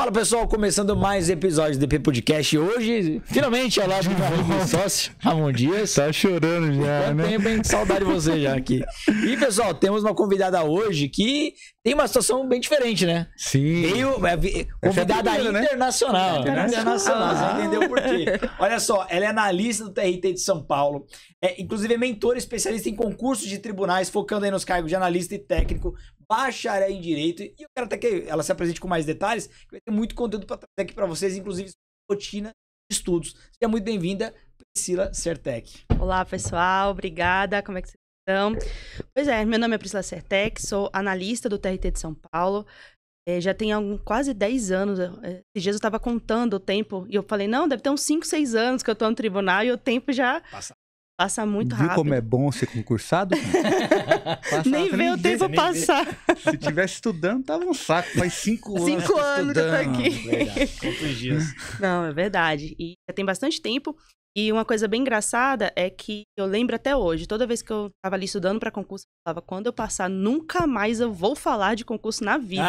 Fala pessoal, começando mais episódio do DP Podcast. Hoje, finalmente, ao lado do meu amigo sócio, Ramon Dias. Tá chorando já, Quanto né? tempo, hein? Que saudade de você já aqui. E pessoal, temos uma convidada hoje que tem uma situação bem diferente, né? Sim. Convidada primeira, né? internacional. Internacional, você entendeu por quê? Olha só, ela é analista do TRT de São Paulo. Inclusive é mentora especialista em concursos de tribunais, focando aí nos cargos de analista e técnico, bacharel em Direito. E eu quero até que ela se apresente com mais detalhes, que vai ter muito conteúdo para trazer aqui para vocês, inclusive rotina de estudos. Seja muito bem-vinda, Priscila Sertec. Olá, pessoal. Obrigada. Como é que vocês estão? Pois é, meu nome é Priscila Sertec, sou analista do TRT de São Paulo. Já tem quase 10 anos. Esses dias eu estava contando o tempo e eu falei, não, deve ter uns 5, 6 anos que eu estou no tribunal e o tempo já passa muito rápido. Viu como é bom ser concursado? Nem vê o tempo passar. Se tivesse estudando, tava um saco. Faz 5 anos. 5 anos que eu tô aqui. Verdade. Quantos dias? Não, é verdade. E já tem bastante tempo. E uma coisa bem engraçada é que eu lembro até hoje, toda vez que eu tava ali estudando para concurso, eu falava, quando eu passar, nunca mais eu vou falar de concurso na vida.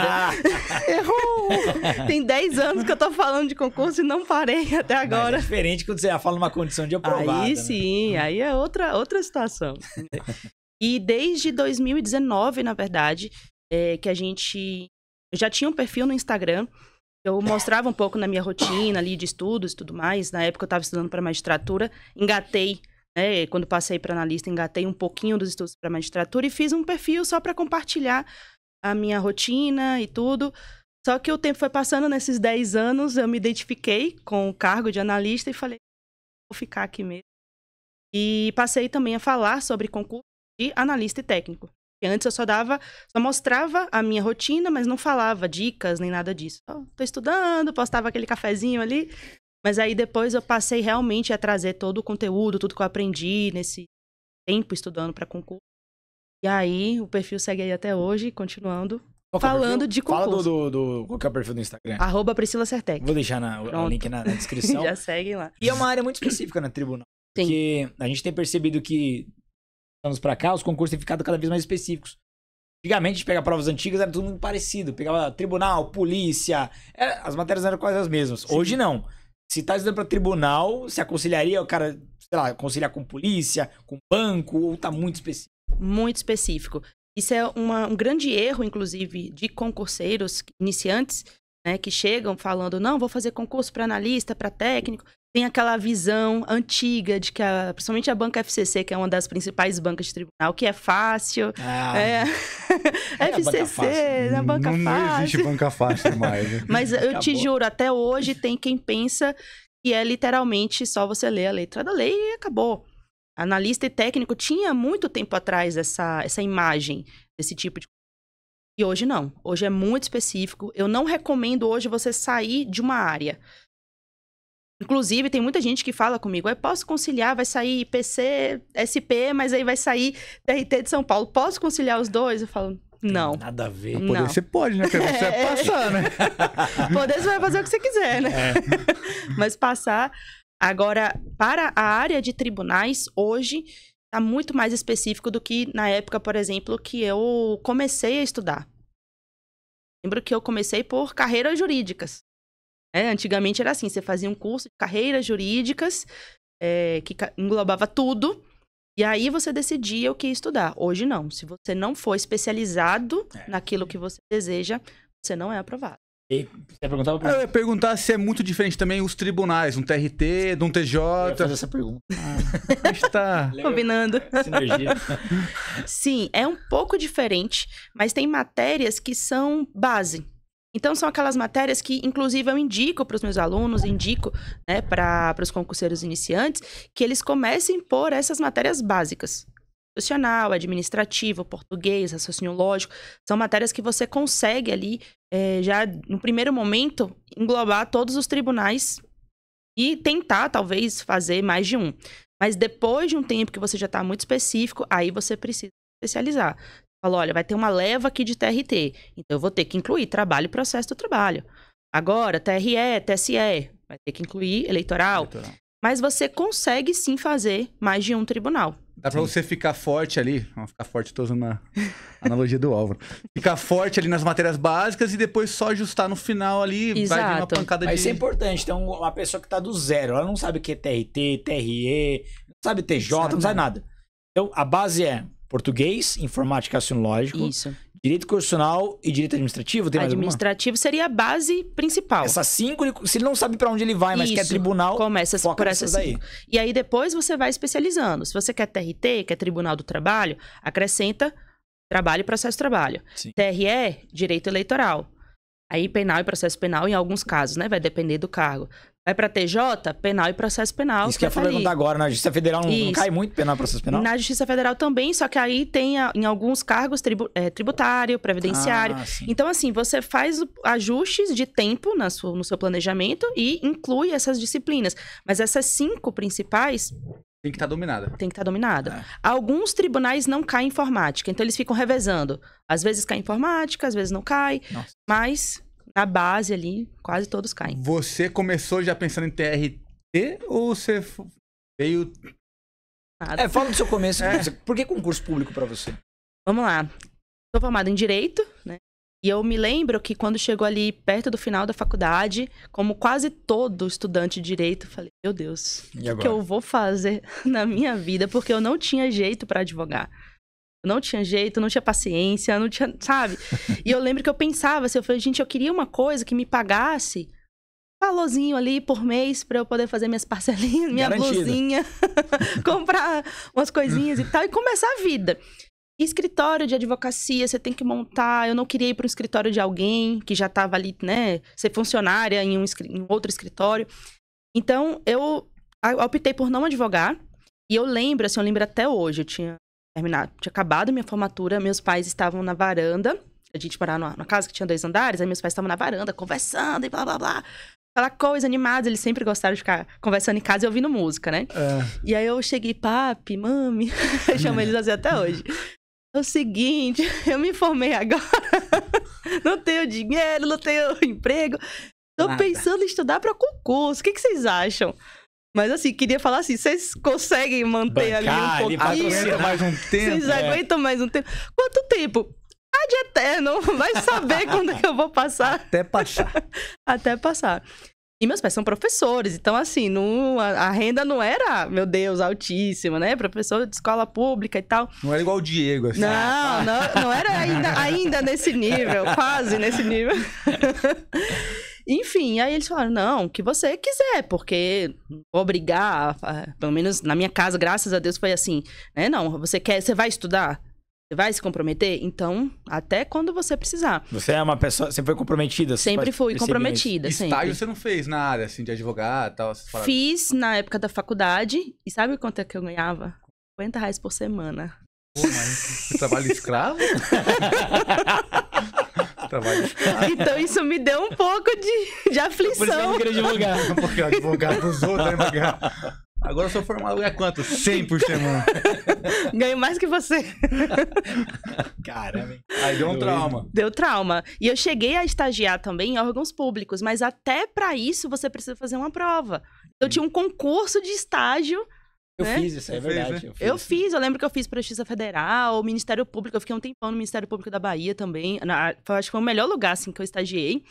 Errou! Tem 10 anos que eu tô falando de concurso e não parei até agora. Mas é diferente quando você já fala numa condição de aprovada. Aí sim, né? Aí é outra situação. E desde 2019, na verdade, que eu já tinha um perfil no Instagram. Eu mostrava um pouco na minha rotina ali de estudos e tudo mais. Na época eu estava estudando para magistratura, engatei, né? Quando passei para analista, engatei um pouquinho dos estudos para magistratura e fiz um perfil só para compartilhar a minha rotina e tudo. Só que o tempo foi passando, nesses 10 anos, eu me identifiquei com o cargo de analista e falei, vou ficar aqui mesmo. E passei também a falar sobre concurso de analista e técnico. Porque antes eu só mostrava a minha rotina, mas não falava dicas nem nada disso. Tô estudando, postava aquele cafezinho ali. Mas aí depois eu passei realmente a trazer todo o conteúdo, tudo que eu aprendi nesse tempo estudando para concurso. E aí o perfil segue aí até hoje, continuando falando de concurso. Fala qual que é o perfil do Instagram? @Priscila Sertec. Vou deixar o link na descrição. Já seguem lá. E é uma área muito específica no tribunal. Sim. Porque a gente tem percebido que anos pra cá, os concursos têm ficado cada vez mais específicos. Antigamente, a gente pega provas antigas, era tudo muito parecido. Pegava tribunal, polícia, as matérias eram quase as mesmas. Sim. Hoje, não. Se tá estudando pra tribunal, se aconselharia o cara, sei lá, conciliar com polícia, com banco, ou tá muito específico? Muito específico. Isso é um grande erro, inclusive, de concurseiros iniciantes, né, que chegam falando, não, vou fazer concurso para analista, para técnico. Tem aquela visão antiga de que, principalmente a banca FCC, que é uma das principais bancas de tribunal, que é fácil. FCC, a banca fácil. Não existe banca fácil mais. Né? Mas eu te juro, até hoje tem quem pensa que é literalmente só você ler a letra da lei e acabou. Analista e técnico tinha muito tempo atrás essa imagem desse tipo de coisa. E hoje não. Hoje é muito específico. Eu não recomendo hoje você sair de uma área. Inclusive, tem muita gente que fala comigo, eu posso conciliar, vai sair IPC, SP, mas aí vai sair TRT de São Paulo. Posso conciliar os dois? Eu falo, não. Tem nada a ver. Poder você pode, né? Porque você vai passar, né? Poder você vai fazer o que você quiser, né? Mas passar. Agora, para a área de tribunais, hoje, está muito mais específico do que na época, por exemplo, que eu comecei a estudar. Lembro que eu comecei por carreiras jurídicas. Antigamente era assim, você fazia um curso de carreiras jurídicas, que englobava tudo, e aí você decidia o que estudar. Hoje não. Se você não for especializado naquilo que você deseja, você não é aprovado. E você perguntava pra... Eu ia perguntar se é muito diferente também os tribunais, um TRT, de um TJ. Eu ia fazer essa pergunta. A gente tá... Combinando. Sinergia. Sim, é um pouco diferente, mas tem matérias que são base. Então, são aquelas matérias que, inclusive, eu indico para os meus alunos, indico, né, para os concurseiros iniciantes, que eles comecem por essas matérias básicas. Constitucional, administrativo, português, raciocínio lógico. São matérias que você consegue ali, já no primeiro momento, englobar todos os tribunais e tentar, talvez, fazer mais de um. Mas depois de um tempo que você já está muito específico, aí você precisa especializar. Falou, olha, vai ter uma leva aqui de TRT, então eu vou ter que incluir trabalho e processo do trabalho. Agora, TRE, TSE, vai ter que incluir eleitoral. Mas você consegue sim fazer mais de um tribunal. Dá pra você ficar forte ali. Vamos ficar forte, tô usando a analogia do Álvaro. Ficar forte ali nas matérias básicas e depois só ajustar no final ali. Exato. Vai vir uma pancada Mas de... isso é importante. Então, uma pessoa que tá do zero, ela não sabe o que é TRT, TRE, não sabe TJ, não sabe nada. Então, a base é português, informática racionológico, Isso. direito constitucional e direito administrativo. Tem mais alguma? Administrativo seria a base principal. Essas 5, se ele não sabe pra onde ele vai, mas quer Isso. tribunal, Começa foca por nessas essas daí. 5. E aí depois você vai especializando. Se você quer TRT, quer Tribunal do Trabalho, acrescenta trabalho e processo trabalho. Sim. TRE, direito eleitoral. Aí penal e processo penal em alguns casos, né? Vai depender do cargo. Vai pra TJ, penal e processo penal. Isso que eu ia vai ali. perguntar agora, na Justiça Federal não Isso. cai muito penal e processo penal? Na Justiça Federal também, só que aí tem em alguns cargos tributário, previdenciário. Ah, sim. Então, assim, você faz ajustes de tempo no seu planejamento e inclui essas disciplinas. Mas essas 5 principais Tem que estar dominada. tem que estar dominada. É. Alguns tribunais não caem informática, então eles ficam revezando. Às vezes cai informática, às vezes não cai, Nossa. mas na base ali, quase todos caem. Você começou já pensando em TRT ou você veio... Nada. Fala do seu começo. Por que concurso público pra você? Vamos lá. Sou formada em Direito, né? E eu me lembro que quando chegou ali perto do final da faculdade, como quase todo estudante de Direito, eu falei, meu Deus, E o que agora? eu vou fazer na minha vida? Porque eu não tinha jeito para advogar. Eu não tinha jeito, não tinha paciência, não tinha, sabe? E eu lembro que eu pensava assim, eu falei, gente, eu queria uma coisa que me pagasse valorzinho ali por mês pra eu poder fazer minhas parcelinhas, minha Garantido. blusinha, comprar umas coisinhas e tal, e começar a vida. Escritório de advocacia, você tem que montar. Eu não queria ir para um escritório de alguém que já estava ali, né? Ser funcionária em um outro escritório. Então, eu optei por não advogar. E eu lembro até hoje, eu tinha terminado, tinha acabado minha formatura, meus pais estavam na varanda. A gente morava numa casa que tinha 2 andares, aí meus pais estavam na varanda, conversando e blá, blá, blá. Aquela coisa animada, eles sempre gostaram de ficar conversando em casa e ouvindo música, né? E aí eu cheguei, papi, mami, eu chamo eles assim até hoje. É o seguinte, eu me formei agora, não tenho dinheiro, não tenho emprego, tô pensando em estudar para concurso, o que vocês acham? Mas assim, queria falar assim, vocês conseguem manter ali um pouquinho? Aguenta mais um tempo. Vocês aguentam mais um tempo? Quanto tempo? De eterno, vai saber quando que eu vou passar. Até passar. Até passar. E meus pais são professores, então assim, a renda não era, meu Deus, altíssima, né? Professor de escola pública e tal. Não era igual o Diego, assim. Não era ainda nesse nível, quase nesse nível. Enfim, aí eles falaram, não, o que você quiser, porque não vou obrigar, pelo menos na minha casa, graças a Deus, foi assim, né? Não, você vai estudar? Você vai se comprometer? Então, até quando você precisar. Você é uma pessoa, sempre foi comprometida? Sempre fui comprometida, sempre. Estágio você não fez na área, assim, de advogado e tal? Fiz na época da faculdade. E sabe quanto é que eu ganhava? R$50 por semana. Pô, mas você trabalha escravo? Trabalho escravo. Então, isso me deu um pouco de aflição. Por isso que eu não queria advogar. Porque o advogado dos outros, né? Agora eu sou formado, é quanto? 100 por semana. Ganho mais que você. Caramba. Aí deu um trauma. Deu trauma. E eu cheguei a estagiar também em órgãos públicos, mas até pra isso você precisa fazer uma prova. Eu tinha um concurso de estágio. Eu né? fiz isso, é verdade. Eu lembro que eu fiz pra Justiça Federal, Ministério Público, eu fiquei um tempão no Ministério Público da Bahia também. Acho que foi o melhor lugar, assim, que eu estagiei.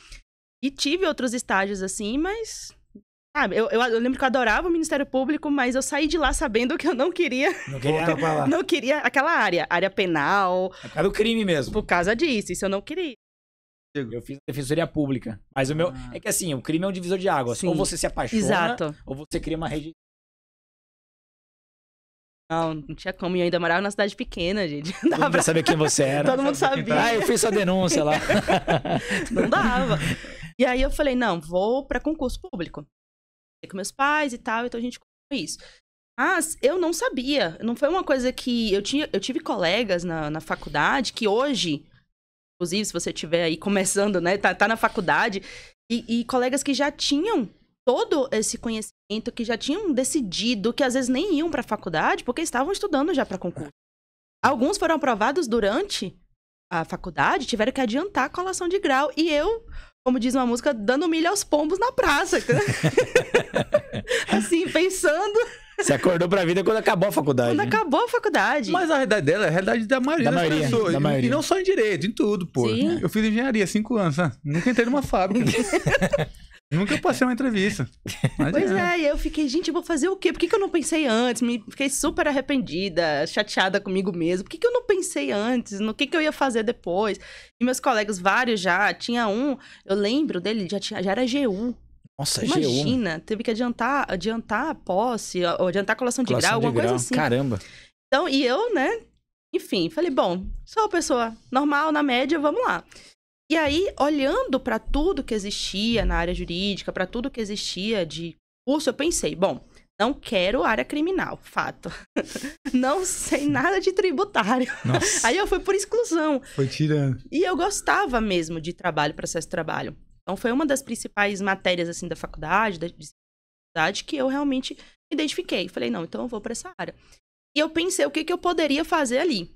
E tive outros estágios, assim, mas... Sabe, eu lembro que eu adorava o Ministério Público, mas eu saí de lá sabendo que eu não queria... Não queria pra lá. Não queria aquela área penal. É por causa do crime mesmo. Por causa disso, isso eu não queria. Eu fiz defensoria pública. Mas o meu... É que assim, o crime é um divisor de águas. Sim. Ou você se apaixona, Exato. ou você cria uma rede... Não tinha como. E eu ainda morava numa cidade pequena, gente. Não Todo mundo dava pra... ia saber quem você era. Todo mundo sabia. Ah, eu fiz sua denúncia lá. Não dava. E aí eu falei, não, vou pra concurso público. Com meus pais e tal, então a gente comprou isso. Mas eu não sabia. Não foi uma coisa que... Eu tive colegas na faculdade que hoje, inclusive, se você estiver aí começando, né? Tá na faculdade. E colegas que já tinham todo esse conhecimento, que já tinham decidido que às vezes nem iam pra faculdade porque estavam estudando já pra concurso. Alguns foram aprovados durante a faculdade, tiveram que adiantar a colação de grau. E eu, como diz uma música, dando milho aos pombos na praça. Assim, pensando Você acordou pra vida quando acabou a faculdade. Quando né? acabou a faculdade. Mas a realidade dela é a realidade da maioria das pessoas. Da maioria. E não só em direito, em tudo, pô. Sim. Eu fiz engenharia 5 anos, né? Nunca entrei numa fábrica. Nunca passei uma entrevista. Mas Pois é, e eu fiquei, gente, eu vou fazer o quê? Por que eu não pensei antes? Fiquei super arrependida, chateada comigo mesmo. Por que eu não pensei antes? No que eu ia fazer depois? E meus colegas, vários já, tinha um, eu lembro dele, já era GU. Nossa, Imagina, teve que adiantar a posse, ou adiantar a colação de grau, alguma coisa assim. Caramba. Então, e eu, né, enfim, falei, bom, sou uma pessoa normal, na média, vamos lá. E aí, olhando para tudo que existia na área jurídica, para tudo que existia de curso, eu pensei, bom, não quero área criminal, fato. Não sei nada de tributário. Nossa. Aí eu fui por exclusão. Foi tirando. E eu gostava mesmo de trabalho, processo de trabalho. Então, foi uma das principais matérias, assim, da faculdade, que eu realmente me identifiquei. Falei, não, então eu vou para essa área. E eu pensei o que eu poderia fazer ali.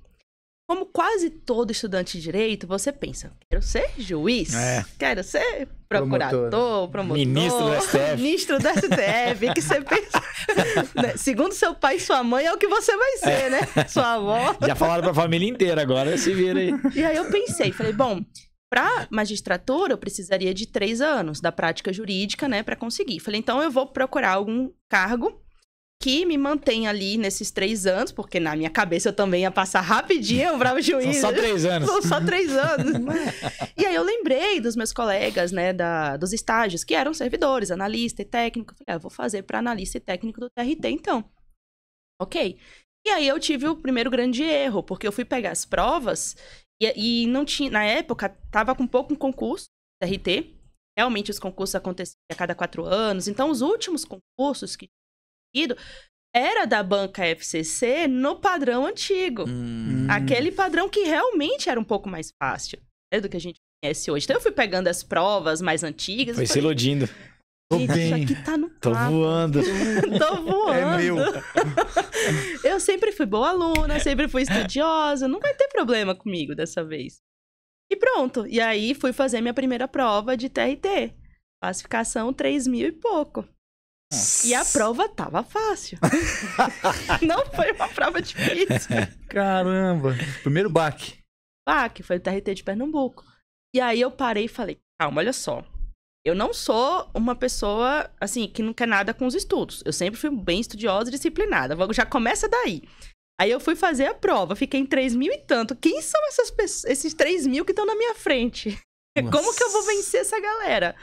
Como quase todo estudante de direito, você pensa, quero ser juiz, quero ser procurador, promotor, ministro do STF. Ministro do STF, que você pensa, né? Segundo seu pai e sua mãe, é o que você vai ser, né? Sua avó. Já falaram pra família inteira, agora se vira aí. E aí eu pensei, falei, bom, para magistratura eu precisaria de 3 anos da prática jurídica, né, para conseguir. Falei, então eu vou procurar algum cargo que me mantenha ali nesses 3 anos, porque na minha cabeça eu também ia passar rapidinho para juiz. São só 3 anos. São só 3 anos. E aí eu lembrei dos meus colegas, né, dos estágios, que eram servidores, analista e técnico. Falei, eu vou fazer para analista e técnico do TRT, então. Ok. E aí eu tive o primeiro grande erro, porque eu fui pegar as provas e não tinha, na época, tava com pouco concurso, TRT. Realmente os concursos aconteciam a cada 4 anos. Então, os últimos concursos que era da banca FCC no padrão antigo. Aquele padrão que realmente era um pouco mais fácil, né, do que a gente conhece hoje. Então eu fui pegando as provas mais antigas. Foi se iludindo. Gente, isso aqui tá no Tô papo. voando. Tô voando. É meu. Eu sempre fui boa aluna, sempre fui estudiosa. Não vai ter problema comigo dessa vez. E pronto. E aí fui fazer minha primeira prova de TRT. Classificação 3.000 e pouco. E a prova tava fácil. Não foi uma prova difícil. Caramba. Primeiro baque. Que foi o TRT de Pernambuco. E aí eu parei e falei, calma, olha só. Eu não sou uma pessoa, assim, que não quer nada com os estudos. Eu sempre fui bem estudiosa e disciplinada. Já começa daí. Aí eu fui fazer a prova, fiquei em 3.000 e tanto. Quem são esses 3.000 que estão na minha frente? Nossa. Como que eu vou vencer essa galera?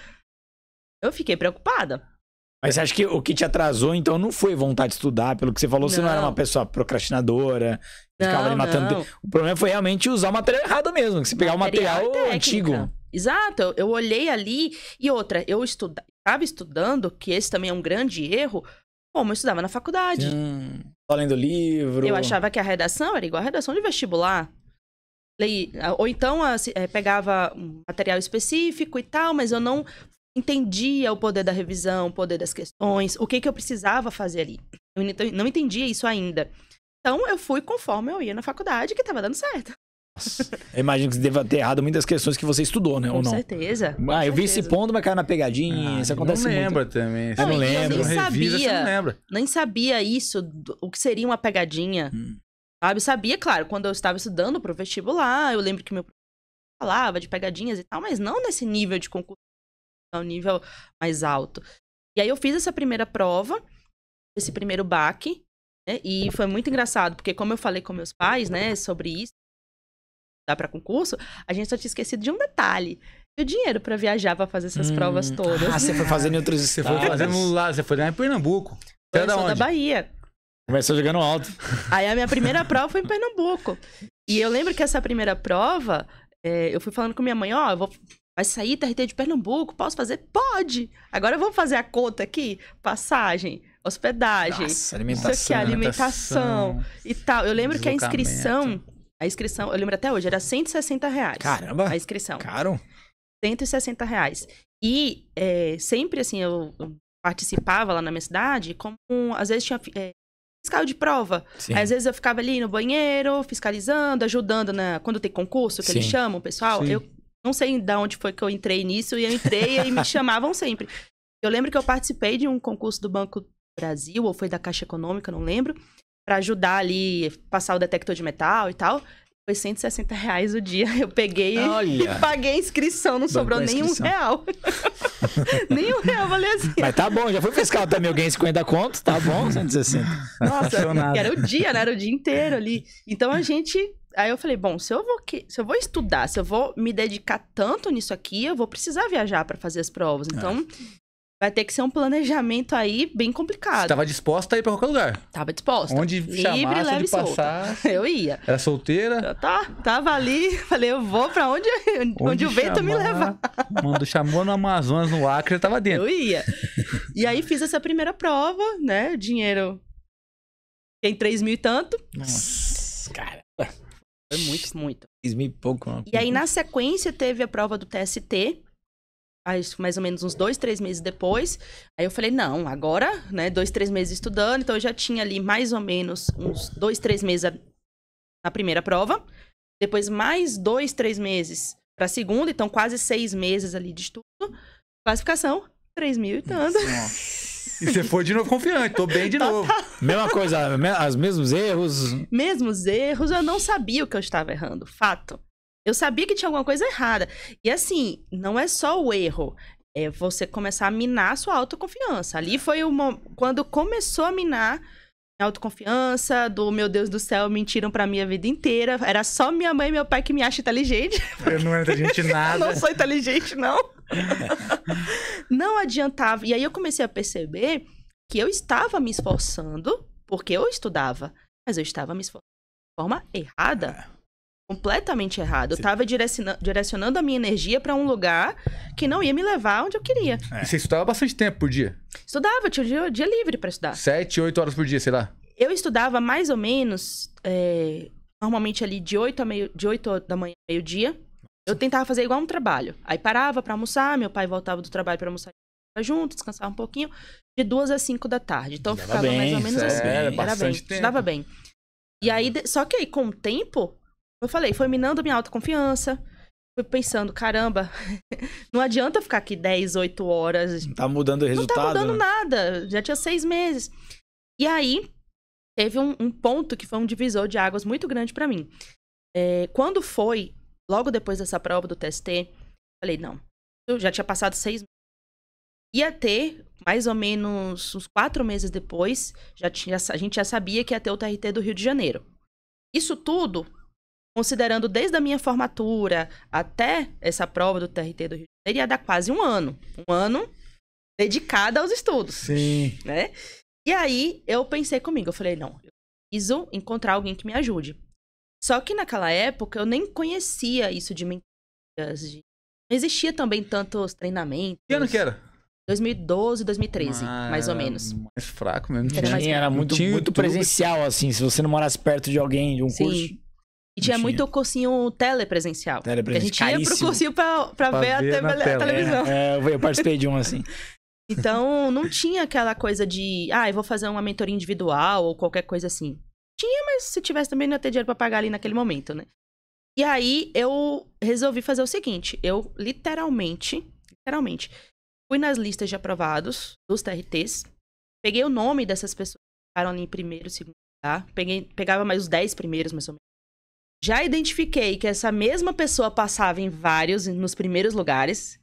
Eu fiquei preocupada. Mas você acha que o que te atrasou, então, não foi vontade de estudar? Pelo que você falou, você não era uma pessoa procrastinadora, ficava ali matando... Não. O problema foi realmente usar o material errado mesmo, que você pegar o material antigo. Exato, eu olhei ali... E outra, eu estava estudando, que esse também é um grande erro, como eu estudava na faculdade. Só lendo livro... Eu achava que a redação era igual a redação de vestibular. Ou então, pegava um material específico e tal, mas eu não... entendia o poder da revisão, o poder das questões, o que eu precisava fazer ali. Eu não entendia isso ainda. Então, eu fui conforme eu ia na faculdade, que tava dando certo. Eu imagino que você deva ter errado muitas questões que você estudou, né? Com ou não? certeza. Eu vi esse ponto, mas caiu na pegadinha. Isso acontece não muito. lembra também. Eu não lembro. Eu nem Revisa, sabia. você não lembra. Nem sabia isso, o que seria uma pegadinha. Sabe? Eu sabia, claro, quando eu estava estudando pro vestibular, eu lembro que meu professor falava de pegadinhas e tal, mas não nesse nível de concurso, um nível mais alto. E aí eu fiz essa primeira prova, esse primeiro baque, né? E foi muito engraçado, porque como eu falei com meus pais, né, sobre isso, dá para concurso, a gente só tinha esquecido de um detalhe. E o dinheiro para viajar para fazer essas provas todas. Você foi fazendo em outros Você estados. foi fazendo lá, você foi lá em Pernambuco. Você Eu é da sou da onde? Bahia. Começou jogando alto. Aí a minha primeira prova foi em Pernambuco. E eu lembro que essa primeira prova, eu fui falando com minha mãe, vai sair TRT de Pernambuco, posso fazer? Pode! Agora eu vou fazer a conta aqui, passagem, hospedagem, Nossa, isso aqui, alimentação e tal. Eu lembro que a inscrição, eu lembro até hoje, era R$160. Caramba! A inscrição. Caro? R$160. E sempre, assim, eu participava lá na minha cidade, como às vezes tinha fiscal de prova. Aí, às vezes eu ficava ali no banheiro, fiscalizando, ajudando quando tem concurso, que eles chamam o pessoal. Sim. Eu não sei de onde foi que eu entrei nisso, e eu entrei e me chamavam sempre. Eu lembro que eu participei de um concurso do Banco Brasil, ou foi da Caixa Econômica, não lembro, pra ajudar ali, passar o detector de metal e tal. Foi R$160 o dia. Eu peguei e paguei a inscrição, não sobrou nem R$1. Nem R$1, valeu assim. Mas tá bom, já foi fiscal também, alguém 50 conto, tá bom, 160. Nossa, era o dia, né? Era o dia inteiro ali. Então a gente... Aí eu falei, bom, se eu vou estudar, se eu vou me dedicar tanto nisso aqui, eu vou precisar viajar pra fazer as provas. Então, vai ter que ser um planejamento aí bem complicado. Você tava disposta a ir pra qualquer lugar? Tava disposta. Onde chamasse, leve de passar... Eu ia. Era solteira? Tava ali, falei, eu vou pra onde o vento me levar. Quando chamou no Amazonas, no Acre, eu tava dentro. Eu ia. E aí fiz essa primeira prova, né? O dinheiro tem 3 mil e tanto. Nossa, cara. Foi muito. 3 mil e pouco. Não. E aí, na sequência, teve a prova do TST. Aí, mais ou menos uns 2, 3 meses depois. Aí eu falei, não, agora, né, 2, 3 meses estudando. Então, eu já tinha ali mais ou menos uns 2, 3 meses na primeira prova. Depois, mais 2, 3 meses pra segunda. Então, quase 6 meses ali de estudo. Classificação, 3 mil e tanto. E você foi de novo confiante, tô bem de novo. Mesma coisa, os mesmos erros. Mesmos erros, eu não sabia o que eu estava errando, fato. Eu sabia que tinha alguma coisa errada. E assim, não é só o erro, é você começar a minar a sua autoconfiança. Ali foi quando começou a minar a autoconfiança, meu Deus do céu, mentiram pra mim a vida inteira. Era só minha mãe e meu pai que me acham inteligente. Eu não era inteligente nada. Não sou inteligente, não. Não adiantava. E aí eu comecei a perceber que eu estava me esforçando, porque eu estudava, mas eu estava me esforçando de forma errada. Completamente errada. Eu estava direcionando a minha energia para um lugar que não ia me levar onde eu queria. E você estudava bastante tempo por dia? Estudava, tinha dia livre para estudar. 7, 8 horas por dia, sei lá? Eu estudava mais ou menos, normalmente ali de 8 da manhã ao meio-dia. Eu tentava fazer igual um trabalho. Aí parava para almoçar, meu pai voltava do trabalho para almoçar junto, descansava um pouquinho, de 2 às 5 da tarde. Então eu ficava mais ou menos assim. Era bem, estudava bem. E aí, só que aí, com o tempo, eu falei, foi minando minha autoconfiança. Fui pensando, caramba, não adianta eu ficar aqui 10, 8 horas. Não tá mudando o resultado. Não tá mudando nada. Já tinha 6 meses. E aí, teve um ponto que foi um divisor de águas muito grande pra mim. Quando foi, logo depois dessa prova do TST, falei, não, eu já tinha passado 6 meses. Ia ter, mais ou menos uns 4 meses depois, a gente já sabia que ia ter o TRT do Rio de Janeiro. Isso tudo, considerando desde a minha formatura até essa prova do TRT do Rio de Janeiro, ia dar quase um ano. Um ano dedicado aos estudos. Sim. Né? E aí, eu pensei comigo, eu falei, não, eu preciso encontrar alguém que me ajude. Só que naquela época, eu nem conhecia isso de mentiras. Não existia também tantos treinamentos. Que ano que era? 2012, 2013, mais ou menos. Mais fraco mesmo. Era muito presencial, assim, se você não morasse perto de alguém, de um curso. E tinha muito cursinho telepresencial. Que a gente ia pro cursinho pra ver a televisão. Eu participei de um, assim. Então, não tinha aquela coisa de, eu vou fazer uma mentoria individual ou qualquer coisa assim. Tinha, mas se tivesse também não ia ter dinheiro pra pagar ali naquele momento, né? E aí, eu resolvi fazer o seguinte. Eu, literalmente, fui nas listas de aprovados dos TRTs. Peguei o nome dessas pessoas que ficaram ali em primeiro, segundo lugar. Pegava mais os 10 primeiros, mais ou menos. Já identifiquei que essa mesma pessoa passava em vários, nos primeiros lugares.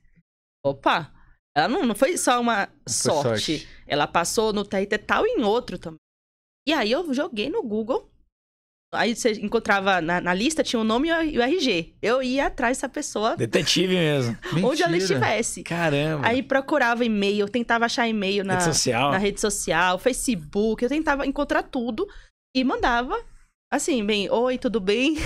Opa! Ela não foi só uma sorte. Ela passou no TRT tal e em outro também. E aí eu joguei no Google. Aí você encontrava na lista, tinha o nome e o RG. Eu ia atrás dessa pessoa. Detetive mesmo. Onde ela estivesse. Caramba. Aí procurava e-mail, tentava achar e-mail na rede social, Facebook. Eu tentava encontrar tudo e mandava. Assim, bem, oi, tudo bem?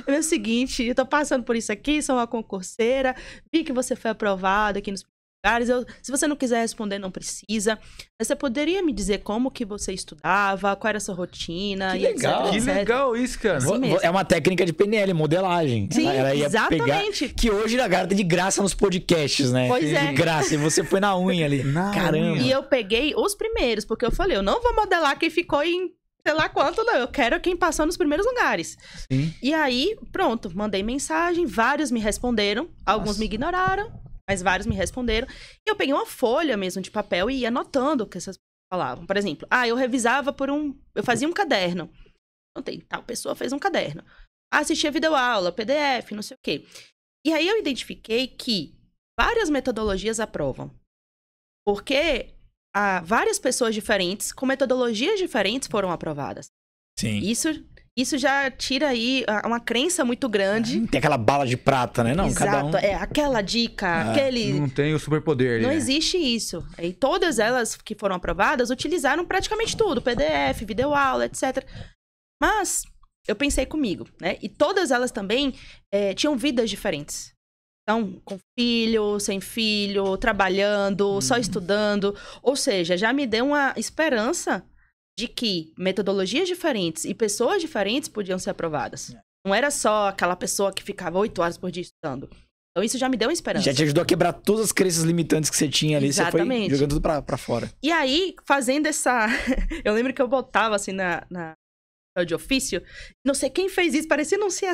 É o seguinte, eu tô passando por isso aqui, sou uma concurseira, vi que você foi aprovada aqui nos lugares. Se você não quiser responder, não precisa. Você poderia me dizer como que você estudava, qual era a sua rotina? Que legal, que legal isso, cara. Assim é uma técnica de PNL, modelagem. Sim, ela ia exatamente. Que hoje a garota de graça nos podcasts, né? Pois é. De graça, e você foi na unha ali. Caramba. E eu peguei os primeiros, porque eu falei, eu não vou modelar quem ficou em sei lá quanto, não. Eu quero quem passou nos primeiros lugares. Sim. E aí, pronto, mandei mensagem, vários me responderam, alguns me ignoraram, mas vários me responderam. E eu peguei uma folha mesmo de papel e ia anotando o que essas pessoas falavam. Por exemplo, eu revisava eu fazia um caderno. Então tem, tal pessoa fez um caderno. Assistia videoaula, PDF, não sei o quê. E aí eu identifiquei que várias metodologias aprovam. Porque várias pessoas diferentes, com metodologias diferentes, foram aprovadas. Sim. Isso já tira aí uma crença muito grande. Tem aquela bala de prata, né? Não, Exato, cada um... aquela dica, aquele... Não tem o superpoder. Não né? existe isso. E todas elas que foram aprovadas utilizaram praticamente tudo. PDF, videoaula, etc. Mas eu pensei comigo, né? E todas elas também tinham vidas diferentes. Então, com filho, sem filho, trabalhando, só estudando. Ou seja, já me deu uma esperança de que metodologias diferentes e pessoas diferentes podiam ser aprovadas. Não era só aquela pessoa que ficava 8 horas por dia estudando. Então, isso já me deu uma esperança. Já te ajudou a quebrar todas as crenças limitantes que você tinha ali. Exatamente. Você foi jogando tudo pra fora. E aí, fazendo essa... eu lembro que eu botava, assim, na de ofício, não sei quem fez isso, parecia não ser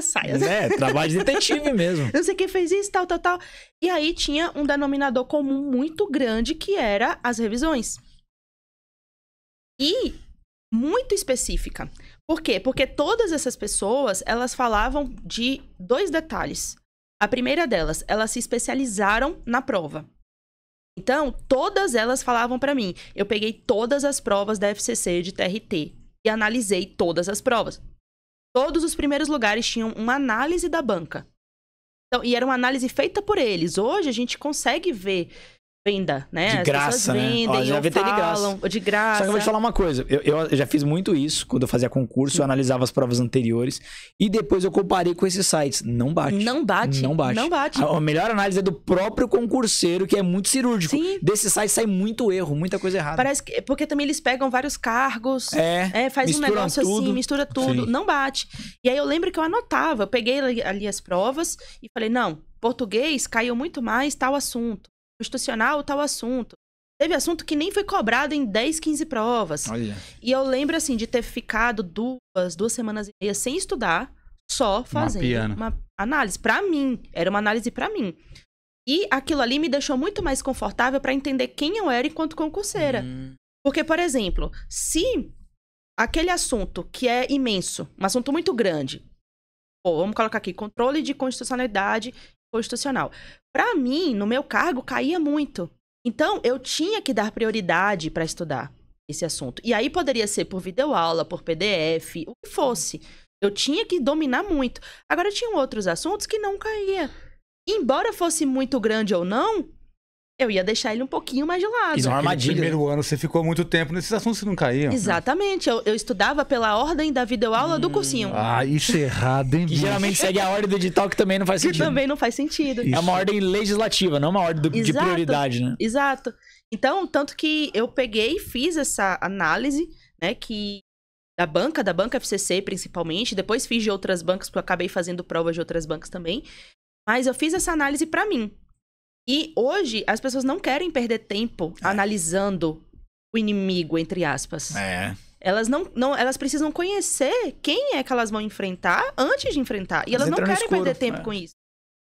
Trabalho de detetive mesmo. Não sei quem fez isso, tal. E aí tinha um denominador comum muito grande, que era as revisões. E muito específica. Por quê? Porque todas essas pessoas, elas falavam de 2 detalhes. A primeira delas, elas se especializaram na prova. Então, todas elas falavam pra mim. Eu peguei todas as provas da FCC de TRT e analisei todas as provas. Todos os primeiros lugares tinham uma análise da banca. Então, e era uma análise feita por eles. Hoje a gente consegue ver venda, né? De graça, vendem, né? Ó, já ou de falam, graça. De graça. Só que eu vou te falar uma coisa. Eu já fiz muito isso quando eu fazia concurso. Eu analisava as provas anteriores. E depois eu comparei com esses sites. Não bate. Não bate. Não bate. Não bate. A melhor análise é do próprio concurseiro, que é muito cirúrgico. Sim. Desse site sai muito erro, muita coisa errada. Parece que... Porque também eles pegam vários cargos. Faz um negócio tudo. assim, mistura tudo. Sim. Não bate. E aí eu lembro que eu anotava. Eu peguei ali as provas e falei, não, português caiu muito mais tal assunto. Constitucional, tal assunto. Teve assunto que nem foi cobrado em 10, 15 provas. Olha. E eu lembro, assim, de ter ficado 2 semanas e meia sem estudar, só fazendo uma análise. Pra mim. Era uma análise pra mim. E aquilo ali me deixou muito mais confortável pra entender quem eu era enquanto concurseira. Porque, por exemplo, se aquele assunto que é imenso, um assunto muito grande, vamos colocar aqui, controle de constitucionalidade constitucional. Pra mim, no meu cargo, caía muito. Então, eu tinha que dar prioridade para estudar esse assunto. E aí poderia ser por videoaula, por PDF, o que fosse. Eu tinha que dominar muito. Agora, tinham outros assuntos que não caía. Embora fosse muito grande ou não, eu ia deixar ele um pouquinho mais de lado. Isso é uma armadilha. No primeiro ano você ficou muito tempo nesses assuntos que não caíam. Exatamente. Eu estudava pela ordem da videoaula do cursinho. Isso é errado, hein, Que bicho? geralmente segue a ordem do edital, que também não faz Que sentido. também não faz sentido. É uma ordem legislativa, não uma ordem de Exato. prioridade, né? Exato. Então, tanto que eu peguei e fiz essa análise, né, que da banca FCC principalmente, depois fiz de outras bancas, porque eu acabei fazendo provas de outras bancas também, mas eu fiz essa análise pra mim. E hoje, as pessoas não querem perder tempo analisando o inimigo, entre aspas. Elas elas precisam conhecer quem é que elas vão enfrentar antes de enfrentar. E elas não querem perder tempo com isso.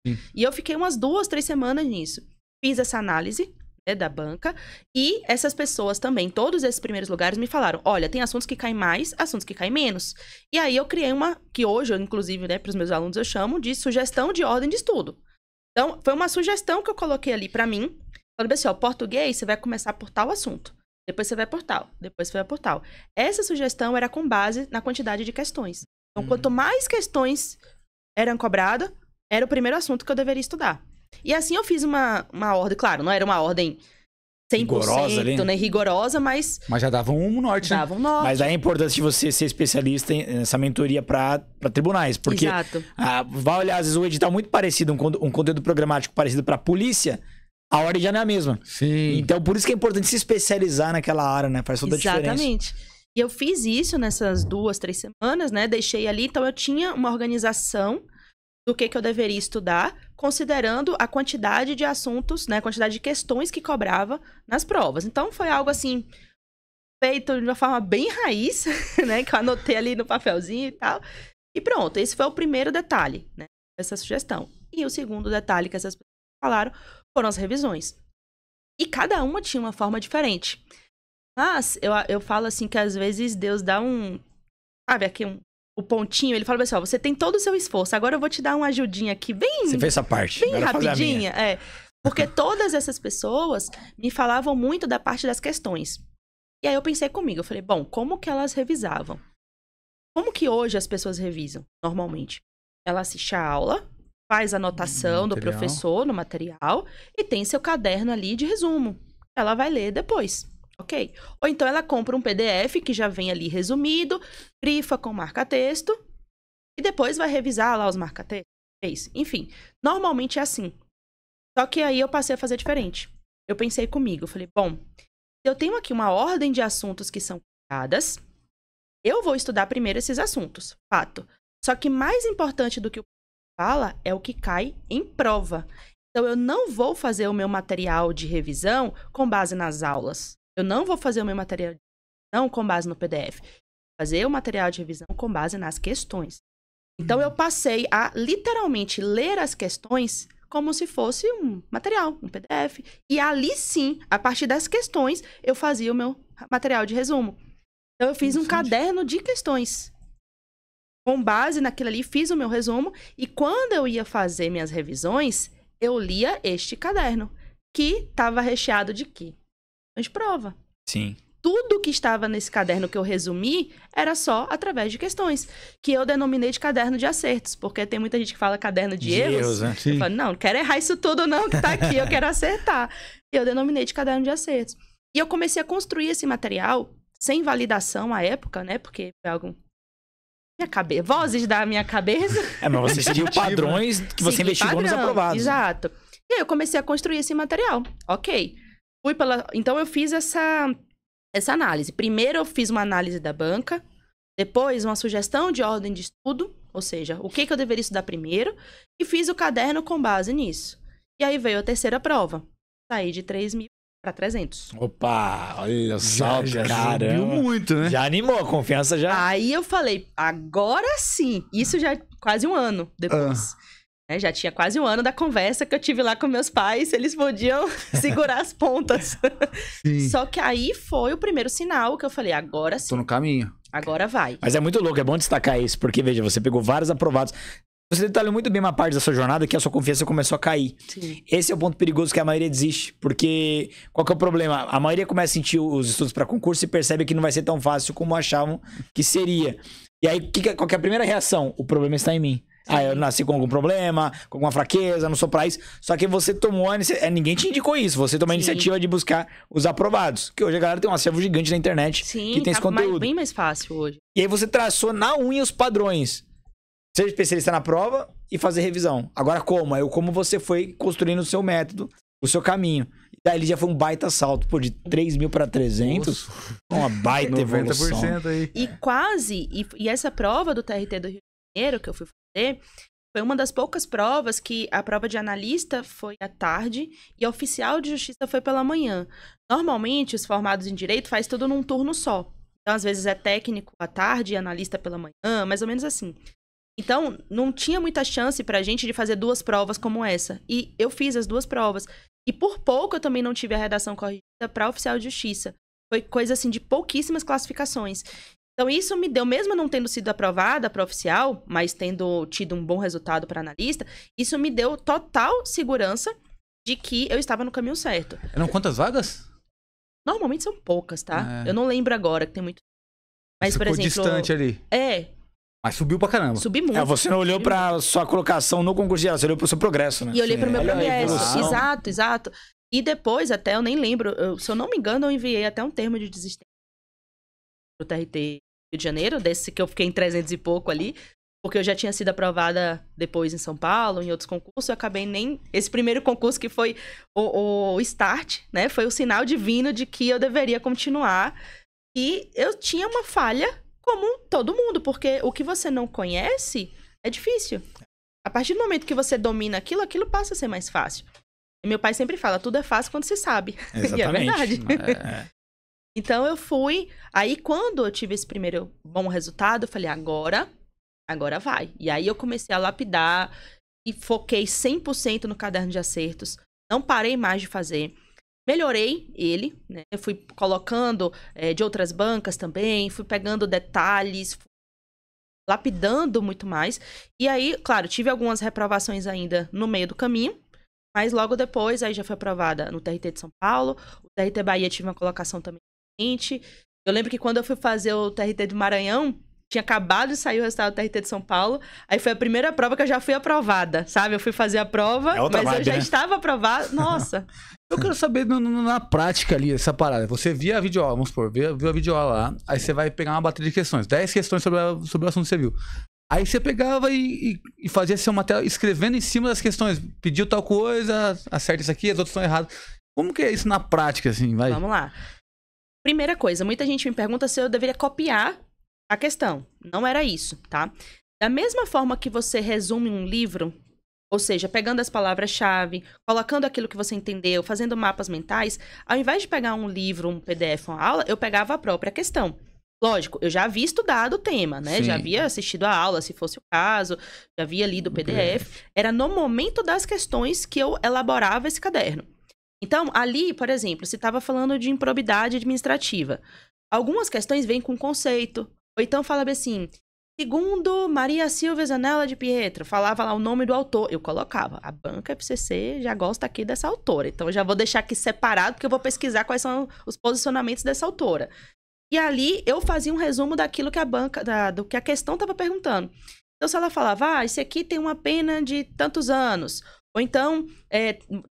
Sim. E eu fiquei umas 2, 3 semanas nisso. Fiz essa análise, né, da banca. E essas pessoas também, todos esses primeiros lugares, me falaram, olha, tem assuntos que caem mais, assuntos que caem menos. E aí eu criei uma, que hoje, inclusive, né, para os meus alunos, eu chamo de sugestão de ordem de estudo. Então, foi uma sugestão que eu coloquei ali pra mim. Falei assim, ó, português, você vai começar por tal assunto. Depois você vai por tal. Depois você vai por tal. Essa sugestão era com base na quantidade de questões. Então, quanto mais questões eram cobradas, era o primeiro assunto que eu deveria estudar. E assim eu fiz uma ordem. Claro, não era uma ordem 100%, rigorosa ali, né, rigorosa, mas... Mas já dava um norte, né? Dava um norte. Mas aí é importante você ser especialista nessa mentoria para tribunais. Porque Exato. Vai olhar, às vezes, um edital muito parecido, um conteúdo programático parecido para polícia, a ordem já não é a mesma. Sim. Então, por isso que é importante se especializar naquela área, né? Faz toda a diferença. Exatamente. E eu fiz isso nessas 2, 3 semanas, né? Deixei ali, então eu tinha uma organização do que eu deveria estudar, considerando a quantidade de assuntos, né? A quantidade de questões que cobrava nas provas. Então, foi algo assim, feito de uma forma bem raiz, né? Que eu anotei ali no papelzinho e tal. E pronto, esse foi o primeiro detalhe, né? Essa sugestão. E o segundo detalhe que essas pessoas falaram foram as revisões. E cada uma tinha uma forma diferente. Mas eu falo assim que às vezes Deus dá sabe, aqui o pontinho, ele fala assim, ó, você tem todo o seu esforço, agora eu vou te dar uma ajudinha aqui bem... Você fez essa parte. Bem rapidinha, Porque todas essas pessoas me falavam muito da parte das questões. E aí eu pensei comigo, eu falei, bom, como que elas revisavam? Como que hoje as pessoas revisam, normalmente? Ela assiste a aula, faz a anotação do professor no material e tem seu caderno ali de resumo. Ela vai ler depois, ok? Ou então ela compra um PDF que já vem ali resumido, grifa com marca-texto e depois vai revisar lá os marca-textos. Enfim, normalmente é assim. Só que aí eu passei a fazer diferente. Eu pensei comigo, eu falei, bom, eu tenho aqui uma ordem de assuntos que são criadas, eu vou estudar primeiro esses assuntos, fato. Só que mais importante do que o fala é o que cai em prova. Então, eu não vou fazer o meu material de revisão com base nas aulas. Eu não vou fazer o meu material de revisão com base no PDF. Vou fazer o material de revisão com base nas questões. Então, eu passei a literalmente ler as questões como se fosse um material, um PDF. E ali sim, a partir das questões, eu fazia o meu material de resumo. Então, eu fiz um caderno de questões. Com base naquilo ali, fiz o meu resumo. E quando eu ia fazer minhas revisões, eu lia este caderno, que estava recheado de quê? De prova. Sim. Tudo que estava nesse caderno que eu resumi era só através de questões, que eu denominei de caderno de acertos, porque tem muita gente que fala caderno de erros. Né? Eu falo, não quero errar isso tudo não, que tá aqui, eu quero acertar. E eu denominei de caderno de acertos. E eu comecei a construir esse material sem validação à época, né? Porque foi algo... Vozes da minha cabeça. Mas você seguiu padrões que você investigou nos aprovados. Exato. E aí eu comecei a construir esse material. Ok. Então eu fiz essa análise. Primeiro eu fiz uma análise da banca, depois uma sugestão de ordem de estudo, ou seja, o que eu deveria estudar primeiro, e fiz o caderno com base nisso. E aí veio a terceira prova. Saí de 3.000 para 300. Opa, olha só, já subiu muito, né? Já animou, a confiança já... Aí eu falei, agora sim. Isso já quase um ano depois. Já tinha quase um ano da conversa que eu tive lá com meus pais, se eles podiam segurar as pontas. Sim. Só que aí foi o primeiro sinal que eu falei, agora sim. Tô no caminho. Agora vai. Mas é muito louco, é bom destacar isso, porque, veja, você pegou vários aprovados. Você detalhou muito bem uma parte da sua jornada que a sua confiança começou a cair. Sim. Esse é o ponto perigoso que a maioria desiste, porque qual que é o problema? A maioria começa a sentir os estudos para concurso e percebe que não vai ser tão fácil como achavam que seria. E aí, qual que é a primeira reação? O problema está em mim. Sim. Eu nasci com algum problema, com alguma fraqueza, não sou pra isso. Só que você tomou ninguém te indicou isso. Você tomou a iniciativa de buscar os aprovados. Que hoje a galera tem um acervo gigante na internet que tem esse conteúdo. Bem mais fácil hoje. E aí você traçou na unha os padrões. Ser especialista na prova e fazer revisão. Agora como? Como você foi construindo o seu método, o seu caminho. E daí já foi um baita salto. Pô, de 3.000 para 300. Uma baita evolução. 90% aí. E quase... E essa prova do TRT do Rio de Janeiro que eu fui fazer... Foi uma das poucas provas que a prova de analista foi à tarde e a oficial de justiça foi pela manhã. Normalmente, os formados em direito faz tudo num turno só. Então, às vezes, é técnico à tarde e analista pela manhã, mais ou menos assim. Então, não tinha muita chance pra gente de fazer duas provas como essa. E eu fiz as duas provas. E por pouco eu também não tive a redação corrigida pra oficial de justiça. Foi coisa assim de pouquíssimas classificações. Então, isso me deu, mesmo não tendo sido aprovada para oficial, mas tendo tido um bom resultado para analista, isso me deu total segurança de que eu estava no caminho certo. Eram quantas vagas? Normalmente são poucas, tá? Eu não lembro agora, que tem muito... Mas, por exemplo... distante ali. Mas subiu pra caramba. Subi muito. Você não olhou pra sua colocação no concurso geral, você olhou pro seu progresso, né? E olhei pro meu progresso. Exato. E depois, até, eu nem lembro, se eu não me engano, eu enviei até um termo de desistência pro TRT Rio de Janeiro, desse que eu fiquei em 300 e pouco ali, porque eu já tinha sido aprovada depois em São Paulo, em outros concursos, eu acabei nem... Esse primeiro concurso que foi o start, né? Foi o sinal divino de que eu deveria continuar. E eu tinha uma falha como todo mundo, porque o que você não conhece é difícil. A partir do momento que você domina aquilo passa a ser mais fácil. E meu pai sempre fala, tudo é fácil quando se sabe. Exatamente. E é verdade. Então eu fui... Aí quando eu tive esse primeiro bom resultado, eu falei, agora vai. E aí eu comecei a lapidar e foquei 100% no caderno de acertos. Não parei mais de fazer. melhorei ele, né? Eu fui colocando de outras bancas também, fui pegando detalhes, lapidando muito mais. E aí, claro, tive algumas reprovações ainda no meio do caminho, mas logo depois, aí já foi aprovada no TRT de São Paulo, o TRT Bahia tive uma colocação também excelente. Eu lembro que quando eu fui fazer o TRT de Maranhão, tinha acabado de sair o resultado do TRT de São Paulo, aí foi a primeira prova que eu já fui aprovada, sabe? Eu fui fazer a prova, mas eu já estava aprovada. Nossa! Eu quero saber na prática ali, essa parada. Você via a videoaula, vamos supor, viu a videoaula lá, aí você vai pegar uma bateria de questões, 10 questões sobre o assunto que você viu. Aí você pegava e fazia seu material escrevendo em cima das questões. Pediu tal coisa, acerta isso aqui, as outras estão erradas. Como que é isso na prática, assim? Vai. Vamos lá. Primeira coisa, muita gente me pergunta se eu deveria copiar a questão. Não era isso, tá? Da mesma forma que você resume um livro, ou seja, pegando as palavras-chave, colocando aquilo que você entendeu, fazendo mapas mentais, ao invés de pegar um livro, um PDF, uma aula, eu pegava a própria questão. Lógico, eu já havia estudado o tema, né? Sim. Já havia assistido a aula, se fosse o caso, já havia lido o PDF. Era no momento das questões que eu elaborava esse caderno. Então, ali, por exemplo, se estava falando de improbidade administrativa, algumas questões vêm com conceito, ou então falava assim, segundo Maria Silvia Zanella de Pietro, falava lá o nome do autor, eu colocava, a banca FCC já gosta aqui dessa autora, então eu já vou deixar aqui separado, porque eu vou pesquisar quais são os posicionamentos dessa autora. E ali eu fazia um resumo daquilo que a banca, do que a questão estava perguntando. Então, se ela falava, esse aqui tem uma pena de tantos anos, ou então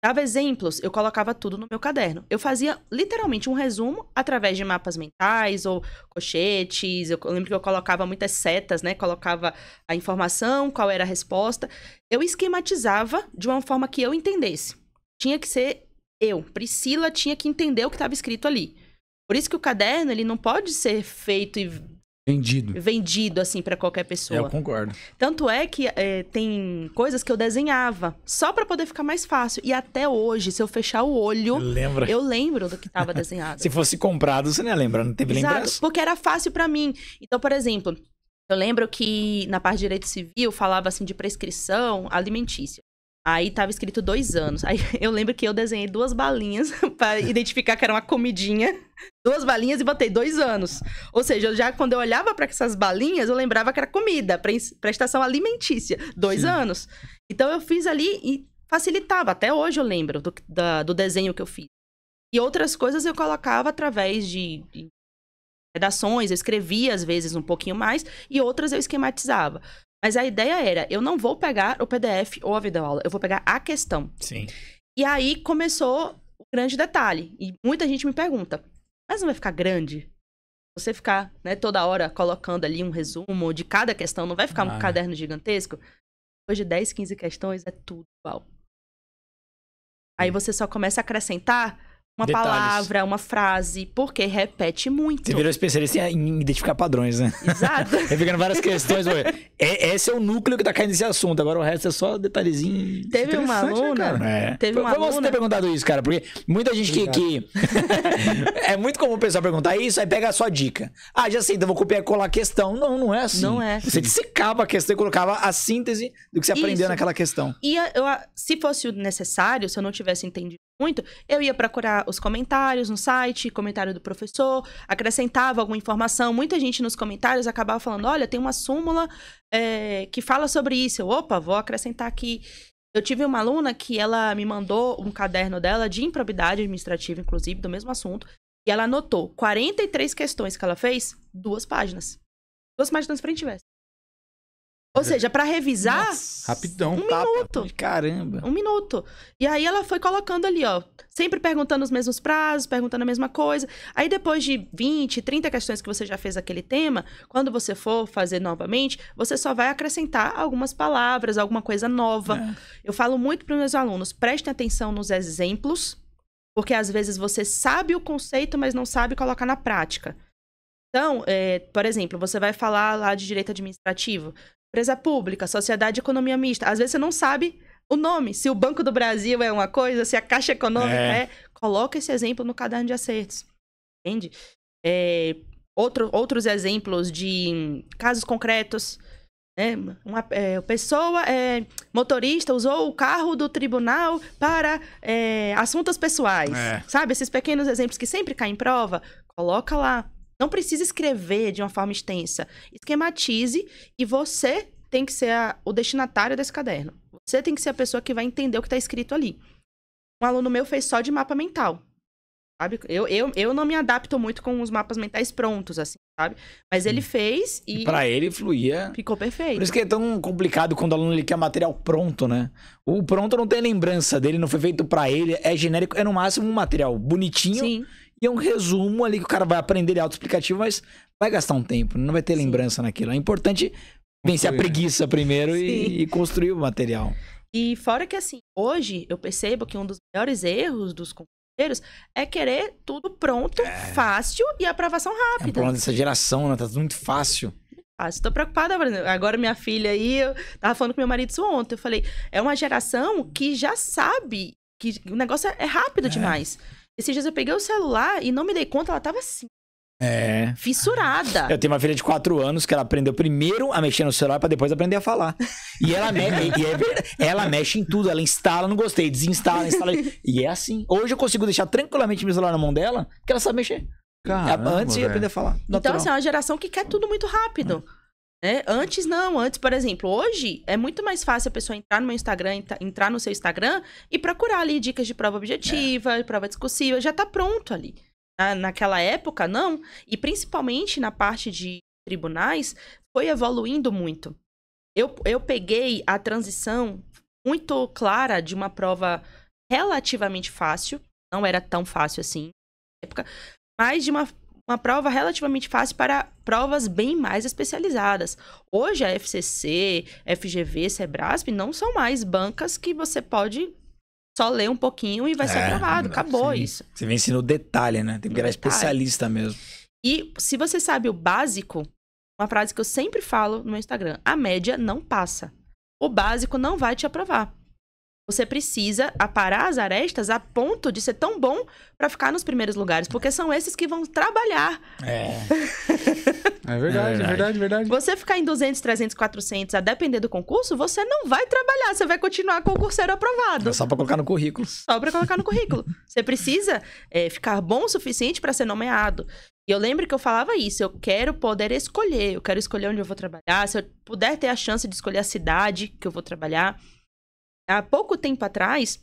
dava exemplos, eu colocava tudo no meu caderno. Eu fazia literalmente um resumo através de mapas mentais ou cochetes. Eu lembro que eu colocava muitas setas, né? Colocava a informação, qual era a resposta. Eu esquematizava de uma forma que eu entendesse. Tinha que ser eu, Priscila, tinha que entender o que estava escrito ali. Por isso que o caderno, ele não pode ser feito e vendido assim para qualquer pessoa. Eu concordo. Tanto é que tem coisas que eu desenhava só para poder ficar mais fácil. E até hoje, se eu fechar o olho, eu lembro do que estava desenhado. Se fosse comprado, você não ia lembrar, não teve lembrança. Exato, porque era fácil para mim. Então, por exemplo, eu lembro que na parte de direito civil falava assim de prescrição alimentícia. Aí tava escrito 2 anos. Aí eu lembro que eu desenhei 2 balinhas para identificar que era uma comidinha. 2 balinhas e botei 2 anos. Ou seja, quando eu olhava para essas balinhas, eu lembrava que era comida, prestação alimentícia. 2 anos. Então eu fiz ali e facilitava. Até hoje eu lembro do desenho que eu fiz. E outras coisas eu colocava através de redações. Eu escrevia, às vezes, um pouquinho mais. E outras eu esquematizava. Mas a ideia era, eu não vou pegar o PDF ou a videoaula, eu vou pegar a questão. Sim. E aí começou o grande detalhe. E muita gente me pergunta, mas não vai ficar grande? Você ficar, né, toda hora colocando ali um resumo de cada questão, não vai ficar um caderno gigantesco? Depois de 10, 15 questões, é tudo igual. Aí você só começa a acrescentar uma detalhes. Palavra, uma frase, porque repete muito. Você virou especialista em identificar padrões, né? Exato. Ficando várias questões. Esse é o núcleo que tá caindo nesse assunto. Agora o resto é só detalhezinho. Teve uma aluna... Né, teve uma aluna... Você ter perguntado isso, cara, porque muita gente que... É muito comum o pessoal perguntar isso, aí pega a sua dica. Já sei, então vou copiar e colar a questão. Não é assim. Não é. Você dissecava a questão e colocava a síntese do que você aprendeu naquela questão. E se fosse necessário, se eu não tivesse entendido muito, eu ia procurar os comentários no site, comentário do professor, acrescentava alguma informação. Muita gente nos comentários acabava falando, olha, tem uma súmula que fala sobre isso. Opa, vou acrescentar aqui. Eu tive uma aluna que ela me mandou um caderno dela de improbidade administrativa, inclusive, do mesmo assunto, e ela anotou 43 questões que ela fez, 2 páginas. 2 páginas frente e verso. Ou seja, para revisar, rapidão. 1 minuto. Caramba. 1 minuto. E aí ela foi colocando ali, ó, sempre perguntando os mesmos prazos, perguntando a mesma coisa. Aí depois de 20, 30 questões que você já fez aquele tema, quando você for fazer novamente, você só vai acrescentar algumas palavras, alguma coisa nova. Eu falo muito para os meus alunos, prestem atenção nos exemplos, porque às vezes você sabe o conceito, mas não sabe colocar na prática. Então, por exemplo, você vai falar lá de direito administrativo, empresa pública, sociedade de economia mista. Às vezes você não sabe o nome. Se o Banco do Brasil é uma coisa, se a Caixa Econômica coloca esse exemplo no caderno de acertos. Entende? Outros exemplos de casos concretos. pessoa, motorista, usou o carro do tribunal para assuntos pessoais. Sabe? Esses pequenos exemplos que sempre caem em prova, coloca lá. Não precisa escrever de uma forma extensa. Esquematize e você tem que ser o destinatário desse caderno. Você tem que ser a pessoa que vai entender o que está escrito ali. Um aluno meu fez só de mapa mental. Sabe? Eu não me adapto muito com os mapas mentais prontos, assim, sabe? Mas ele fez e... Pra ele fluía. Ficou perfeito. Por isso que é tão complicado quando o aluno ele quer material pronto, né? O pronto não tem lembrança dele, não foi feito pra ele, é genérico, é no máximo um material bonitinho. Sim. E é um resumo ali que o cara vai aprender, ele é autoexplicativo, mas vai gastar um tempo, não vai ter lembrança naquilo. É importante vencer a preguiça primeiro e construir o material. E fora que, assim, hoje eu percebo que um dos maiores erros dos concurreiros é querer tudo pronto, fácil e aprovação rápida. É um problema dessa geração, né? Tá tudo muito fácil. Tô preocupada, por exemplo. Agora minha filha aí, eu tava falando com meu marido isso ontem, eu falei, é uma geração que já sabe que o negócio é rápido demais. Esses dias eu peguei o celular e não me dei conta, ela tava assim. Fissurada. Eu tenho uma filha de 4 anos que ela aprendeu primeiro a mexer no celular pra depois aprender a falar. E ela mexe em tudo, ela instala, não gostei, desinstala, instala. E é assim. Hoje eu consigo deixar tranquilamente meu celular na mão dela, porque ela sabe mexer. Caramba, antes de aprender a falar. Natural. Então, assim, é uma geração que quer tudo muito rápido. Antes não, por exemplo, hoje é muito mais fácil a pessoa entrar no meu Instagram, entrar no seu Instagram e procurar ali dicas de prova objetiva, prova discursiva, já tá pronto ali. Naquela época, não. E principalmente na parte de tribunais, foi evoluindo muito. Eu peguei a transição muito clara de uma prova relativamente fácil, não era tão fácil assim na época, mas de uma prova relativamente fácil para provas bem mais especializadas. Hoje a FCC, FGV, Sebrasp não são mais bancas que você pode só ler um pouquinho e vai ser aprovado. Acabou isso. Você vem ensinando detalhe, né? Tem que virar especialista mesmo. E se você sabe o básico, uma frase que eu sempre falo no meu Instagram, a média não passa. O básico não vai te aprovar. Você precisa aparar as arestas a ponto de ser tão bom para ficar nos primeiros lugares, porque são esses que vão trabalhar. É verdade. Você ficar em 200, 300, 400, a depender do concurso, você não vai trabalhar, você vai continuar concurseiro aprovado. É só para colocar no currículo. Só para colocar no currículo. Você precisa ficar bom o suficiente para ser nomeado. E eu lembro que eu falava isso, eu quero poder escolher, eu quero escolher onde eu vou trabalhar, se eu puder ter a chance de escolher a cidade que eu vou trabalhar. Há pouco tempo atrás,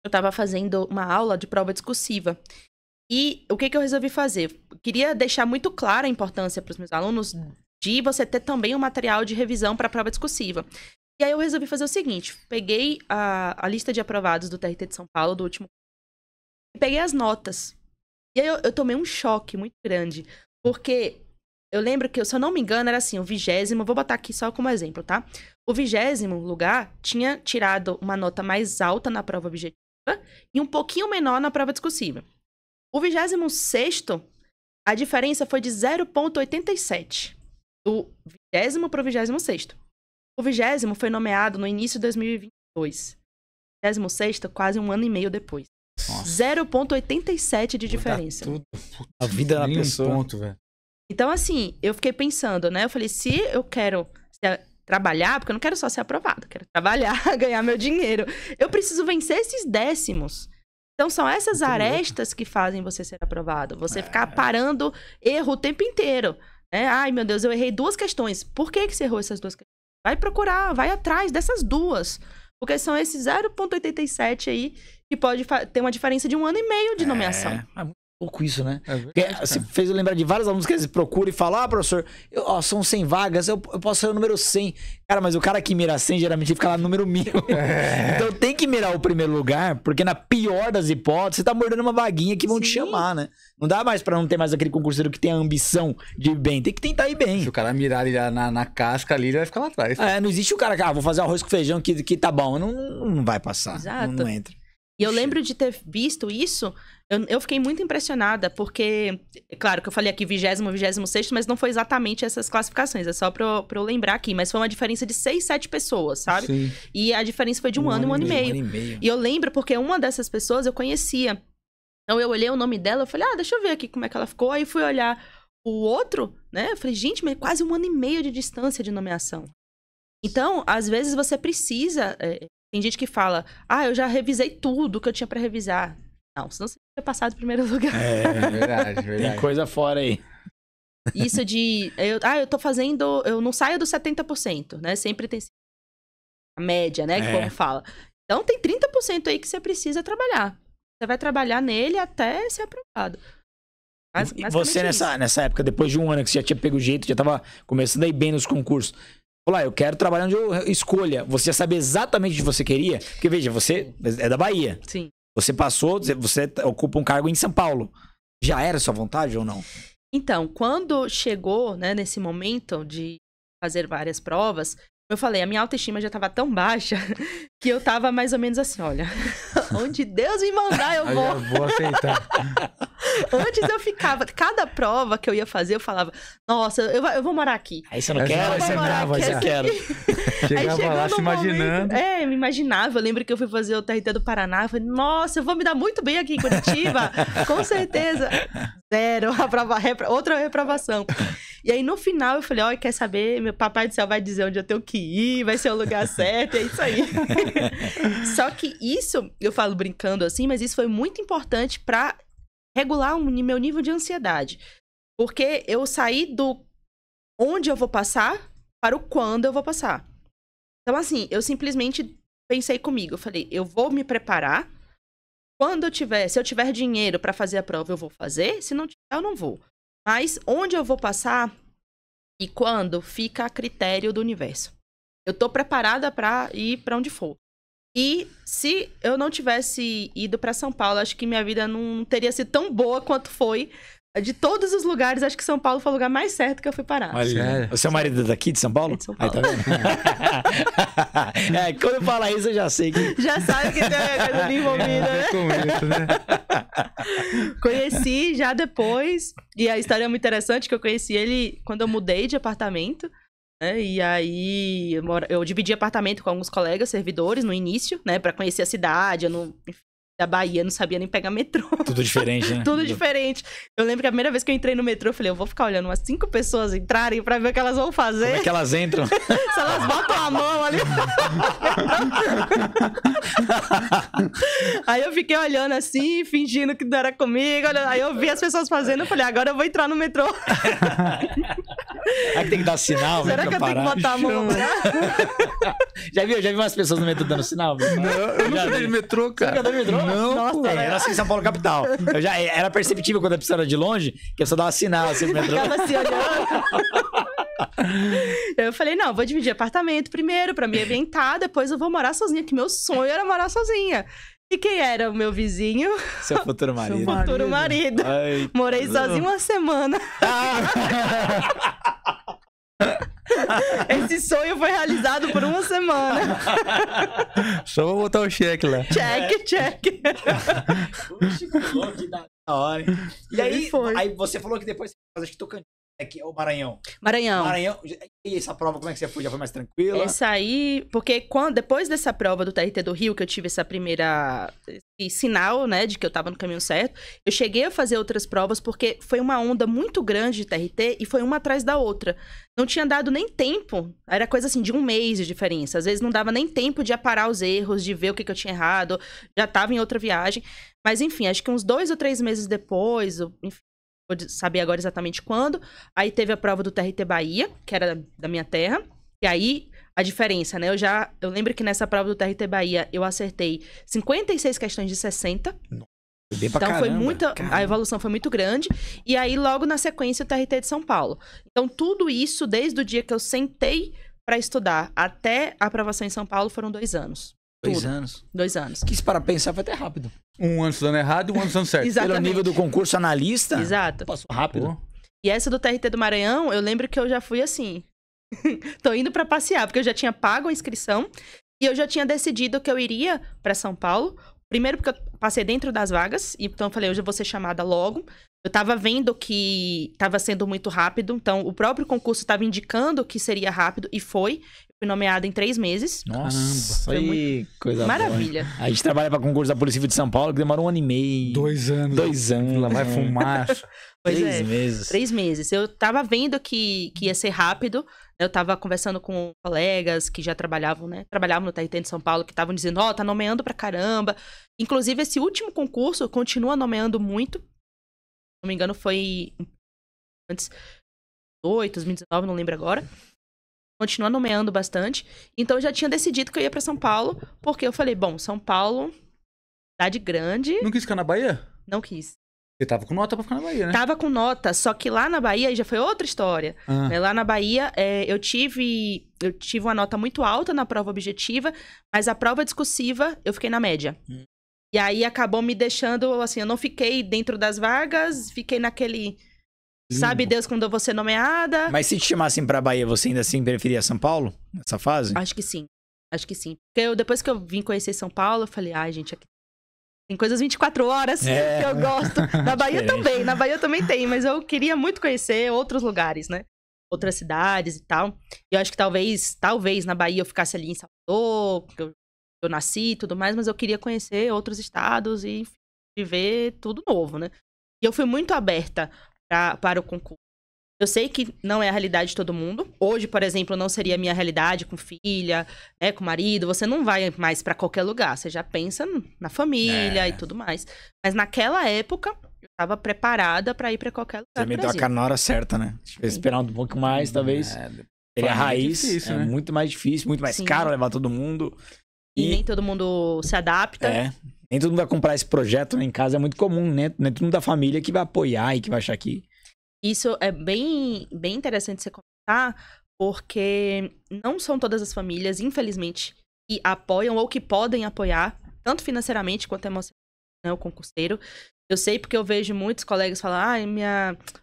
eu estava fazendo uma aula de prova discursiva. E o que eu resolvi fazer? Eu queria deixar muito clara a importância para os meus alunos de você ter também um material de revisão para a prova discursiva. E aí eu resolvi fazer o seguinte, peguei a lista de aprovados do TRT de São Paulo, do último, e peguei as notas. E aí eu tomei um choque muito grande, porque eu lembro que, se eu não me engano, era assim, o 20º, vou botar aqui só como exemplo, tá? O 20º lugar tinha tirado uma nota mais alta na prova objetiva e um pouquinho menor na prova discursiva. O 26º, a diferença foi de 0,87. Do 20º para o 26º. O 20º foi nomeado no início de 2022. O 26º, quase um ano e meio depois. 0,87 de diferença. A vida da pessoa. Ponto, velho. Então, assim, eu fiquei pensando, né? Eu falei, se eu quero trabalhar, porque eu não quero só ser aprovado, eu quero trabalhar, ganhar meu dinheiro. Eu preciso vencer esses décimos. Então, são essas arestas que fazem você ser aprovado. Você ficar parando erro o tempo inteiro. Né? Ai, meu Deus, eu errei 2 questões. Por que você errou essas 2 questões? Vai procurar, vai atrás dessas 2. Porque são esses 0,87 aí que pode ter uma diferença de 1 ano e meio de nomeação. É muito pouco isso, né? Você fez eu lembrar de vários alunos que eles procuram e falam, professor, são 100 vagas, eu posso ser o número 100. Cara, mas o cara que mira 100, geralmente fica lá no número 1000. Então tem que mirar o primeiro lugar, porque na pior das hipóteses, você tá mordendo uma vaguinha que vão te chamar, né? Não dá mais pra não ter mais aquele concurseiro que tem a ambição de ir bem. Tem que tentar ir bem. Se o cara mirar ali na casca ali, ele vai ficar lá atrás. Não existe o cara que, vou fazer arroz com feijão que tá bom. Não vai passar. Exato. Não entra. E eu lembro de ter visto isso, eu fiquei muito impressionada, porque, claro que eu falei aqui 20º, 26º, mas não foi exatamente essas classificações, é só pra eu lembrar aqui, mas foi uma diferença de 6, 7 pessoas, sabe? Sim. E a diferença foi de um ano e um ano e meio. E eu lembro porque uma dessas pessoas eu conhecia. Então eu olhei o nome dela, eu falei, deixa eu ver aqui como é que ela ficou, aí fui olhar o outro, né? Eu falei, gente, mas quase 1 ano e meio de distância de nomeação. Então, às vezes você precisa... tem gente que fala, eu já revisei tudo que eu tinha pra revisar. Não, senão você tinha passado em primeiro lugar. Verdade. Tem coisa fora aí. Isso de... eu tô fazendo... Eu não saio dos 70%, né? Sempre tem a média, né? Que o povo fala. Então, tem 30% aí que você precisa trabalhar. Você vai trabalhar nele até ser aprovado. E você, nessa época, depois de um ano que você já tinha pego o jeito, já tava começando a ir bem nos concursos, falou, eu quero trabalhar onde eu escolha. Você já sabia exatamente o que você queria? Porque, veja, você é da Bahia. Sim. Você passou, você ocupa um cargo em São Paulo. Já era sua vontade ou não? Então, quando chegou, né, nesse momento de fazer várias provas, eu falei, a minha autoestima já estava tão baixa que eu tava mais ou menos assim, olha, onde Deus me mandar eu vou. Eu vou aceitar. Antes eu ficava, cada prova que eu ia fazer, eu falava, nossa, eu vou morar aqui. Aí você não quer, aí você brava, já quero. Chegava lá se imaginando. Me imaginava. Eu lembro que eu fui fazer o TRT do Paraná. Eu falei, nossa, eu vou me dar muito bem aqui em Curitiba. Com certeza. Zero, outra reprovação. E aí, no final, eu falei, quer saber? Meu papai do céu vai dizer onde eu tenho que ir, vai ser o lugar certo, é isso aí. Só que isso, eu falo brincando assim, mas isso foi muito importante pra regular o meu nível de ansiedade. Porque eu saí do onde eu vou passar para o quando eu vou passar. Então, assim, eu simplesmente pensei comigo. Eu falei, eu vou me preparar. Se eu tiver dinheiro para fazer a prova, eu vou fazer. Se não tiver, eu não vou. Mas onde eu vou passar e quando fica a critério do universo. Eu tô preparada para ir para onde for. E se eu não tivesse ido para São Paulo, acho que minha vida não teria sido tão boa quanto foi. De todos os lugares, acho que São Paulo foi o lugar mais certo que eu fui parar. Olha, o seu marido é daqui de São Paulo? É de São Paulo. Aí, tá vendo? Quando eu falo isso, eu já sei que... Já sabe que tem a coisa ali envolvida, né? Conheci já depois, e a história é muito interessante, que eu conheci ele quando eu mudei de apartamento, né? E aí eu dividi apartamento com alguns colegas servidores no início, né? Pra conhecer a cidade, da Bahia, não sabia nem pegar metrô. Tudo diferente, né? Tudo diferente. Eu lembro que a primeira vez que eu entrei no metrô, eu falei, eu vou ficar olhando umas 5 pessoas entrarem pra ver o que elas vão fazer. Como é que elas entram? Se elas botam a mão ali. Aí eu fiquei olhando assim, fingindo que não era comigo. Aí eu vi as pessoas fazendo, eu falei, agora eu vou entrar no metrô. Será que tem que dar sinal? Será que eu tenho que botar a mão? Já vi umas pessoas no metrô dando sinal? Não, eu nunca dei de metrô, cara. Você nunca deu de metrô? Não, nossa, era assim em São Paulo, capital. Era perceptível quando a pessoa era de longe, que a pessoa dava sinal assim no metrô. Ficava assim olhando. Eu falei, não, vou dividir apartamento primeiro pra me ambientar, depois eu vou morar sozinha, que meu sonho era morar sozinha. E quem era o meu vizinho? Seu futuro marido. Seu futuro marido. Ai, morei sozinho uma semana. Esse sonho foi realizado por uma semana. Só vou botar o cheque lá. Check. que da hora. E aí você falou que depois você faz, acho que Tocantins, que é o Maranhão. Maranhão. E essa prova, como é que você foi? Já foi mais tranquila? Essa aí, porque depois dessa prova do TRT do Rio, que eu tive esse sinal, né, de que eu tava no caminho certo, eu cheguei a fazer outras provas, porque foi uma onda muito grande de TRT e foi uma atrás da outra. Não tinha dado nem tempo, era coisa assim de um mês de diferença. Às vezes não dava nem tempo de aparar os erros, de ver o que eu tinha errado, já tava em outra viagem. Mas enfim, acho que uns 2 ou 3 meses depois, enfim, vou saber agora exatamente quando. Aí teve a prova do TRT Bahia, que era da minha terra. E aí, a diferença, né? Eu lembro que nessa prova do TRT Bahia, eu acertei 56 questões de 60. Bem pra então caramba, a evolução foi muito grande. E aí, logo na sequência, o TRT de São Paulo. Então, tudo isso, desde o dia que eu sentei pra estudar até a aprovação em São Paulo, foram 2 anos. 2 anos. 2 anos. Que se para pensar foi até rápido. 1 ano estudando errado e 1 ano estudando certo. Exatamente. Pelo nível do concurso analista, exato. Passou rápido. Pô. E essa do TRT do Maranhão, eu lembro que eu já fui assim. Tô indo pra passear, porque eu já tinha pago a inscrição e eu já tinha decidido que eu iria pra São Paulo. Primeiro porque eu passei dentro das vagas, então eu falei, hoje eu vou ser chamada logo. Eu tava vendo que tava sendo muito rápido, então o próprio concurso tava indicando que seria rápido, e foi. Fui nomeada em 3 meses. Nossa, Foi aí, coisa boa. Maravilha. A gente trabalha pra concurso da Polícia Civil de São Paulo, que demorou 1 ano e meio. 2 anos. 2 anos. Lá vai fumar. Pois 3 é. meses. 3 meses. Eu tava vendo que ia ser rápido. Eu tava conversando com colegas que já trabalhavam, né? Trabalhavam no TRT de São Paulo, que estavam dizendo, tá nomeando pra caramba. Inclusive, esse último concurso continua nomeando muito. Se não me engano, foi antes 2019, não lembro agora. Continua nomeando bastante. Então, eu já tinha decidido que eu ia pra São Paulo, porque eu falei, bom, São Paulo, cidade grande, Não quis ficar na Bahia? não quis. Você tava com nota pra ficar na Bahia, né? Tava com nota, só que lá na Bahia já foi outra história. Ah. Lá na Bahia, eu tive uma nota muito alta na prova objetiva, mas a prova discursiva eu fiquei na média. E aí acabou me deixando, assim, eu não fiquei dentro das vagas, fiquei naquele... Sabe Deus quando eu vou ser nomeada? Mas se te chamassem pra Bahia, você ainda assim preferia São Paulo? Nessa fase? Acho que sim. Acho que sim. Porque depois que eu vim conhecer São Paulo, eu falei, ai, gente, aqui tem coisas 24 horas que eu gosto. Na Bahia também, na Bahia também tem, mas eu queria muito conhecer outros lugares, né? Outras cidades e tal. E eu acho que talvez na Bahia eu ficasse ali em Salvador, porque eu nasci e tudo mais, mas eu queria conhecer outros estados e enfim, viver tudo novo, né? E eu fui muito aberta para o concurso. Eu sei que não é a realidade de todo mundo. Hoje, por exemplo, não seria a minha realidade com filha, né, com marido. Você não vai mais pra qualquer lugar. Você já pensa na família e tudo mais. Mas naquela época, eu estava preparada pra ir pra qualquer lugar Você do meteu a Brasil. cara na hora certa, né? Deixa eu esperar um pouco mais, talvez. Seria a raiz. difícil, É né? muito mais difícil, muito mais Sim. caro levar todo mundo. E nem todo mundo se adapta. Nem todo mundo vai comprar esse projeto, né? Em casa é muito comum, né? Nem todo mundo da família que vai apoiar e que vai achar que... Isso é bem interessante você comentar, porque não são todas as famílias, infelizmente, que apoiam ou que podem apoiar, tanto financeiramente quanto emocionalmente, né, o concurseiro. Eu sei porque eu vejo muitos colegas falar,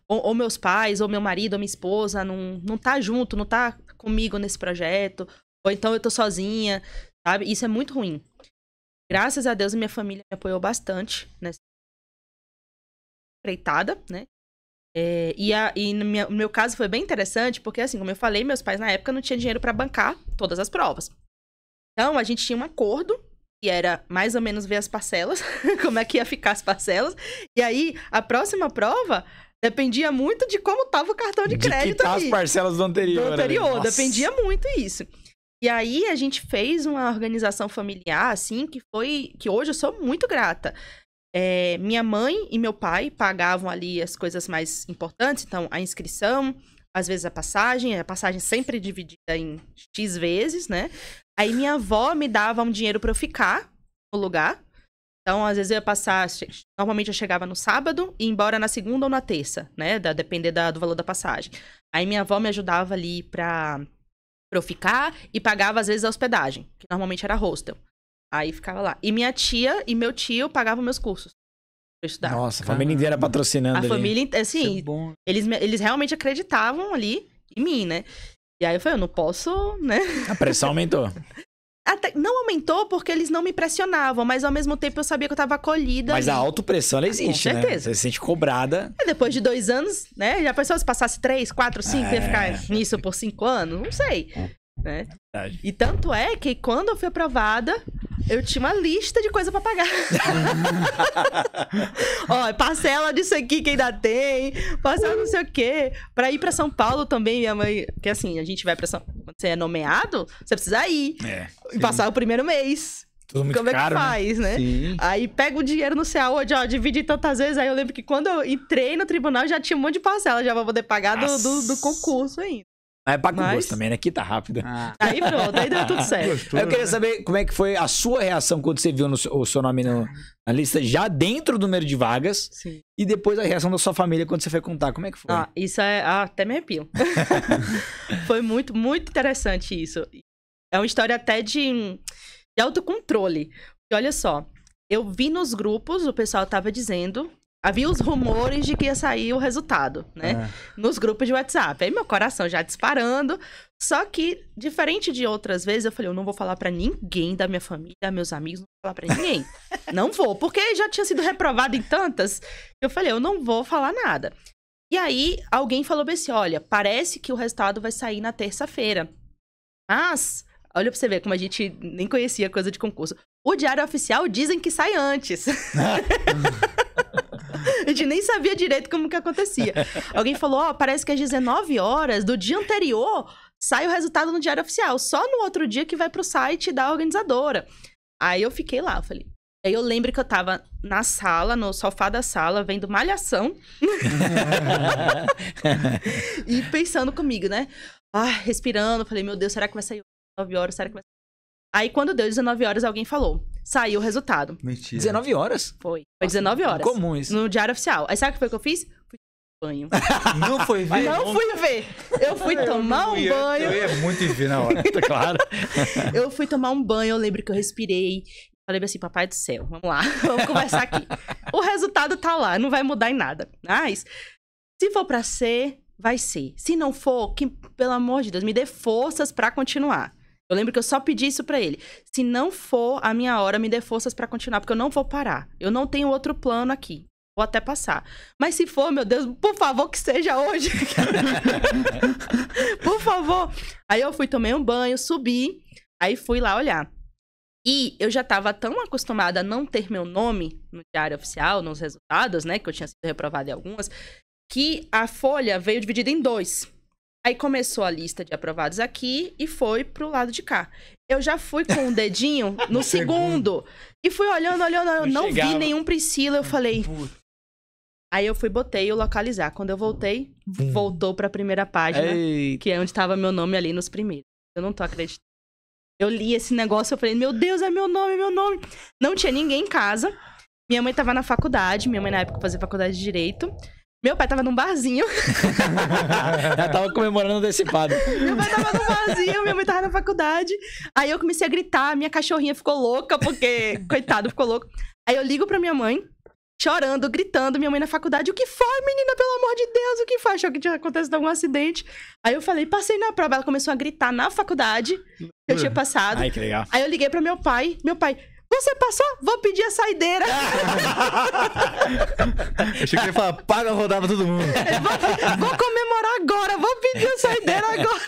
ou meus pais, ou meu marido, ou minha esposa não tá junto, não tá comigo nesse projeto, ou então eu tô sozinha, sabe? Isso é muito ruim. Graças a Deus, minha família me apoiou bastante nessa empreitada, né? No meu caso foi bem interessante, porque assim, como eu falei, meus pais na época não tinham dinheiro para bancar todas as provas. Então, a gente tinha um acordo, que era mais ou menos ver as parcelas, como é que ia ficar as parcelas. E aí, a próxima prova dependia muito de como tava o cartão de crédito quitar ali. as parcelas do anterior. Do anterior, Nossa. dependia muito isso. E aí, a gente fez uma organização familiar, assim, que hoje eu sou muito grata. Minha mãe e meu pai pagavam ali as coisas mais importantes, então a inscrição, às vezes a passagem sempre dividida em X vezes, né? Aí minha avó me dava um dinheiro pra eu ficar no lugar. Então, às vezes eu ia passar, normalmente eu chegava no sábado e ia embora na segunda ou na terça, né? Depender do valor da passagem. Aí minha avó me ajudava ali pra eu ficar e pagava às vezes a hospedagem, que normalmente era hostel. Aí ficava lá. E minha tia e meu tio pagavam meus cursos pra estudar. Nossa, a família inteira patrocinando A ali. família, assim, Isso é bom. eles realmente acreditavam ali em mim, né? E aí eu falei, eu não posso, né? A pressão aumentou. Até, não aumentou porque eles não me pressionavam, mas ao mesmo tempo eu sabia que eu tava acolhida. Mas a ali. autopressão, ela existe, Com né? certeza. Você se sente cobrada. E depois de 2 anos, né? Já pensou se passasse 3, 4, 5, ia ficar nisso por 5 anos? Não sei. Né? Verdade. E tanto é que quando eu fui aprovada, eu tinha uma lista de coisa pra pagar. Ó, parcela disso aqui que ainda tem, parcela não sei o quê. Pra ir pra São Paulo também, minha mãe... Porque assim, a gente vai pra São... Quando você é nomeado, você precisa ir. E passar o primeiro mês. Tudo muito Como caro, é que faz, né? Sim. Aí pega o dinheiro no CAU, divide tantas vezes. Aí eu lembro que quando eu entrei no tribunal, já tinha um monte de parcela, já pra poder pagar do concurso ainda. Mas é pra Mas- concurso também, né? Aqui tá rápido. Aí pronto, aí deu tudo certo. Gostoso, Eu queria né? saber como é que foi a sua reação quando você viu o seu nome na lista, já dentro do número de vagas, Sim. e depois a reação da sua família quando você foi contar. Como é que foi? Isso é... até me arrepio. Foi muito, muito interessante isso. É uma história até de autocontrole. Porque olha só, eu vi nos grupos, o pessoal tava dizendo... Havia os rumores de que ia sair o resultado, né? Nos grupos de WhatsApp. Aí meu coração já disparando. Só que, diferente de outras vezes, eu falei, eu não vou falar pra ninguém da minha família, meus amigos, não vou falar pra ninguém. Não vou, porque já tinha sido reprovado em tantas. Eu falei, eu não vou falar nada. E aí, alguém falou bem assim, olha, parece que o resultado vai sair na terça-feira. Mas, olha pra você ver como a gente nem conhecia coisa de concurso. O Diário Oficial dizem que sai antes. A gente nem sabia direito como que acontecia. Alguém falou, ó, parece que às 19 horas do dia anterior sai o resultado no Diário Oficial. Só no outro dia que vai pro site da organizadora. Aí eu fiquei lá, eu falei... Aí eu lembro que eu tava na sala, no sofá da sala, vendo Malhação. E pensando comigo, né? Respirando, falei, meu Deus, será que vai sair 19 horas? Será que vai sair? Aí quando deu 19 horas, alguém falou. Saiu o resultado. Mentira. 19 horas? Foi 19 horas. Comum isso. No Diário Oficial. Aí sabe o que foi que eu fiz? Fui tomar banho. Não foi ver? Não fui ver. Eu fui tomar um banho. Eu ia muito ver na hora. Claro. Eu fui tomar um banho, eu lembro que eu respirei. Falei assim, papai do céu, vamos lá, vamos conversar aqui. O resultado tá lá, não vai mudar em nada. Mas, se for pra ser, vai ser. Se não for, que, pelo amor de Deus, me dê forças pra continuar. Eu lembro que eu só pedi isso pra ele. Se não for a minha hora, me dê forças pra continuar, porque eu não vou parar. Eu não tenho outro plano aqui. Vou até passar. Mas se for, meu Deus, por favor, que seja hoje. Por favor. Aí eu fui, tomei um banho, subi, aí fui lá olhar. E eu já tava tão acostumada a não ter meu nome no Diário Oficial, nos resultados, né? Que eu tinha sido reprovada em algumas. Que a folha veio dividida em 2. Aí começou a lista de aprovados aqui e foi pro lado de cá. Eu já fui com o dedinho no segundo. E fui olhando, eu não vi nenhum Priscila. Eu falei... Aí eu fui, botei o localizar. Quando eu voltei, voltou pra primeira página. Eita. Que é onde tava meu nome ali nos primeiros. Eu não tô acreditando. Eu li esse negócio, eu falei, meu Deus, é meu nome, meu nome. Não tinha ninguém em casa. Minha mãe tava na faculdade. Minha mãe, na época, fazia faculdade de Direito. Meu pai tava num barzinho. Já tava comemorando antecipado. Meu pai tava num barzinho, minha mãe tava na faculdade. Aí eu comecei a gritar, minha cachorrinha ficou louca, porque, coitado, ficou louco. Aí eu ligo pra minha mãe, chorando, gritando, minha mãe na faculdade. O que foi, menina? Pelo amor de Deus, o que foi? Achou que tinha acontecido algum acidente. Aí eu falei, passei na prova. Ela começou a gritar na faculdade, que eu tinha passado. Ai, que legal. Aí eu liguei pra meu pai, você passou? Vou pedir a saideira. Eu achei que ele ia falar, paga a rodada pra todo mundo. Vou comemorar agora, vou pedir a saideira agora.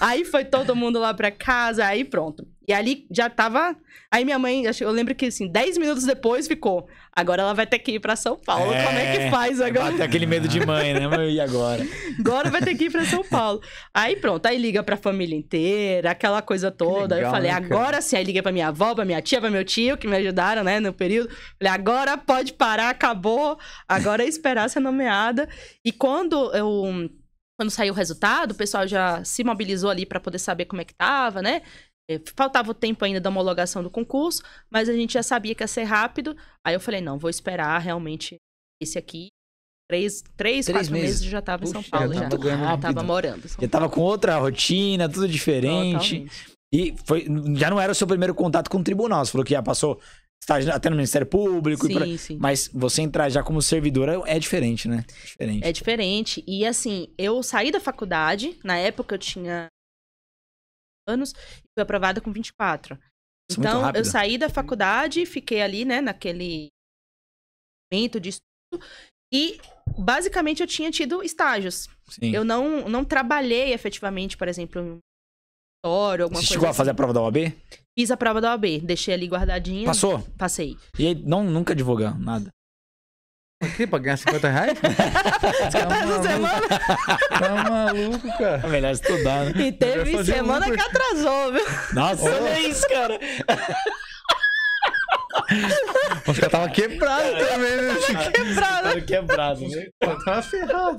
Aí foi todo mundo lá pra casa, aí pronto. E ali já tava... Aí minha mãe, eu lembro que assim, 10 minutos depois ficou. Agora ela vai ter que ir pra São Paulo. Como é que faz agora? Bate aquele medo de mãe, né? E agora? Agora vai ter que ir pra São Paulo. Aí pronto, aí liga pra família inteira, aquela coisa toda. legal, Eu falei, né, agora sim. Aí liguei pra minha avó, pra minha tia, pra meu tio, que me ajudaram, né, no período. Falei, agora pode parar, acabou. Agora é esperar ser nomeada. E quando saiu o resultado, o pessoal já se mobilizou ali pra poder saber como é que tava, né? Faltava o tempo ainda da homologação do concurso, mas a gente já sabia que ia ser rápido. Aí eu falei, não, vou esperar realmente esse aqui. 4 meses eu já tava em São Paulo. Já tava morando. Já tava com outra rotina, tudo diferente. Totalmente. E já não era o seu primeiro contato com o tribunal. Você falou que já passou estágio até no Ministério Público. Sim, sim. Mas você entrar já como servidora é diferente, né? É diferente. E assim, eu saí da faculdade, na época eu tinha anos, e fui aprovada com 24. Então, eu saí da faculdade, fiquei ali, né, naquele momento de estudo, e basicamente eu tinha tido estágios. Sim. Eu não trabalhei efetivamente, por exemplo, em um escritório, alguma coisa. Você chegou a fazer a prova da OAB? Fiz a prova da OAB, deixei ali guardadinha. Passou? Passei. E aí, nunca divulgou nada? Aqui, pra ganhar 50 reais? Você tá essa semana? Tá maluco, cara. É melhor estudar, né? E teve semana que atrasou, viu? Nossa, olha isso, cara. Os caras tava quebrado também, né? Quebrado. né? Tava ferrado.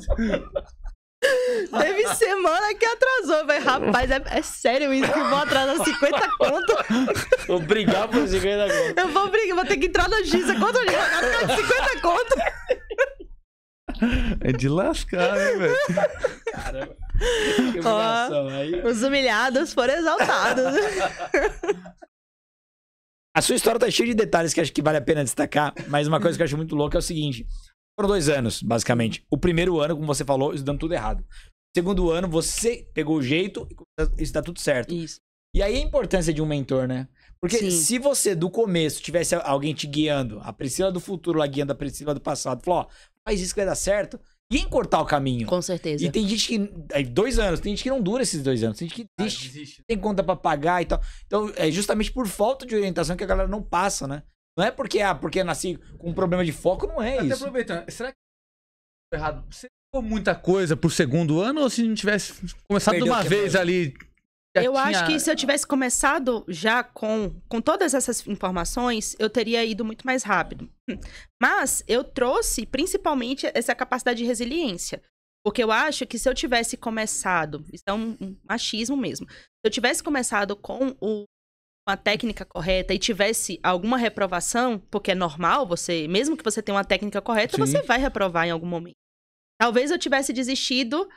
Teve semana que atrasou. Eu falei, rapaz, é sério isso que eu vou atrasar 50 conto? Vou brigar por 50 conto. Eu vou brigar, vou ter que entrar na justiça. Quanto advogado? 50 conto? É de lascar, né, velho? Caramba. Que humilhação. Aí... Os humilhados foram exaltados. A sua história tá cheia de detalhes que acho que vale a pena destacar, mas uma coisa que eu acho muito louca é o seguinte. Foram 2 anos, basicamente. O primeiro ano, como você falou, isso dando tudo errado. O segundo ano, você pegou o jeito e isso dá tudo certo. Isso. E aí a importância de um mentor, né? Porque Sim. se você, do começo, tivesse alguém te guiando, a Priscila do futuro lá guiando a Priscila do passado, falou, ó, faz isso que vai dar certo, e encurtar o caminho. Com certeza. E tem gente que... 2 anos. Tem gente que não dura esses 2 anos. Tem gente que desiste. Tem conta pra pagar e tal. Então, é justamente por falta de orientação que a galera não passa, né? Não é porque eu nasci com um problema de foco, não é Até isso. aproveitando, será que errado? Você ficou muita coisa por segundo ano ou se não tivesse começado de uma vez ali? Eu acho que se eu tivesse começado já com todas essas informações, eu teria ido muito mais rápido. Mas eu trouxe principalmente essa capacidade de resiliência. Porque eu acho que se eu tivesse começado, isso é um machismo mesmo, se eu tivesse começado com uma técnica correta e tivesse alguma reprovação, porque é normal, mesmo que você tenha uma técnica correta, Sim. você vai reprovar em algum momento. Talvez eu tivesse desistido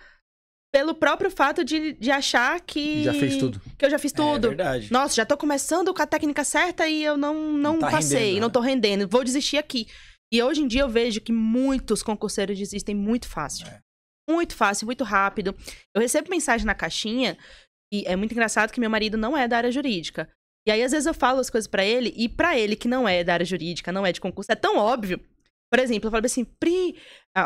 pelo próprio fato de achar que... Já fez tudo. Que eu já fiz tudo. É verdade. Nossa, já tô começando com a técnica certa e eu não tá passei, rendendo, não né? tô rendendo, vou desistir aqui. E hoje em dia eu vejo que muitos concurseiros desistem muito fácil. Muito fácil, muito rápido. Eu recebo mensagem na caixinha e é muito engraçado que meu marido não é da área jurídica. E aí, às vezes, eu falo as coisas pra ele, e pra ele que não é da área jurídica, não é de concurso, é tão óbvio. Por exemplo, eu falo assim, Pri...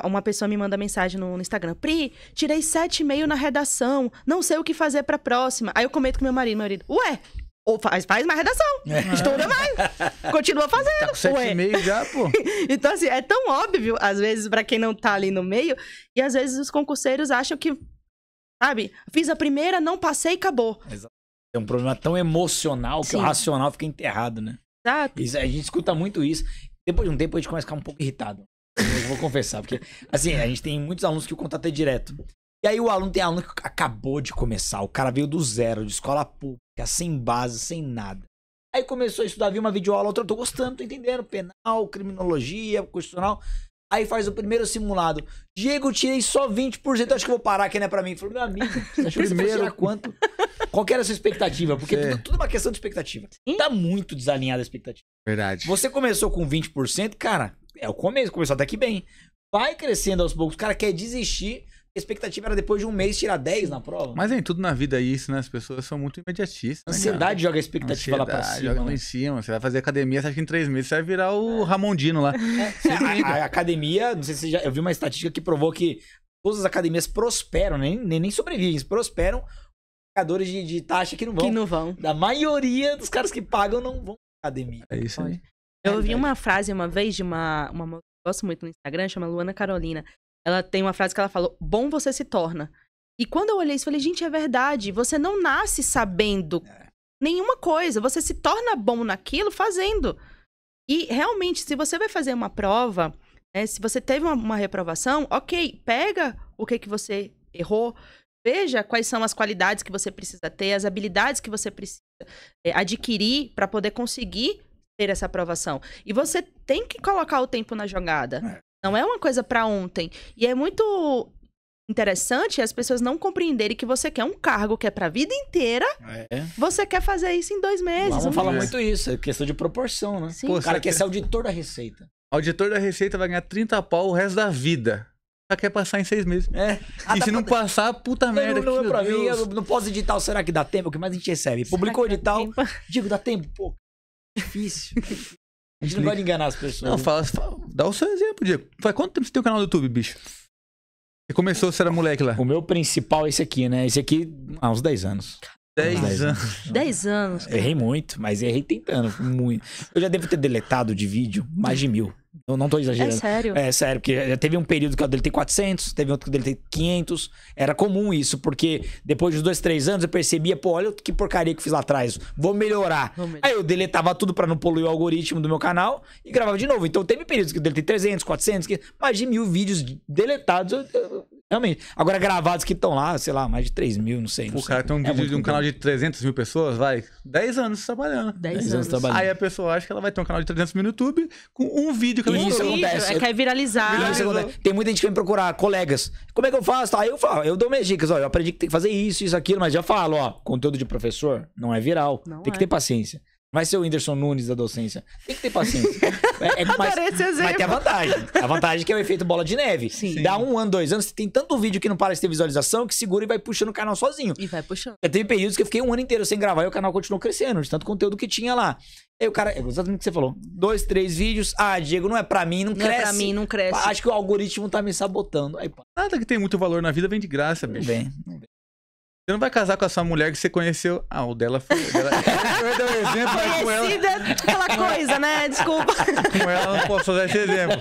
uma pessoa me manda mensagem no Instagram. Pri, tirei 7,5 na redação, não sei o que fazer pra próxima. Aí eu comento com meu marido, ué, ou faz mais redação, estuda mais, continua fazendo. Tá com 7,5 já, pô. Então, assim, é tão óbvio, às vezes, pra quem não tá ali no meio, e às vezes os concurseiros acham que, sabe, fiz a primeira, não passei e acabou. É um problema tão emocional que Sim. o racional fica enterrado, né? Exato. A gente escuta muito isso. Depois de um tempo, a gente começa a ficar um pouco irritado. Eu vou confessar, porque, assim, a gente tem muitos alunos que o contato é direto. E aí tem aluno que acabou de começar, o cara veio do zero, de escola pública, sem base, sem nada. Aí começou a estudar, viu uma videoaula, outra, eu tô gostando, tô entendendo, penal, criminologia, constitucional. Aí faz o primeiro simulado. Diego, tirei só 20%, acho que eu vou parar, que não é pra mim. Falei, meu amigo, você achou que você fosse tirar quanto? Qual que era a sua expectativa? Porque tudo é uma questão de expectativa. Tá muito desalinhada a expectativa. Verdade. Você começou com 20%, cara, é o começo, começou até que bem. Vai crescendo aos poucos, o cara quer desistir, a expectativa era depois de um mês tirar 10 na prova. Mas em tudo na vida é isso, né? As pessoas são muito imediatistas. A né, ansiedade cara? joga a expectativa lá pra cima. Joga lá né? em cima. Você vai fazer academia, você acha que em 3 meses você vai virar o Ramondino lá. A academia, não sei se eu vi uma estatística que provou que todas as academias prosperam, nem sobrevivem, prosperam pagadores de taxa que não vão. Que não vão. Da maioria dos caras que pagam não vão pra academia. É isso aí. Eu ouvi uma frase uma vez de uma moça que eu gosto muito no Instagram, chama Luana Carolina. Ela tem uma frase que ela falou, bom você se torna. E quando eu olhei isso, eu falei, gente, é verdade. Você não nasce sabendo nenhuma coisa. Você se torna bom naquilo fazendo. E realmente, se você vai fazer uma prova, né, se você teve uma reprovação, ok, pega o que você errou, veja quais são as qualidades que você precisa ter, as habilidades que você precisa adquirir para poder conseguir ter essa aprovação. E você tem que colocar o tempo na jogada. Não é uma coisa para ontem. E é muito interessante as pessoas não compreenderem que você quer um cargo que é pra vida inteira, você quer fazer isso em 2 meses. Vamos falar muito isso, é questão de proporção, né? Sim. Pô, o cara quer ser auditor da Receita. Auditor da Receita vai ganhar 30 pau o resto da vida. Já quer passar em 6 meses. E se não passar, puta merda. Não é pra mim, eu não posso editar, será que dá tempo? O que mais a gente recebe? Publicou o edital, Diego, dá tempo? Pô, difícil. A gente não gosta de enganar as pessoas. Não, dá o seu exemplo, Diego. Faz quanto tempo você tem o canal do YouTube, bicho? Você começou, você era moleque lá? O meu principal é esse aqui, né? Esse aqui há uns 10 anos. 10 anos. 10 anos. Cara. Errei muito, mas errei tentando. Muito. Eu já devo ter deletado de vídeo mais de 1000. Eu não tô exagerando. É sério? É sério, porque já teve um período que eu deletei 400, teve outro que eu deletei 500. Era comum isso, porque depois dos 2, 3 anos eu percebia, pô, olha que porcaria que eu fiz lá atrás. Vou melhorar. Aí eu deletava tudo pra não poluir o algoritmo do meu canal e gravava de novo. Então teve períodos que eu deletei 300, 400, mais de 1000 vídeos deletados. Realmente. Agora gravados que estão lá, sei lá, mais de 3.000, não sei. O cara tem um vídeo de um canal de 300 mil pessoas, vai. 10 anos trabalhando. 10 anos trabalhando. Aí a pessoa acha que ela vai ter um canal de 300 mil no YouTube com um vídeo que ela Isso postou. acontece. Quer viralizar. Isso acontece. Tem muita gente que vem procurar colegas. Como é que eu faço? Aí eu falo, eu dou minhas dicas. Ó, eu aprendi que tem que fazer isso, aquilo, mas já falo, ó, conteúdo de professor não é viral. Tem que ter paciência. Vai ser o Whindersson Nunes da docência. Tem que ter paciência. Adorei esse exemplo. Mas tem a vantagem. A vantagem é que é o efeito bola de neve. Sim. Dá 1 ano, 2 anos, você tem tanto vídeo que não para de ter visualização que segura e vai puxando o canal sozinho. E vai puxando. Já teve períodos que eu fiquei 1 ano inteiro sem gravar e o canal continuou crescendo, de tanto conteúdo que tinha lá. Aí o cara, é exatamente o que você falou. 2, 3 vídeos. Ah, Diego, não é pra mim, não cresce. Não é pra mim, não cresce. Acho que o algoritmo tá me sabotando. Aí, pô, Nada que tem muito valor na vida vem de graça, não bicho. vem. Você não vai casar com a sua mulher que você conheceu. Ah, o dela foi. Eu dei um exemplo, mas com ela, Conhecida, aquela coisa, né? Desculpa. com ela eu não posso usar esse exemplo.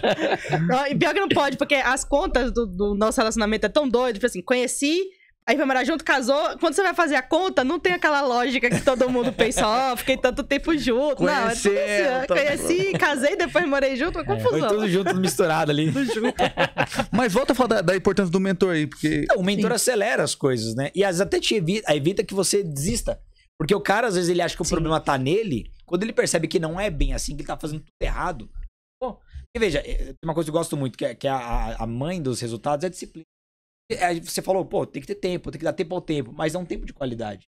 Não, e pior que não pode, porque as contas do nosso relacionamento é tão doido. Tipo assim, conheci, aí vai morar junto, casou. Quando você vai fazer a conta, não tem aquela lógica que todo mundo pensa, ó, fiquei tanto tempo junto. Não, é tudo assim, ó, conheci, casei, depois morei junto, uma confusão. Foi tudo junto, tudo misturado ali. Tudo junto. Mas volta a falar da importância do mentor aí, porque. Então, o mentor acelera as coisas, né? E às vezes até te evita que você desista. Porque o cara, às vezes, ele acha que o problema tá nele. Quando ele percebe que não é bem assim, que ele tá fazendo tudo errado. Pô, e veja, tem uma coisa que eu gosto muito, que é a mãe dos resultados, é a disciplina. Você falou, pô, tem que ter tempo, tem que dar tempo ao tempo, mas é um tempo de qualidade.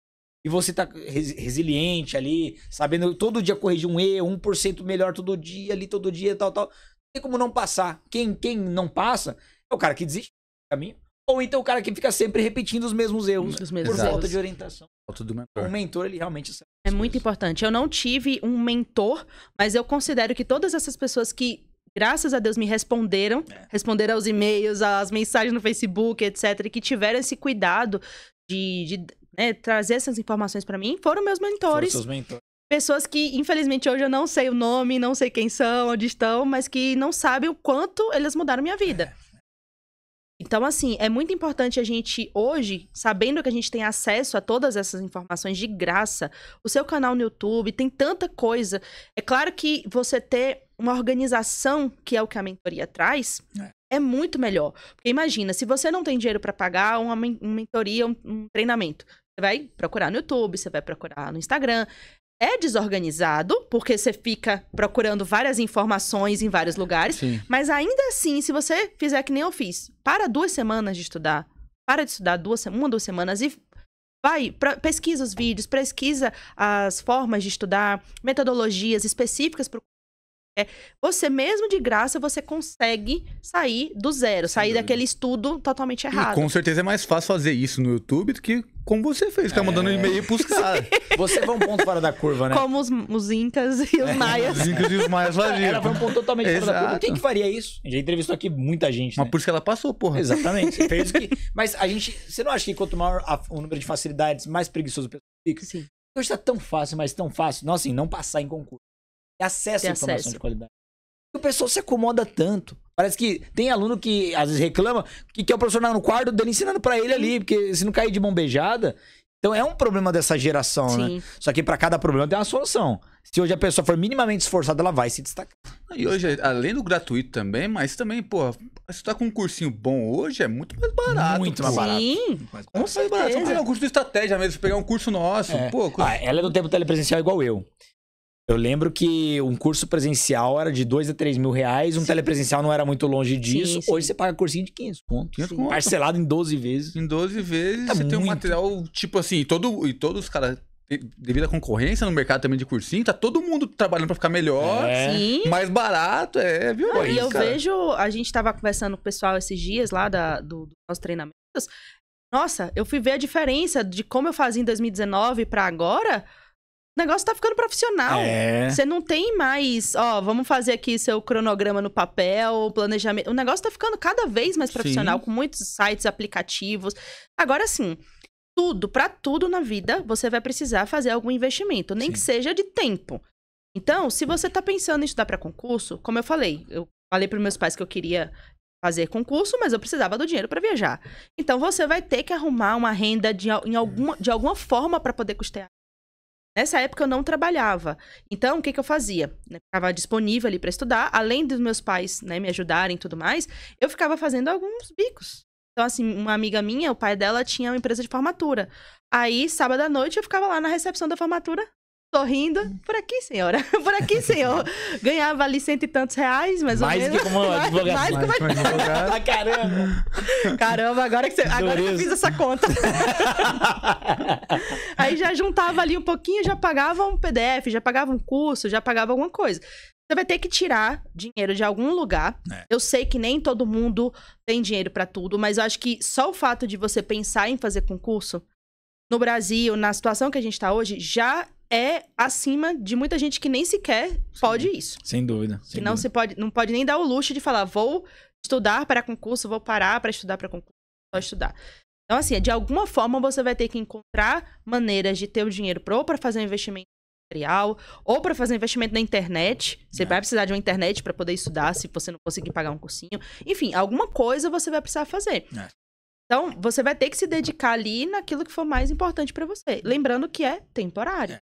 E você tá resiliente ali, sabendo todo dia corrigir um erro, 1% melhor todo dia, ali todo dia, tal. Não tem como não passar. Quem não passa é o cara que desiste do caminho. Ou então o cara que fica sempre repetindo os mesmos erros Os mesmos por falta erros. de orientação. Falta do O mentor. mentor, ele realmente... É muito importante. Eu não tive um mentor, mas eu considero que todas essas pessoas que, graças a Deus, me responderam aos e-mails, às mensagens no Facebook, etc., e que tiveram esse cuidado de né, trazer essas informações pra mim, foram meus mentores. Foram seus mentores. Pessoas que, infelizmente, hoje eu não sei o nome, não sei quem são, onde estão, mas que não sabem o quanto eles mudaram minha vida. Então, assim, é muito importante a gente, hoje, sabendo que a gente tem acesso a todas essas informações de graça, o seu canal no YouTube, tem tanta coisa. É claro que você ter uma organização, que é o que a mentoria traz, é muito melhor. Porque imagina, se você não tem dinheiro para pagar uma mentoria, um treinamento, você vai procurar no YouTube, você vai procurar no Instagram. É desorganizado, porque você fica procurando várias informações em vários lugares. Sim. Mas ainda assim, se você fizer que nem eu fiz, para 2 semanas de estudar, para de estudar 1 ou 2 semanas e pesquisa os vídeos, pesquisa as formas de estudar, metodologias específicas para você mesmo de graça, você consegue sair do zero, sair daquele estudo totalmente errado. E com certeza é mais fácil fazer isso no YouTube do que como você fez, ficar mandando e-mail pros caras. Você foi um ponto fora da curva, né? Como os incas e os maias. Os incas e os maias faziam. Ela foi um ponto totalmente fora da curva. Exato. Quem que faria isso? A gente já entrevistou aqui muita gente, Mas né? por isso que ela passou, porra. Exatamente. Fez o que... Mas a gente... Você não acha que quanto maior o número de facilidades, mais preguiçoso a pessoa fica? Sim. Hoje tá tão fácil, mas tão fácil. Não, assim, não passar em concurso. É acesso à informação acesso. de qualidade. O pessoal se acomoda tanto. Parece que tem aluno que às vezes reclama que quer o professor no quarto dele ensinando pra ele ali, porque se não cair de mão beijada. Então é um problema dessa geração, Sim. né? Só que pra cada problema tem uma solução. Se hoje a pessoa for minimamente esforçada, ela vai se destacar. E hoje, além do gratuito também, mas também, pô, se tu tá com um cursinho bom hoje, é muito mais barato. Muito pô. mais barato. Sim, Com mais barato. Se eu pegar um curso de estratégia mesmo, se pegar um curso nosso, pô. Ela é do tempo telepresencial igual eu. Eu lembro que um curso presencial era de 2 a 3 mil reais, um telepresencial não era muito longe disso. Sim. Hoje você paga cursinho de 500 conto. 500 conto. Parcelado em 12 vezes. Em 12 vezes, Tá você tem um muito. material, tipo assim, e todos os caras, devido à concorrência no mercado também de cursinho, tá todo mundo trabalhando pra ficar melhor, sim. mais barato, violento. E eu cara. vejo, a gente tava conversando com o pessoal esses dias lá dos nossos treinamentos. Nossa, eu fui ver a diferença de como eu fazia em 2019 pra agora. O negócio tá ficando profissional. Você não tem mais, vamos fazer aqui seu cronograma no papel, planejamento. O negócio tá ficando cada vez mais profissional, com muitos sites, aplicativos. Agora sim, pra tudo na vida, você vai precisar fazer algum investimento, nem que seja de tempo. Então, se você tá pensando em estudar pra concurso, como eu falei pros meus pais que eu queria fazer concurso, mas eu precisava do dinheiro pra viajar. Então, você vai ter que arrumar uma renda de alguma forma pra poder custear. Nessa época eu não trabalhava. Então, o que eu fazia? Ficava disponível ali para estudar. Além dos meus pais, né, me ajudarem e tudo mais, eu ficava fazendo alguns bicos. Então, assim, uma amiga minha, o pai dela tinha uma empresa de formatura. Aí, sábado à noite, eu ficava lá na recepção da formatura, sorrindo. Por aqui, senhora. Por aqui, senhor. Ganhava ali 100 e tantos reais, mais ou menos. Mais do que como advogado. Mais do que como advogado. Ah, caramba. Caramba, agora que eu fiz essa conta. Aí já juntava ali um pouquinho, já pagava um PDF, já pagava um curso, já pagava alguma coisa. Você vai ter que tirar dinheiro de algum lugar. Eu sei que nem todo mundo tem dinheiro pra tudo, mas eu acho que só o fato de você pensar em fazer concurso no Brasil, na situação que a gente tá hoje, já é acima de muita gente que nem sequer pode isso. Sem dúvida. Que não pode nem dar o luxo de falar, vou estudar para concurso, vou parar para estudar para concurso, só estudar. Então, assim, de alguma forma você vai ter que encontrar maneiras de ter o dinheiro para fazer um investimento material, ou para fazer um investimento na internet. Você vai precisar de uma internet para poder estudar, se você não conseguir pagar um cursinho. Enfim, alguma coisa você vai precisar fazer. Então, você vai ter que se dedicar ali naquilo que for mais importante para você. Lembrando que é temporário.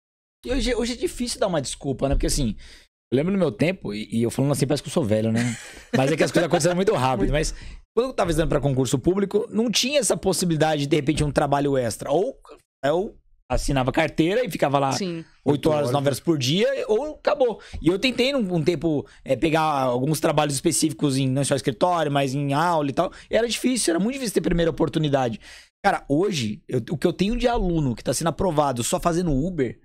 E hoje é difícil dar uma desculpa, né? Porque assim, eu lembro no meu tempo, e eu falando assim, parece que eu sou velho, né? Mas é que as coisas aconteceram muito rápido. Mas quando eu tava estudando pra concurso público, não tinha essa possibilidade de repente, um trabalho extra. Ou eu assinava carteira e ficava lá 8 horas, 9 horas por dia, ou acabou. E eu tentei, num tempo, pegar alguns trabalhos específicos não só escritório, mas em aula e tal. E era difícil, era muito difícil ter primeira oportunidade. Cara, hoje, o que eu tenho de aluno que tá sendo aprovado só fazendo Uber,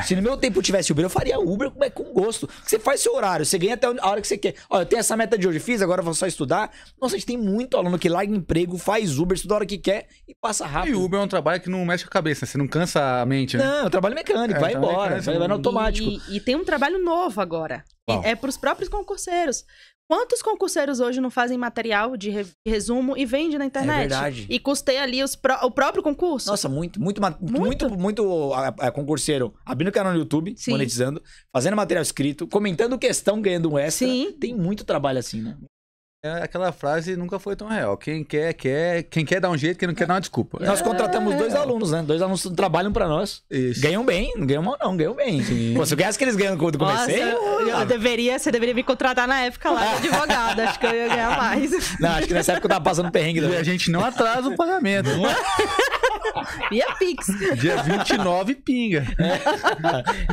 se no meu tempo eu tivesse Uber, eu faria Uber com gosto. Você faz seu horário, você ganha até a hora que você quer. Ó, eu tenho essa meta de hoje, fiz, agora eu vou só estudar. Nossa, a gente tem muito aluno que larga emprego, faz Uber, estuda a hora que quer e passa rápido. E Uber é um trabalho que não mexe com a cabeça, você não cansa a mente, né? Não, é um trabalho mecânico, vai embora, vai no automático. E tem um trabalho novo agora. É pros próprios concurseiros. Quantos concurseiros hoje não fazem material de resumo e vende na internet? É verdade. E custeia ali o próprio concurso? Nossa, muito concurseiro abrindo canal no YouTube, monetizando, fazendo material escrito, comentando questão, ganhando um extra. Tem muito trabalho assim, né? Aquela frase nunca foi tão real. Quem quer dar um jeito, quem não quer dar uma desculpa. Nós contratamos 2 alunos, né? 2 alunos trabalham pra nós. Isso. Ganham bem, não ganham mal não, ganham bem. Pô, se eu ganhasse que eles ganham quando comecei... Você deveria me contratar na época lá de advogado, acho que eu ia ganhar mais. Não, acho que nessa época eu tava passando perrengue. E a gente não atrasa o pagamento. Via Pix. Dia 29 pinga.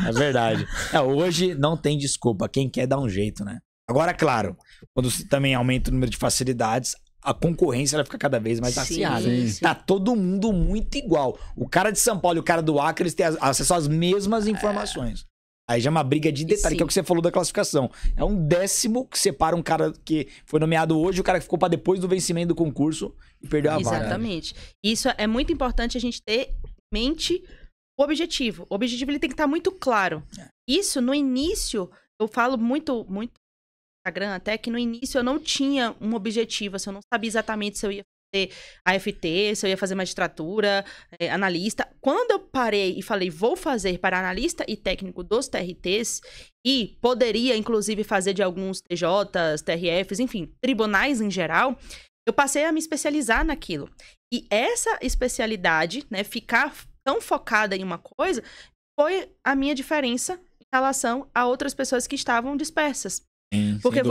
É verdade. Hoje não tem desculpa, quem quer dá um jeito, né? Agora, claro, quando também aumenta o número de facilidades, a concorrência vai ficar cada vez mais acirrada. Tá todo mundo muito igual. O cara de São Paulo e o cara do Acre, eles têm acesso às mesmas informações. Aí já é uma briga de detalhe, que é o que você falou da classificação. É 1/10 que separa um cara que foi nomeado hoje e o cara que ficou pra depois do vencimento do concurso e perdeu a vaga. Exatamente. Isso é muito importante a gente ter em mente o objetivo. O objetivo ele tem que estar muito claro. Isso, no início, eu falo muito Instagram até que no início eu não tinha um objetivo, assim, eu não sabia exatamente se eu ia fazer AFT, se eu ia fazer magistratura, analista. Quando eu parei e falei, vou fazer para analista e técnico dos TRTs e poderia, inclusive, fazer de alguns TJs, TRFs, enfim, tribunais em geral, eu passei a me especializar naquilo. E essa especialidade, né, ficar tão focada em uma coisa, foi a minha diferença em relação a outras pessoas que estavam dispersas. Porque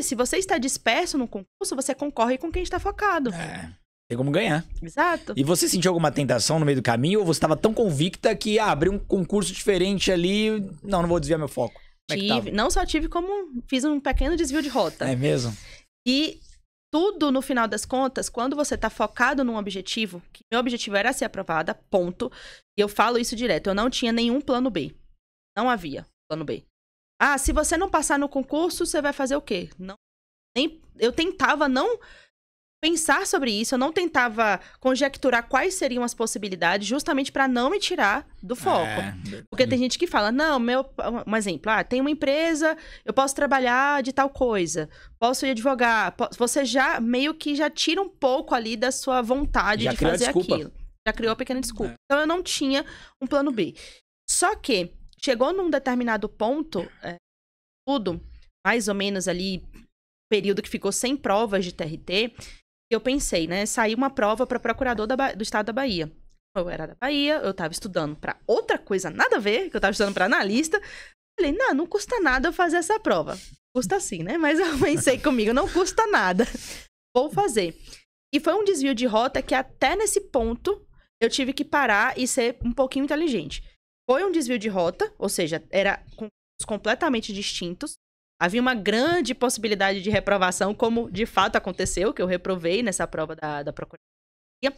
se você está disperso no concurso, você concorre com quem está focado. Tem como ganhar. Exato. E você sentiu alguma tentação no meio do caminho? Ou você estava tão convicta que abrir um concurso diferente ali... Não vou desviar meu foco. Não só tive, como fiz um pequeno desvio de rota. É mesmo? E tudo, no final das contas, quando você está focado num objetivo, que meu objetivo era ser aprovada, ponto. E eu falo isso direto, eu não tinha nenhum plano B. Não havia plano B. Se você não passar no concurso, você vai fazer o quê? Eu tentava não pensar sobre isso, eu não tentava conjecturar quais seriam as possibilidades, justamente para não me tirar do foco. Porque tem gente que fala, um exemplo, tem uma empresa, eu posso trabalhar de tal coisa, posso ir advogar, você já meio que já tira um pouco ali da sua vontade de fazer aquilo. Já criou a pequena desculpa. Então eu não tinha um plano B. Só que chegou num determinado ponto, tudo, mais ou menos ali, período que ficou sem provas de TRT, eu pensei, né, saiu uma prova para procurador do estado da Bahia. Eu era da Bahia, eu tava estudando para outra coisa, nada a ver, que eu tava estudando para analista. Falei, não custa nada eu fazer essa prova. Custa sim, né? Mas eu pensei comigo, não custa nada. Vou fazer. E foi um desvio de rota que até nesse ponto eu tive que parar e ser um pouquinho inteligente. Foi um desvio de rota, ou seja, era concursos completamente distintos. Havia uma grande possibilidade de reprovação, como de fato aconteceu, que eu reprovei nessa prova da Procuradoria.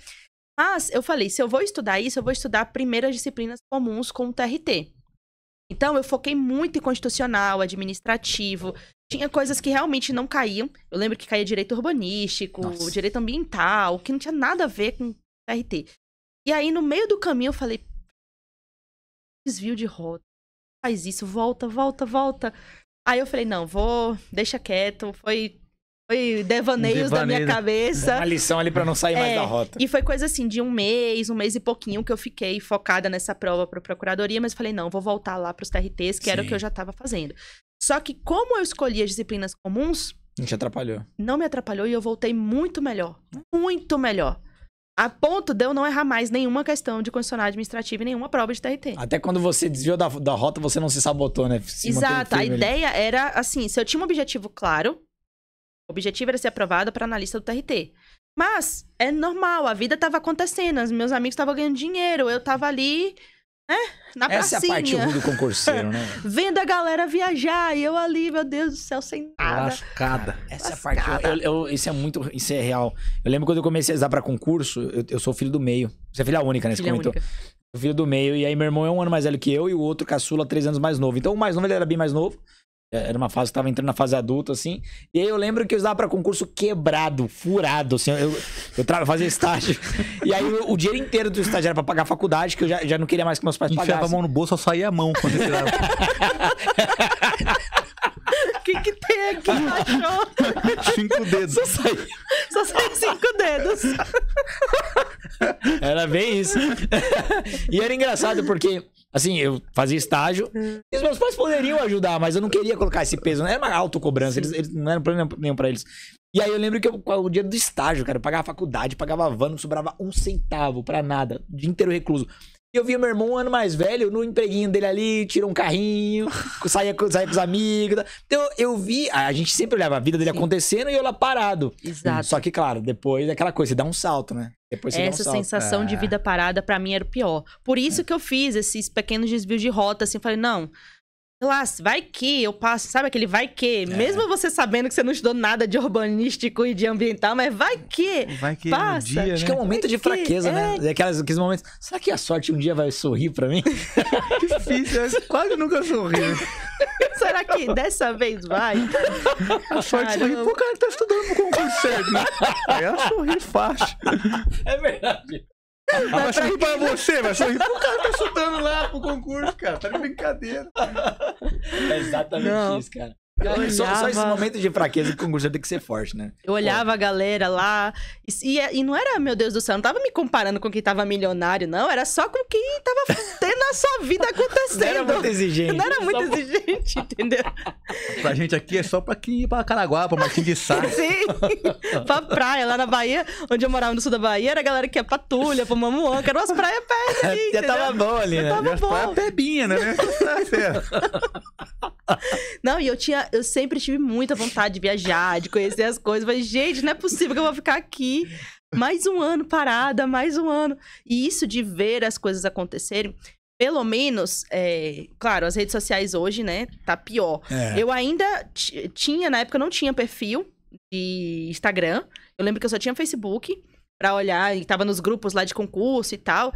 Mas eu falei, se eu vou estudar isso, eu vou estudar primeiras disciplinas comuns com o TRT. Então, eu foquei muito em constitucional, administrativo. Tinha coisas que realmente não caíam. Eu lembro que caía direito urbanístico, direito ambiental, que não tinha nada a ver com TRT. E aí, no meio do caminho, eu falei, desvio de rota, faz isso, volta. Aí eu falei, não, deixa quieto, foi devaneios da minha cabeça. Uma lição ali pra não sair mais da rota. E foi coisa assim, de um mês e pouquinho que eu fiquei focada nessa prova pra Procuradoria, mas eu falei, não, vou voltar lá pros TRTs, que era o que eu já tava fazendo. Só que como eu escolhi as disciplinas comuns... Não te atrapalhou. Não me atrapalhou e eu voltei muito melhor. Muito melhor. A ponto de eu não errar mais nenhuma questão de constitucional administrativo e nenhuma prova de TRT. Até quando você desviou da rota, você não se sabotou, né? Exato. A ideia era, assim, se eu tinha um objetivo claro, o objetivo era ser aprovada para analista do TRT. Mas é normal, a vida estava acontecendo, os meus amigos estavam ganhando dinheiro, eu estava ali, né, na pracinha. Essa é a parte ruim do concurseiro, né? Vendo a galera viajar e eu ali, meu Deus do céu, sem nada. Lascada. Essa é a parte. Isso é real. Eu lembro quando eu comecei a estudar pra concurso, eu sou filho do meio. Você é filha única, né? Você comentou. Eu sou filho do meio, e aí meu irmão é um ano mais velho que eu e o outro caçula 3 anos mais novo. Então o mais novo ele era bem mais novo. Era uma fase que tava entrando na fase adulta, assim. E aí eu lembro que eu estudava pra concurso quebrado, furado, assim. Eu fazia estágio. E aí o dinheiro inteiro do estágio era pra pagar a faculdade, que eu já não queria mais que meus pais pagassem. Enfiava a mão no bolso, só saía a mão quando você tirava. O que tem aqui, achou? 5 dedos. Só saía 5 dedos. Era bem isso. E era engraçado porque, assim, eu fazia estágio e os meus pais poderiam ajudar, mas eu não queria colocar esse peso. Não era uma autocobrança, eles não era problema nenhum pra eles. E aí eu lembro que o dinheiro do estágio, cara, eu pagava a faculdade, pagava van, não sobrava 1 centavo pra nada, o dia inteiro recluso. E eu via meu irmão 1 ano mais velho, no empreguinho dele ali, tirou um carrinho, saía com os amigos. Então eu vi, a gente sempre olhava a vida dele acontecendo e eu lá parado. Exato. Só que, claro, depois daquela coisa, você dá um salto, né? Depois você Essa dá um salto. sensação de vida parada, pra mim, era o pior. Por isso que eu fiz esses pequenos desvios de rota, assim, falei, não... Lá, vai que eu passo, sabe aquele vai que? Mesmo você sabendo que você não estudou nada de urbanístico e de ambiental, mas vai que passa. Um dia, Acho que é um momento de fraqueza, né? Aqueles momentos, será que a sorte um dia vai sorrir pra mim? Difícil, eu quase nunca sorri. Será que dessa vez vai? A sorte sorri pro cara que tá estudando pro concurso certo, né? Aí ela sorri fácil. É verdade. Vai sorrir pra você, vai sorrir pro cara que tá estudando lá pro concurso, cara. Tá de brincadeira. É exatamente isso, cara. Só esse momento de fraqueza que o concurso tem que ser forte, né? Eu olhava a galera lá e não era, meu Deus do céu, não tava me comparando com quem tava milionário, não. Era só com quem tava tendo a sua vida acontecendo. Não era muito exigente. Não era muito exigente, entendeu? Pra gente aqui é só pra quem ir pra Caraguá, pra Martim de Sá. Sim, pra praia, lá na Bahia, onde eu morava no sul da Bahia, era a galera que ia pra Tulha, pra Mamuã, que eram umas praias perto ali, Já tava bom ali, né? Tava bom. Praia pebinha, né? Não, e eu sempre tive muita vontade de viajar, de conhecer as coisas. Mas, gente, não é possível que eu vou ficar aqui mais um ano parada, mais um ano. E isso de ver as coisas acontecerem, pelo menos, claro, as redes sociais hoje, né, tá pior. Eu ainda tinha, na época, eu não tinha perfil de Instagram. Eu lembro que eu só tinha Facebook pra olhar, e tava nos grupos lá de concurso e tal.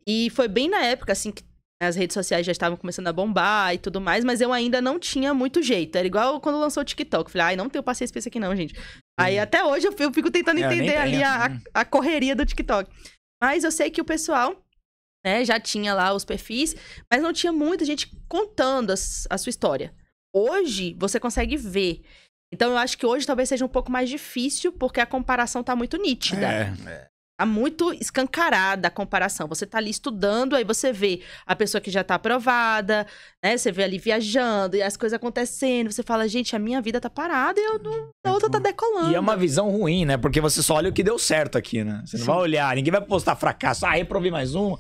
E foi bem na época, assim, que as redes sociais já estavam começando a bombar e tudo mais, mas eu ainda não tinha muito jeito. Era igual quando lançou o TikTok. Falei, não tenho paciência pra isso aqui não, gente. Aí até hoje eu fico tentando entender ali a correria do TikTok. Mas eu sei que o pessoal, né, já tinha lá os perfis, mas não tinha muita gente contando a sua história. Hoje, você consegue ver. Então, eu acho que hoje talvez seja um pouco mais difícil, porque a comparação tá muito nítida. Tá muito escancarada a comparação. Você tá ali estudando, aí você vê a pessoa que já tá aprovada, né? Você vê ali viajando e as coisas acontecendo. Você fala, gente, a minha vida tá parada e a outra tá decolando. E é uma visão ruim, né? Porque você só olha o que deu certo aqui, né? Você não vai olhar, ninguém vai postar fracasso. Reprovei mais um.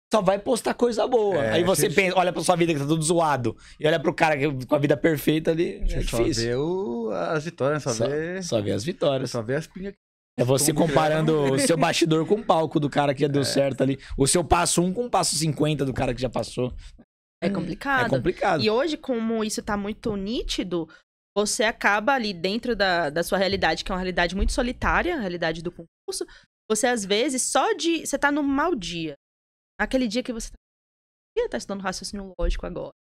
Só vai postar coisa boa. Aí você pensa, olha pra sua vida que tá tudo zoado. E olha pro cara com a vida perfeita ali. É difícil. Só vê as vitórias, só vê as vitórias. Só vê as pinhas. É você comparando o seu bastidor com o palco do cara que já deu certo ali. O seu passo 1 com o passo 50 do cara que já passou. É complicado. É complicado. E hoje, como isso tá muito nítido, você acaba ali dentro da sua realidade, que é uma realidade muito solitária, a realidade do concurso, você às vezes você tá num mau dia. Aquele dia que você tá estudando raciocínio lógico agora.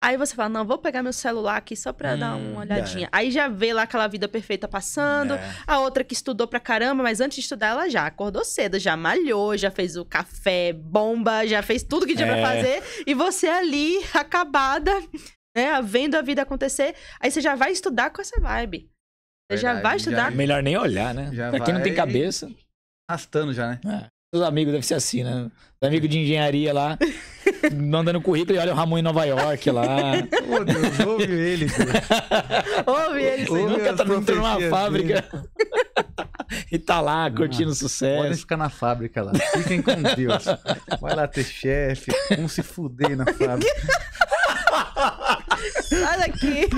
Aí você fala, não, vou pegar meu celular aqui só pra dar uma olhadinha. Aí já vê lá aquela vida perfeita passando, a outra que estudou pra caramba, mas antes de estudar ela já acordou cedo, já malhou, já fez o café, bomba, já fez tudo que tinha pra fazer. E você ali, acabada, né, vendo a vida acontecer. Aí você já vai estudar com essa vibe. Você já vai estudar... Melhor nem olhar, né? Pra quem não tem cabeça... Arrastando já, né? Os amigos devem ser assim, né? Os amigos de engenharia lá, mandando currículo e olha o Ramon em Nova York lá. Ô, Deus, ouve ele. Ouve ele. Nunca tá entrando numa fábrica e tá lá curtindo sucesso. Podem ficar na fábrica lá. Fiquem com Deus. Vai lá ter chefe. Vamos se fuder na fábrica. Sai daqui.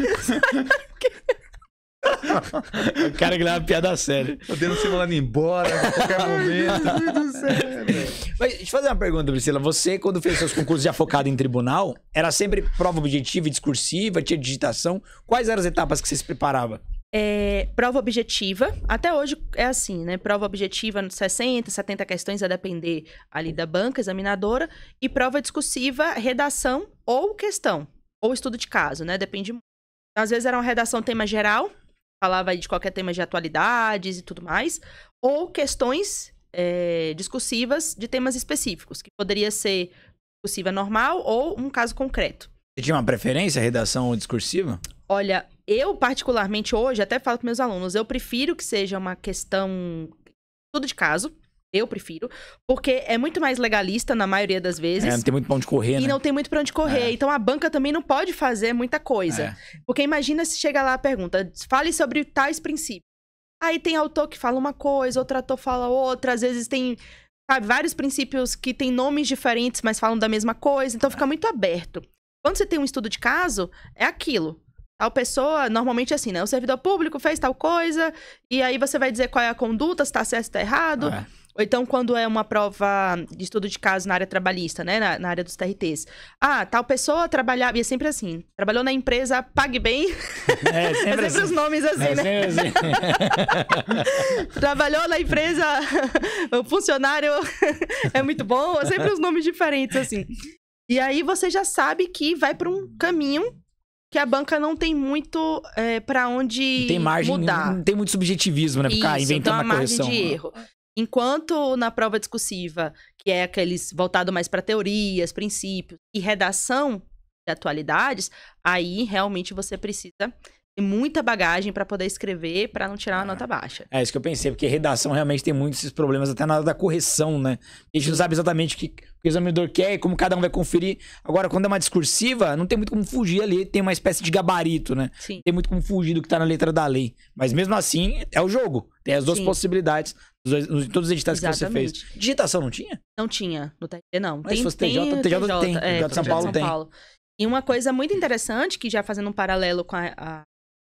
O cara que leva uma piada séria. Podendo ser mandado embora a qualquer momento. Mas deixa eu fazer uma pergunta, Priscila. Você, quando fez seus concursos já focado em tribunal, era sempre prova objetiva e discursiva, tinha digitação? Quais eram as etapas que você se preparava? Prova objetiva, até hoje é assim, né? Prova objetiva, 60, 70 questões, a depender ali da banca examinadora. E prova discursiva, redação ou questão, ou estudo de caso, né? Depende muito. Às vezes era uma redação tema geral, falava aí de qualquer tema de atualidades e tudo mais, ou questões discursivas de temas específicos, que poderia ser discursiva normal ou um caso concreto. Você tinha uma preferência, redação ou discursiva? Olha, eu particularmente hoje, até falo para meus alunos, eu prefiro que seja uma questão tudo de caso, eu prefiro, porque é muito mais legalista na maioria das vezes. Não tem muito pra onde correr, né? E não tem muito pra onde correr. Então a banca também não pode fazer muita coisa. Porque imagina se chega lá a pergunta, fale sobre tais princípios. Aí tem autor que fala uma coisa, outro autor fala outra, às vezes tem vários princípios que têm nomes diferentes, mas falam da mesma coisa, então fica muito aberto. Quando você tem um estudo de caso, é aquilo. Tal pessoa, normalmente é assim, né? O servidor público fez tal coisa, e aí você vai dizer qual é a conduta, se tá certo, se tá errado. Ou então, quando é uma prova de estudo de caso na área trabalhista, né? Na área dos TRTs. Tal pessoa trabalhava... E é sempre assim. Trabalhou na empresa PagBem. Sempre assim. Os nomes assim, né? Assim. Trabalhou na empresa... O funcionário é muito bom. Sempre os nomes diferentes, assim. E aí, você já sabe que vai para um caminho que a banca não tem muito para onde tem margem, mudar. Não tem muito subjetivismo, né? Ficar inventando então a correção. Margem de erro. Enquanto na prova discursiva, que é aqueles voltado mais para teorias, princípios e redação de atualidades, aí realmente você precisa ter muita bagagem para poder escrever, para não tirar uma nota baixa. É isso que eu pensei, porque redação realmente tem muitos esses problemas, até na hora da correção, né? A gente não sabe exatamente o que o examinador quer e como cada um vai conferir. Agora, quando é uma discursiva, não tem muito como fugir ali, tem uma espécie de gabarito, né? Sim. Tem muito como fugir do que tá na letra da lei. Mas mesmo assim, é o jogo. Tem as duas possibilidades. Todos os editais que você fez. Digitação não tinha? Não tinha no TRT, não. Mas se fosse TJ tem. TJ de São Paulo tem. E uma coisa muito interessante, que já fazendo um paralelo com a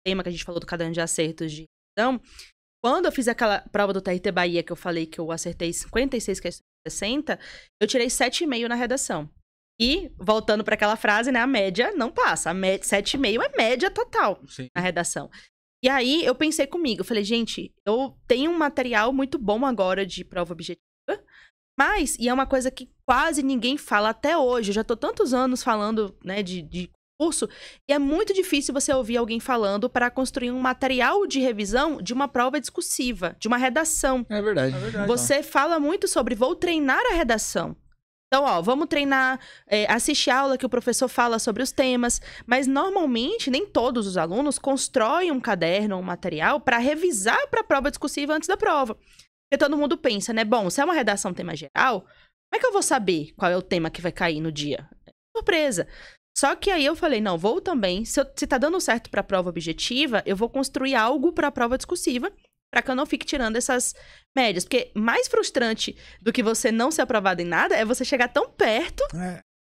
tema que a gente falou do caderno de acertos de redação, quando eu fiz aquela prova do TRT Bahia, que eu falei que eu acertei 56 questões de 60, eu tirei 7,5 na redação. E, voltando para aquela frase, né, a média não passa. 7,5 é média total na redação. E aí, eu pensei comigo, eu falei, gente, eu tenho um material muito bom agora de prova objetiva, mas, e é uma coisa que quase ninguém fala até hoje, eu já tô tantos anos falando, né, de curso, e é muito difícil você ouvir alguém falando para construir um material de revisão de uma prova discursiva, de uma redação. É verdade. Você fala muito sobre, vou treinar a redação. Então, vamos treinar, assistir aula que o professor fala sobre os temas, mas normalmente nem todos os alunos constroem um caderno ou um material para revisar para a prova discursiva antes da prova. Porque todo mundo pensa, né? Bom, se é uma redação tema geral, como é que eu vou saber qual é o tema que vai cair no dia? Surpresa! Só que aí eu falei, não, vou também, se tá dando certo para a prova objetiva, eu vou construir algo para a prova discursiva, para que eu não fique tirando essas médias. Porque mais frustrante do que você não ser aprovado em nada é você chegar tão perto,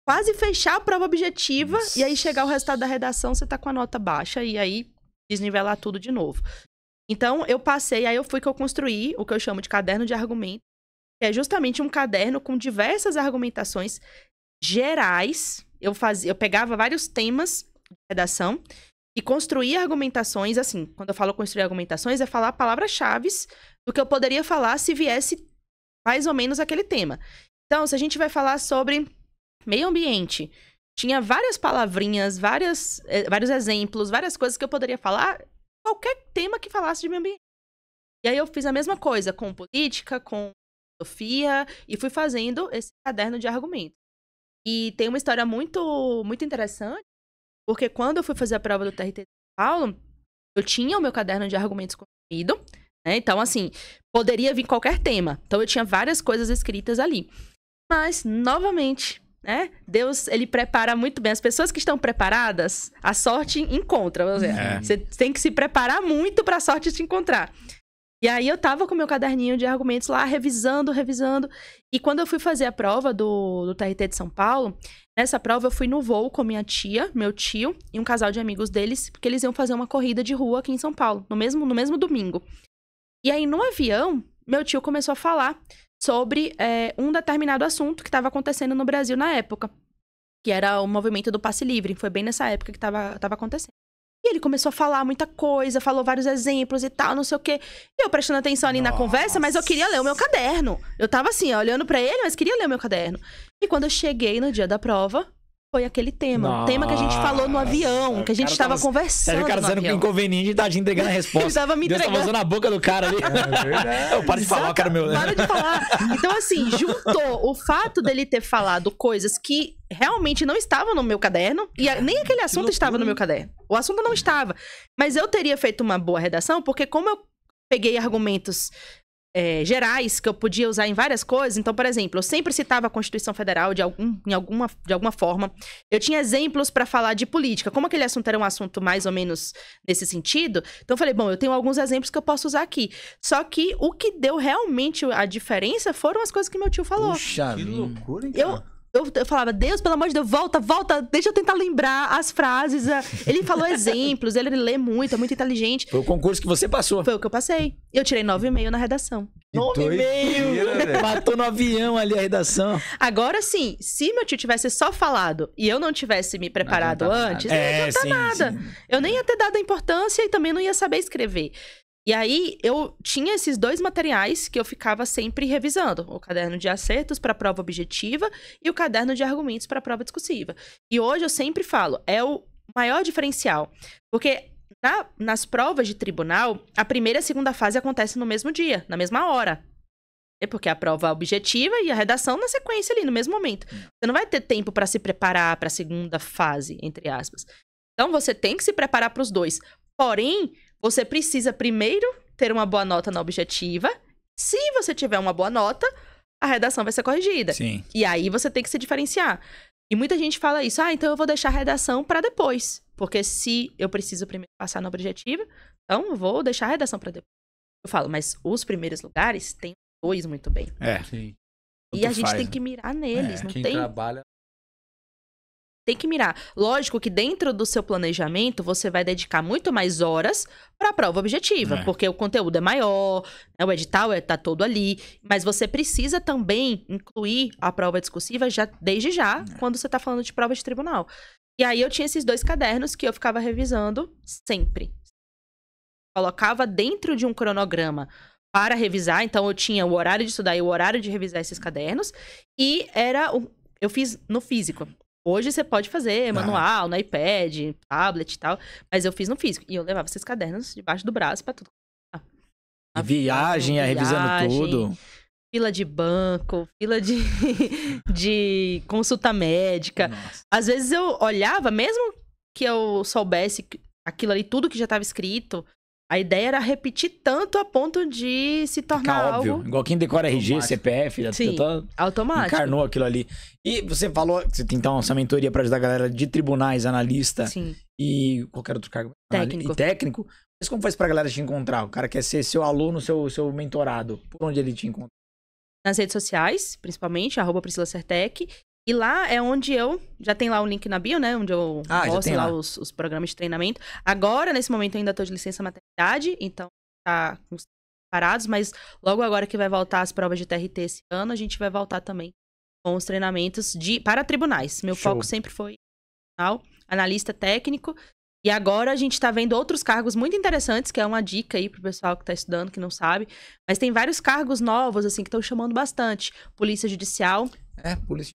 quase fechar a prova objetiva, e aí chegar o resultado da redação, você tá com a nota baixa, e aí desnivelar tudo de novo. Então, eu passei, aí eu construí o que eu chamo de caderno de argumento, que é justamente um caderno com diversas argumentações gerais. Eu pegava vários temas de redação e construía argumentações, assim, quando eu falo construir argumentações, é falar palavras-chave do que eu poderia falar se viesse mais ou menos aquele tema. Então, se a gente vai falar sobre meio ambiente, tinha várias palavrinhas, vários exemplos, várias coisas que eu poderia falar, qualquer tema que falasse de meio ambiente. E aí eu fiz a mesma coisa com política, com filosofia, e fui fazendo esse caderno de argumentos. E tem uma história muito, muito interessante, porque quando eu fui fazer a prova do TRT de São Paulo, eu tinha o meu caderno de argumentos construído, né? Então, assim, poderia vir qualquer tema. Então, eu tinha várias coisas escritas ali. Mas, novamente, né? Deus, ele prepara muito bem. As pessoas que estão preparadas, a sorte encontra. Você tem que se preparar muito para a sorte te encontrar. E aí, eu tava com o meu caderninho de argumentos lá, revisando. E quando eu fui fazer a prova do TRT de São Paulo, nessa prova eu fui no voo com minha tia, meu tio e um casal de amigos deles, porque eles iam fazer uma corrida de rua aqui em São Paulo, no mesmo domingo. E aí, no avião, meu tio começou a falar sobre um determinado assunto que estava acontecendo no Brasil na época, que era o movimento do passe livre. Foi bem nessa época que estava acontecendo. E ele começou a falar muita coisa, falou vários exemplos e tal, não sei o quê. E eu prestando atenção ali na conversa, mas eu queria ler o meu caderno. Eu tava assim, olhando pra ele, mas queria ler o meu caderno. E quando eu cheguei no dia da prova, foi aquele tema. O tema que a gente falou no avião, que a gente tava conversando. O cara sendo inconveniente e tá te entregando a resposta. Ele tava me entregando. Deus tava usando a boca do cara ali. É verdade. Eu paro de falar, cara meu. Para de falar. Então, assim, juntou o fato dele ter falado coisas que realmente não estavam no meu caderno, e nem aquele assunto estava no meu caderno. O assunto não estava. Mas eu teria feito uma boa redação, porque como eu peguei argumentos gerais que eu podia usar em várias coisas. Então, por exemplo, eu sempre citava a Constituição Federal de alguma forma. Eu tinha exemplos para falar de política. Como aquele assunto era um assunto mais ou menos nesse sentido, então eu falei, bom, eu tenho alguns exemplos que eu posso usar aqui. Só que o que deu realmente a diferença foram as coisas que meu tio falou. Puxa, que loucura, hein, cara? Eu falava, Deus, pelo amor de Deus, volta, deixa eu tentar lembrar as frases. Ele falou exemplos, ele lê muito, é muito inteligente. Foi o concurso que você passou. Foi o que eu passei. Eu tirei 9,5 na redação. 9,5! Matou no avião ali a redação. Agora sim, se meu tio tivesse só falado e eu não tivesse me preparado antes, não ia adiantar nada. Sim. Eu nem ia ter dado a importância e também não ia saber escrever. E aí, eu tinha esses dois materiais que eu ficava sempre revisando. O caderno de acertos para a prova objetiva e o caderno de argumentos para a prova discursiva. E hoje eu sempre falo, é o maior diferencial. Porque nas provas de tribunal, a primeira e a segunda fase acontecem no mesmo dia, na mesma hora. Porque a prova objetiva e a redação na sequência ali, no mesmo momento. Você não vai ter tempo para se preparar para a segunda fase, entre aspas. Então, você tem que se preparar para os dois. Porém, você precisa primeiro ter uma boa nota na objetiva. Se você tiver uma boa nota, a redação vai ser corrigida. Sim. E aí você tem que se diferenciar. E muita gente fala isso. Então eu vou deixar a redação para depois. Porque se eu preciso primeiro passar na objetiva, então eu vou deixar a redação para depois. Eu falo, mas os primeiros lugares tem dois muito bem. Sim. E a gente tem que mirar neles. Não quem tem... trabalha... Tem que mirar. Lógico que dentro do seu planejamento, você vai dedicar muito mais horas para a prova objetiva, porque o conteúdo é maior, né, o edital tá todo ali, mas você precisa também incluir a prova discursiva desde já, quando você tá falando de prova de tribunal. E aí eu tinha esses dois cadernos que eu ficava revisando sempre. Colocava dentro de um cronograma para revisar, então eu tinha o horário de estudar e o horário de revisar esses cadernos, e eu fiz no físico. Hoje você pode fazer manual, no iPad, tablet e tal. Mas eu fiz no físico. E eu levava esses cadernos debaixo do braço pra tudo. Viagem, revisando tudo. Fila de banco, fila de consulta médica. Nossa. Às vezes eu olhava, mesmo que eu soubesse aquilo ali, tudo que já estava escrito, a ideia era repetir tanto a ponto de se tornar óbvio. algo... Igual quem decora RG, automático. CPF, Sim, automático. Encarnou aquilo ali. E você falou que você tem então essa mentoria para ajudar a galera de tribunais, analista. Sim. E qualquer outro cargo. Técnico. E técnico. Mas como faz pra galera te encontrar? O cara quer ser seu aluno, seu mentorado. Por onde ele te encontra? Nas redes sociais, principalmente, @PriscilaCertec. E lá é onde já tem lá o link na bio, né? Onde eu mostro lá os programas de treinamento. Agora, nesse momento, eu ainda tô de licença maternidade, então tá com os parados, mas logo agora que vai voltar as provas de TRT esse ano, a gente vai voltar também com os treinamentos para tribunais. Meu Show. foco sempre foi analista técnico. E agora a gente tá vendo outros cargos muito interessantes, que é uma dica aí pro pessoal que tá estudando, que não sabe. Mas tem vários cargos novos, assim, que estão chamando bastante. Polícia Judicial. Polícia.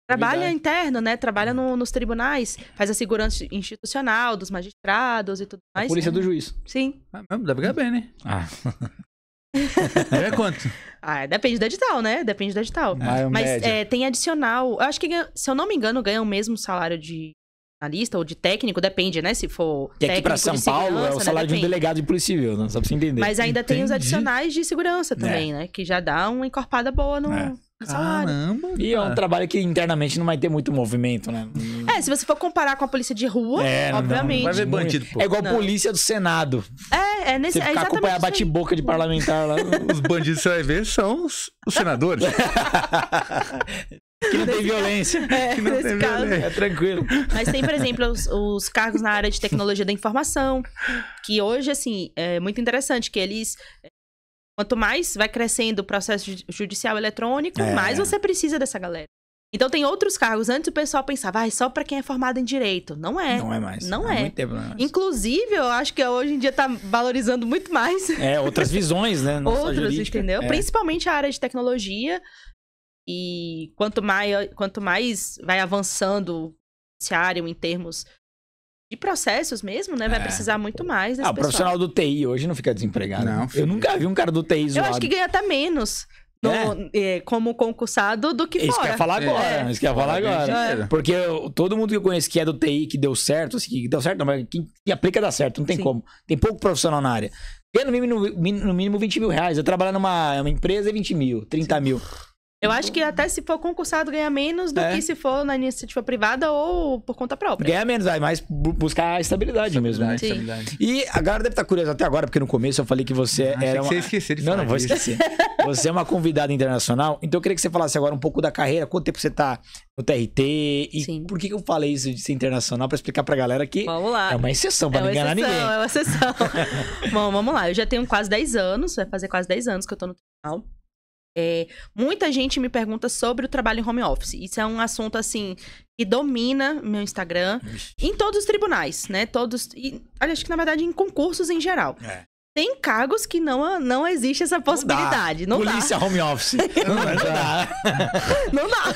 Trabalha interno, né? Trabalha nos tribunais. Faz a segurança institucional dos magistrados e tudo mais. Polícia do juiz. Sim. Deve ganhar bem, né? É quanto? Depende do edital, né? Depende do edital. Mas tem adicional. Eu acho que, se eu não me engano, ganha o mesmo salário de analista ou de técnico, depende, né? Se for que aqui pra São Paulo é o salário de um depende. delegado de polícia civil, né? Só pra você entender. Mas ainda tem os adicionais de segurança também, né? Que já dá uma encorpada boa no salário. Caramba! E é um trabalho que internamente não vai ter muito movimento, né? Se você for comparar com a polícia de rua, obviamente. Não vai ver bandido, pô. É igual a polícia do Senado. Nesse Você ficar acompanhando a bate-boca de parlamentar lá. Os bandidos que você vai ver são os senadores. Que não tem violência. Nesse caso. É tranquilo. Mas tem, por exemplo, os cargos na área de tecnologia da informação, que hoje, assim, é muito interessante, que eles... Quanto mais vai crescendo o processo judicial eletrônico, mais você precisa dessa galera. Então tem outros cargos. Antes o pessoal pensava, só pra quem é formado em direito. Não é. Não é mais. Não Há é. muito tempo não é mais. Inclusive, eu acho que hoje em dia tá valorizando muito mais. Outras visões, né? Não só Outras, jurídica. entendeu? Principalmente a área de tecnologia. E quanto mais vai avançando o judiciário em termos de processos mesmo, né? Vai precisar muito mais desse o profissional do TI hoje não fica desempregado. Não, Eu nunca vi um cara do TI zoado. Eu acho que ganha até menos como concursado do que Isso fora. que eu ia falar agora. Isso que eu ia falar agora. Porque todo mundo que eu conheço que é do TI, que deu certo, assim, que deu certo, não, mas quem aplica dá certo, não tem como. Tem pouco profissional na área. Ganha no mínimo 20 mil reais. Eu trabalho numa empresa é 20 mil, 30 mil. Eu acho que até se for concursado ganha menos do que se for na iniciativa privada ou por conta própria. Ganha menos, mas buscar a estabilidade mesmo, né? E a galera deve estar curiosa até agora, porque no começo eu falei que você era uma... Você esqueceu de falar Não vou esquecer. Você é uma convidada internacional, então eu queria que você falasse agora um pouco da carreira, quanto tempo você tá no TRT e por que eu falei isso de ser internacional, pra explicar pra galera que vamos lá. É uma exceção, pra não enganar ninguém. É uma exceção. Bom, vamos lá. Eu já tenho quase 10 anos, vai fazer quase 10 anos que eu tô no tribunal. Muita gente me pergunta sobre o trabalho em home office. Isso é um assunto, assim, que domina meu Instagram. Em todos os tribunais, né? Acho que, na verdade, em concursos em geral. Tem cargos que não existe essa possibilidade. Não dá. Polícia home office. Não dá.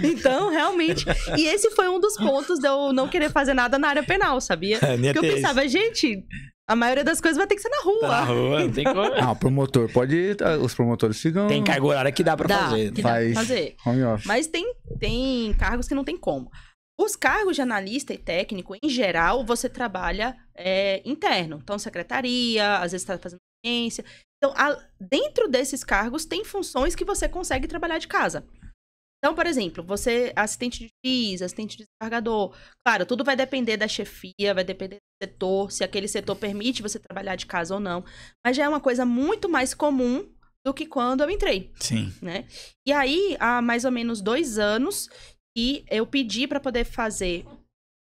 Então, realmente... E esse foi um dos pontos de eu não querer fazer nada na área penal, sabia? Porque eu pensava, gente... A maioria das coisas vai ter que ser na rua. Na rua, não tem como. O promotor pode... Os promotores ficam... Tem carga horária que dá pra fazer. Dá pra fazer. Home office. Mas tem cargos que não tem como. Os cargos de analista e técnico, em geral, você trabalha interno. Então, secretaria, às vezes está fazendo ciência. Então, dentro desses cargos, tem funções que você consegue trabalhar de casa. Então, por exemplo, você é assistente de juiz, assistente de desembargador. Claro, tudo vai depender da chefia, vai depender do setor, se aquele setor permite você trabalhar de casa ou não. Mas já é uma coisa muito mais comum do que quando eu entrei. Sim. Né? E aí, há mais ou menos 2 anos, que eu pedi para poder fazer...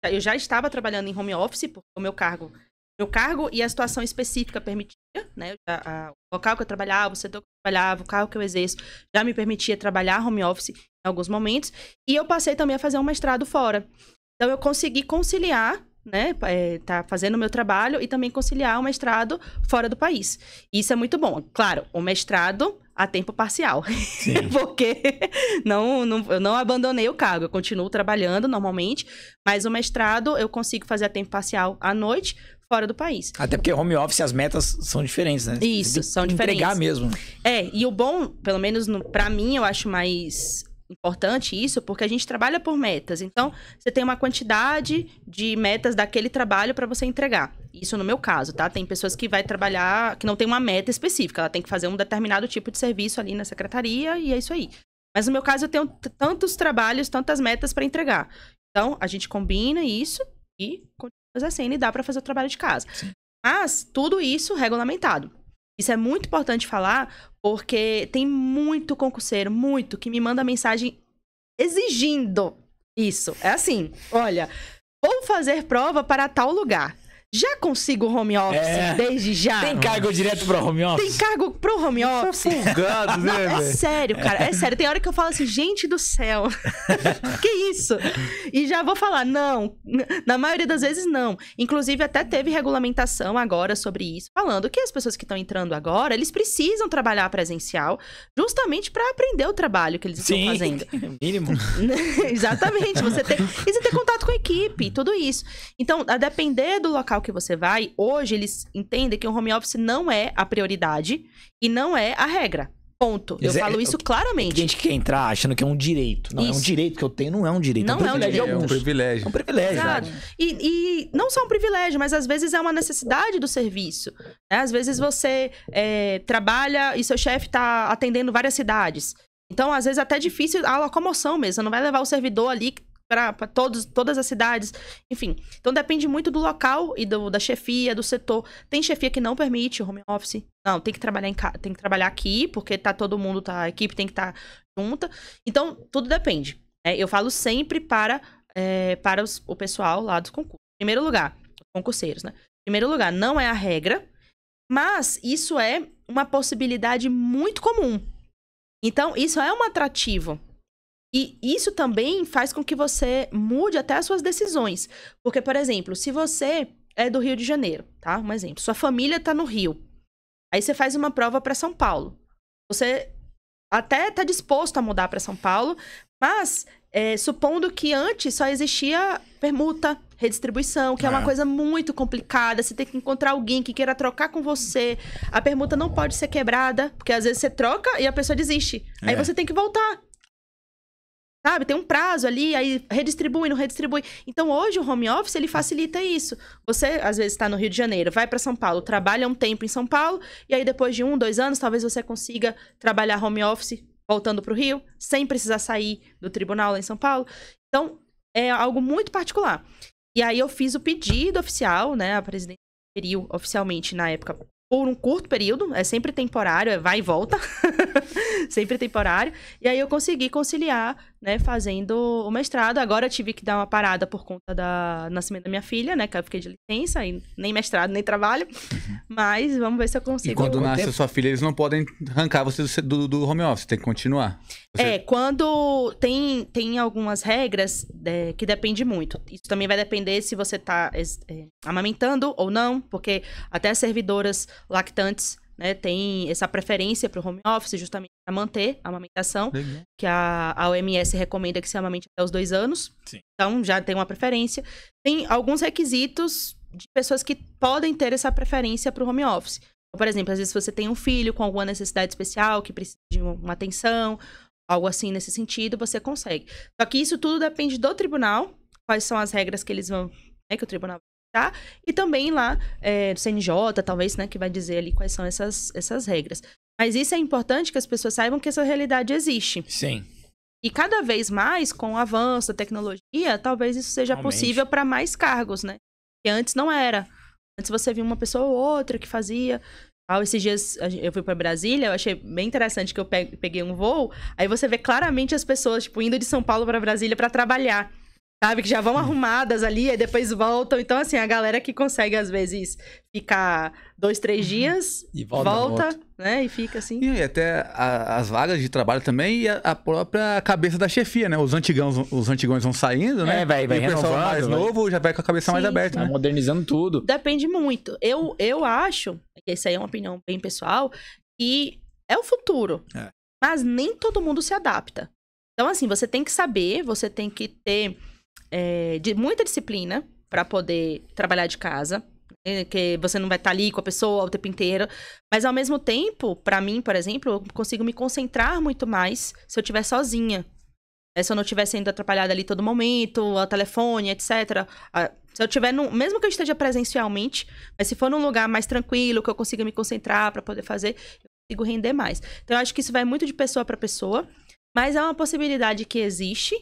Eu já estava trabalhando em home office, porque o meu cargo e a situação específica permitia, né? O local que eu trabalhava, o setor que eu trabalhava, o cargo que eu exerço, já me permitia trabalhar home office em alguns momentos. E eu passei também a fazer um mestrado fora. Então, eu consegui conciliar, né? Tá fazendo o meu trabalho e também conciliar o mestrado fora do país. Isso é muito bom. Claro, o mestrado a tempo parcial. Porque eu não abandonei o cargo. Eu continuo trabalhando normalmente, mas o mestrado eu consigo fazer a tempo parcial à noite, fora do país. Até porque home office, as metas são diferentes, né? Isso, são diferentes. Entregar mesmo. E o bom, pelo menos pra mim, eu acho mais importante isso, porque a gente trabalha por metas. Então, você tem uma quantidade de metas daquele trabalho para você entregar. Isso no meu caso, tá? Tem pessoas que vai trabalhar, que não tem uma meta específica. Ela tem que fazer um determinado tipo de serviço ali na secretaria e é isso aí. Mas no meu caso, eu tenho tantos trabalhos, tantas metas para entregar. Então, a gente combina isso e continua exercendo e dá para fazer o trabalho de casa. Sim. Mas tudo isso regulamentado. Isso é muito importante falar, porque tem muito concurseiro, que me manda mensagem exigindo isso. É assim, olha, vou fazer prova para tal lugar. já consigo home office desde já. Tem cargo direto pro home office? Tem cargo pro home office? Folgado, né, É velho? sério, cara, é sério. Tem hora que eu falo assim, gente do céu, que isso? E já vou falar, não. Na maioria das vezes, não. Inclusive, até teve regulamentação agora sobre isso, falando que as pessoas que estão entrando agora, eles precisam trabalhar presencial justamente para aprender o trabalho que eles estão fazendo. Mínimo. Exatamente. Você ter contato com a equipe, tudo isso. Então, a depender do local que você vai, hoje eles entendem que o home office não é a prioridade e não é a regra. Ponto. Eu falo isso claramente. Tem gente que quer entrar achando que é um direito. Não, é um direito que eu tenho, não é um direito. Não é um privilégio. É um privilégio. É um privilégio. Exato. E não só um privilégio, mas às vezes é uma necessidade do serviço. Né? Às vezes você trabalha e seu chefe está atendendo várias cidades. Então, às vezes, até difícil a locomoção mesmo. Você não vai levar o servidor ali para todas as cidades. Enfim. Então, depende muito do local e da chefia, do setor. Tem chefia que não permite o home office. Não, tem que trabalhar tem que trabalhar aqui, porque tá todo mundo, a equipe tem que estar junta. Então, tudo depende. Eu falo sempre para o pessoal lá dos concursos. Em primeiro lugar, os concurseiros, né? Em primeiro lugar, não é a regra, mas isso é uma possibilidade muito comum. Então, isso é um atrativo. E isso também faz com que você mude até as suas decisões. Porque, por exemplo, se você é do Rio de Janeiro, tá? Um exemplo. Sua família tá no Rio. Aí você faz uma prova para São Paulo. Você até tá disposto a mudar para São Paulo, mas supondo que antes só existia permuta, redistribuição, que é uma coisa muito complicada. Você tem que encontrar alguém que queira trocar com você. A permuta não pode ser quebrada, porque às vezes você troca e a pessoa desiste. Aí você tem que voltar. Sabe? Tem um prazo ali, aí redistribui, não redistribui. Então, hoje, o home office, ele facilita isso. Você, às vezes, está no Rio de Janeiro, vai para São Paulo, trabalha um tempo em São Paulo, e aí, depois de 1, 2 anos, talvez você consiga trabalhar home office voltando para o Rio, sem precisar sair do tribunal lá em São Paulo. Então, é algo muito particular. E aí, eu fiz o pedido oficial, né? A presidente conferiu oficialmente, na época, por um curto período, é sempre temporário, vai e volta, sempre temporário. E aí eu consegui conciliar, né, fazendo o mestrado. Agora eu tive que dar uma parada por conta do nascimento da minha filha, né, que eu fiquei de licença, e nem mestrado, nem trabalho. Mas vamos ver se eu consigo. E quando nasce a sua filha, eles não podem arrancar você do home office, tem que continuar. Quando tem algumas regras que depende muito. Isso também vai depender se você tá amamentando ou não, porque até as servidoras lactantes, né, tem essa preferência para o home office justamente para manter a amamentação. Legal. Que a OMS recomenda que se amamente até os 2 anos. Sim. Então, já tem uma preferência. Tem alguns requisitos de pessoas que podem ter essa preferência para o home office. Por exemplo, às vezes você tem um filho com alguma necessidade especial que precisa de uma atenção, algo assim nesse sentido, você consegue. Só que isso tudo depende do tribunal, quais são as regras que eles vão, né, que o tribunal vai dar, e também lá do CNJ, talvez, né, que vai dizer ali quais são essas regras. Mas isso é importante que as pessoas saibam que essa realidade existe. Sim. E cada vez mais, com o avanço da tecnologia, talvez isso seja possível para mais cargos, né? Que antes não era. Antes você via uma pessoa ou outra que fazia. Esses dias eu fui para Brasília, eu achei bem interessante que eu peguei um voo, aí você vê claramente as pessoas, tipo, indo de São Paulo para Brasília para trabalhar. Sabe? Que já vão arrumadas ali, aí depois voltam. Então, assim, a galera que consegue, às vezes, ficar 2, 3 dias, e volta, né? E fica assim. E até as vagas de trabalho também e a própria cabeça da chefia, né? Os antigões vão saindo, né? Vai e o pessoal mais novo já vai com a cabeça mais aberta, né? Modernizando tudo. Depende muito. Eu acho, que isso aí é uma opinião bem pessoal, que é o futuro. Mas nem todo mundo se adapta. Então, assim, você tem que saber, você tem que ter muita disciplina para poder trabalhar de casa, que você não vai estar ali com a pessoa o tempo inteiro, mas ao mesmo tempo, para mim, por exemplo, eu consigo me concentrar muito mais se eu estiver sozinha. Se eu não estiver sendo atrapalhada ali todo momento, ao telefone, etc. Se eu estiver, mesmo que eu esteja presencialmente, mas se for num lugar mais tranquilo, que eu consiga me concentrar para poder fazer, eu consigo render mais. Então, eu acho que isso vai muito de pessoa para pessoa, mas é uma possibilidade que existe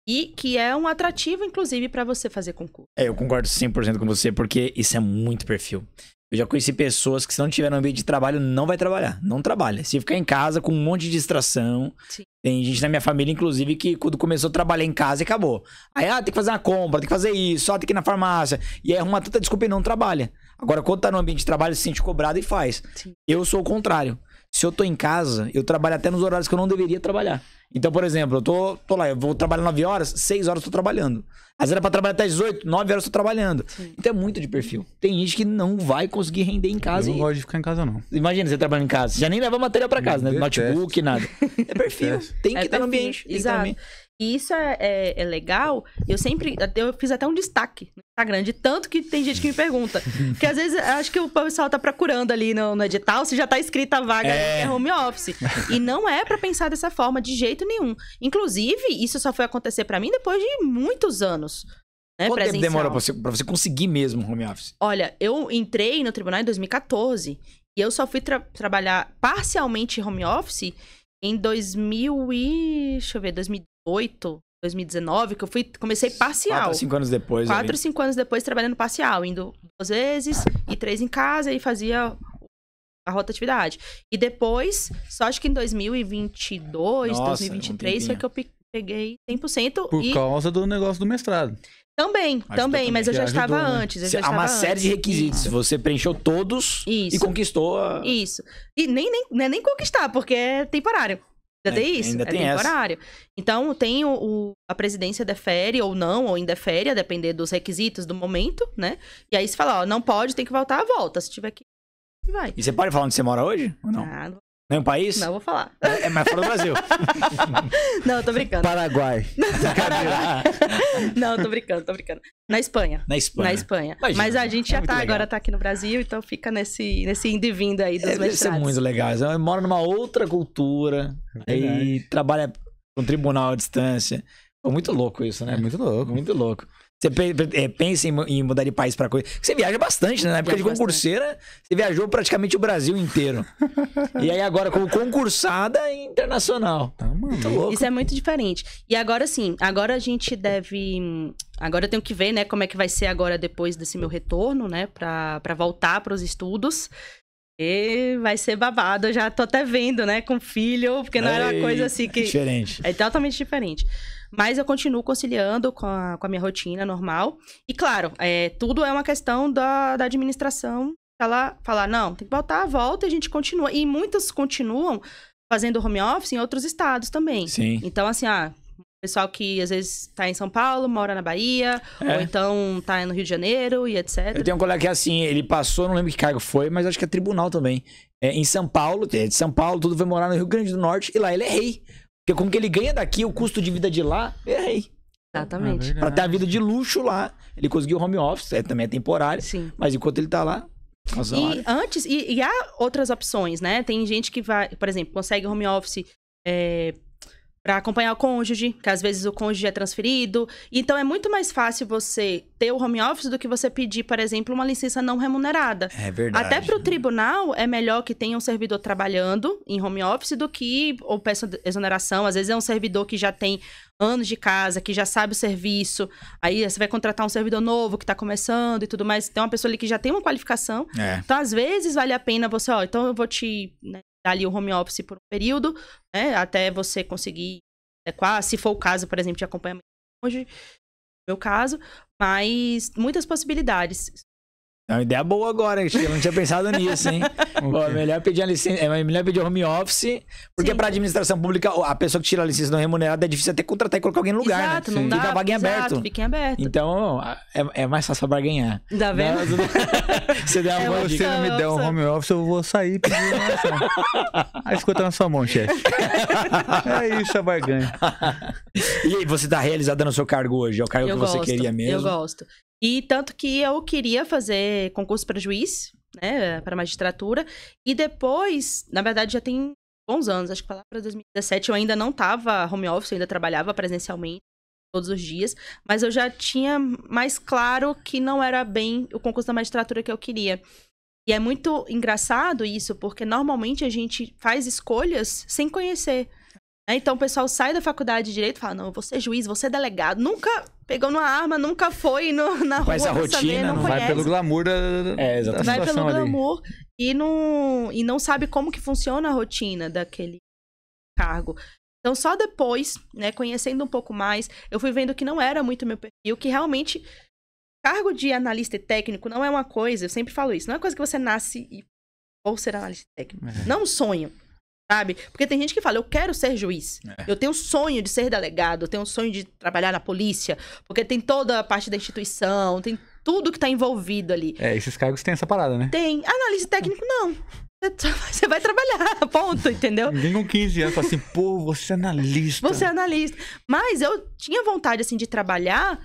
e que é um atrativo, inclusive, para você fazer concurso. Eu concordo 100% com você, porque isso é muito perfil. Eu já conheci pessoas que se não tiver no ambiente de trabalho, não vai trabalhar. Não trabalha. Se ficar em casa com um monte de distração. Sim. Tem gente na minha família, inclusive, que quando começou a trabalhar em casa, acabou. Aí, tem que fazer uma compra, tem que fazer isso, tem que ir na farmácia. E aí arruma tanta desculpa e não trabalha. Agora, quando tá no ambiente de trabalho, se sente cobrado e faz. Sim. Eu sou o contrário. Se eu tô em casa, eu trabalho até nos horários que eu não deveria trabalhar. Então, por exemplo, eu tô lá, eu vou trabalhar 9 horas, 6 horas eu tô trabalhando. Às vezes era pra trabalhar até 18, 9 horas eu tô trabalhando. Sim. Então é muito de perfil. Tem gente que não vai conseguir render em casa. Eu não gosto de ficar em casa, não. Imagina, você trabalhando em casa. Você já nem leva material pra casa, né? Detesto. Notebook, nada. É perfil. Tem que estar no perfil, ambiente. exato. E isso é legal. Eu fiz até um destaque no Instagram, de tanto que tem gente que me pergunta. Porque às vezes acho que o pessoal tá procurando ali no edital se já tá escrita a vaga que é home office. E não é pra pensar dessa forma de jeito nenhum. Inclusive, isso só foi acontecer pra mim depois de muitos anos. Né, Quanto tempo presencial. demorou pra você conseguir mesmo home office? Olha, eu entrei no tribunal em 2014 e eu só fui trabalhar parcialmente home office em 2018, 2019, que eu comecei parcial. 4 ou 5 anos depois. 4 ou 5 anos depois trabalhando parcial, indo 2 vezes e 3 em casa e fazia a rotatividade. E depois, só acho que em 2022, Nossa, 2023 foi que eu peguei 100%. Por causa do negócio do mestrado. Também, mas eu já estava ajudou, né? antes. Há uma série de requisitos. Você preencheu todos e conquistou a... Isso. E não é nem conquistar, porque é temporário. Ainda tem isso? Ainda tem temporário. Então, tem a presidência defere ou não, ou indefere, a depender dos requisitos do momento, né? E aí você fala, não pode, tem que voltar, volta. Se tiver que vai. E você pode falar onde você mora hoje? Ou não? Nenhum país? Não, vou falar. Mas fora do Brasil. Não, eu tô brincando. Paraguai. Não, tô brincando. Na Espanha. Na Espanha. Imagina, mas a gente já agora tá aqui no Brasil, então fica nesse indo e vindo aí dos mestrados. Deve ser muito legal. Você mora numa outra cultura, aí trabalha com tribunal à distância. Pô, muito louco isso, né? É muito louco. Muito louco. Você pensa em mudar de país pra coisa. Você viaja bastante, né? Na época de concurseira, você viajou praticamente o Brasil inteiro. E aí agora, como concursada internacional. Tá, mano. Muito louco. Isso é muito diferente. E agora sim, agora a gente deve... Agora eu tenho que ver, né, como é que vai ser agora depois desse meu retorno, né? Pra voltar pros estudos. E vai ser babado. Eu já tô até vendo, né, com filho, porque não era uma coisa assim que... Diferente. É totalmente diferente. Mas eu continuo conciliando com a minha rotina normal. E claro, tudo é uma questão da administração. Ela falar, não, tem que voltar, volta e a gente continua. E muitos continuam fazendo home office em outros estados também. Sim. Então, assim, pessoal que às vezes tá em São Paulo, mora na Bahia, ou então tá no Rio de Janeiro e etc. Eu tenho um colega que é assim, ele passou, não lembro que cargo foi, mas acho que é tribunal também. Em São Paulo, de São Paulo, tudo foi morar no Rio Grande do Norte e lá ele é rei. Porque com o que ele ganha daqui, o custo de vida de lá, ele é rei. Exatamente. Pra ter a vida de luxo lá. Ele conseguiu home office, também é temporário. Sim. Mas enquanto ele tá lá... E antes, e há outras opções, né? Tem gente que vai, por exemplo, consegue home office para acompanhar o cônjuge, que às vezes o cônjuge é transferido. Então é muito mais fácil você ter o home office do que você pedir, por exemplo, uma licença não remunerada. É verdade. Até para o tribunal é melhor que tenha um servidor trabalhando em home office do que ou peça exoneração. Às vezes é um servidor que já tem anos de casa, que já sabe o serviço. Aí você vai contratar um servidor novo que está começando e tudo mais. Tem uma pessoa ali que já tem uma qualificação. Então, às vezes, vale a pena você, então eu vou te dar ali o home office por um período, né? Até você conseguir adequar, se for o caso, por exemplo, de acompanhamento hoje, no meu caso. Mas muitas possibilidades. É uma ideia boa agora, eu não tinha pensado nisso, hein? Pô, é melhor pedir a licença, é melhor pedir home office, porque para administração pública, a pessoa que tira a licença não remunerada é difícil até contratar e colocar alguém no lugar, exato, né? Não dá, fica a vaga em aberto. Fica em aberto. Então, é mais fácil pra barganhar. Tá vendo? Você der uma Se você não me der um home office, eu vou sair e pedir uma ação. Aí escuta na sua mão, chefe. É isso, a barganha. E aí, você tá realizada no seu cargo hoje? É o cargo que você queria mesmo? Eu gosto. E tanto que eu queria fazer concurso para juiz, né, para magistratura, e depois, na verdade, já tem bons anos, acho que lá para 2017 eu ainda não tava home office, eu ainda trabalhava presencialmente todos os dias, mas eu já tinha mais claro que não era bem o concurso da magistratura que eu queria. E é muito engraçado isso, porque normalmente a gente faz escolhas sem conhecer. Então o pessoal sai da faculdade de Direito e fala, não, eu vou ser juiz, vou ser delegado. Nunca pegou numa arma, nunca foi na rua. Faz a rotina, não Vai pelo glamour da exatamente. Vai pelo ali. glamour e não sabe como que funciona a rotina daquele cargo. Então, só depois, né, conhecendo um pouco mais, eu fui vendo que não era muito meu perfil, que realmente cargo de analista e técnico não é uma coisa, eu sempre falo isso, não é uma coisa que você nasce e vou ser analista técnico. Não um sonho, sabe? Porque tem gente que fala, eu quero ser juiz. Eu tenho um sonho de ser delegado, eu tenho um sonho de trabalhar na polícia, porque tem toda a parte da instituição, tem tudo que tá envolvido ali. Esses cargos têm essa parada, né? Tem. Analista técnico, não. Você vai trabalhar, ponto, entendeu? Ninguém com 15 anos fala assim, pô, você é analista. Você é analista. Mas eu tinha vontade, assim, de trabalhar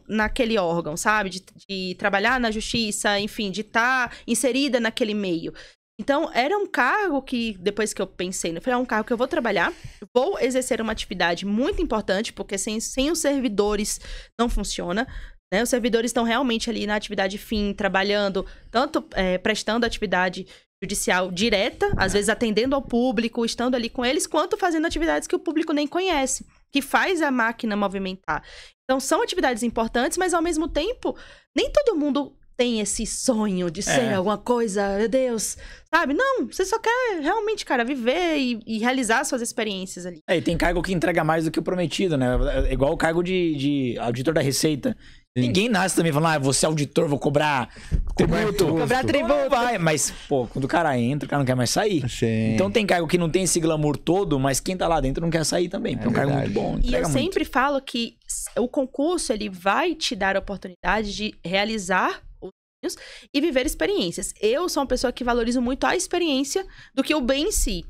naquele órgão, sabe? De trabalhar na justiça, enfim, de estar inserida naquele meio. Então, era um cargo que, depois que eu pensei, eu falei, é um cargo que eu vou trabalhar, vou exercer uma atividade muito importante, porque sem os servidores não funciona, né? Os servidores estão realmente ali na atividade fim, trabalhando, tanto prestando atividade judicial direta, às vezes atendendo ao público, estando ali com eles, quanto fazendo atividades que o público nem conhece, que faz a máquina movimentar. Então, são atividades importantes, mas ao mesmo tempo, nem todo mundo tem esse sonho de ser alguma coisa, meu Deus, sabe? Não, você só quer realmente, cara, viver e realizar suas experiências ali. E tem cargo que entrega mais do que o prometido, né? É igual o cargo de auditor da Receita. Sim. Ninguém nasce também falando, vou ser auditor, vou cobrar tributo. Cobrar tributo. Vai, mas, pô, quando o cara entra, o cara não quer mais sair. Sim. Então tem cargo que não tem esse glamour todo, mas quem tá lá dentro não quer sair também. É um cargo muito bom. E eu sempre falo que o concurso, ele vai te dar a oportunidade de realizar os sonhos e viver experiências. Eu sou uma pessoa que valorizo muito a experiência do que o bem em si.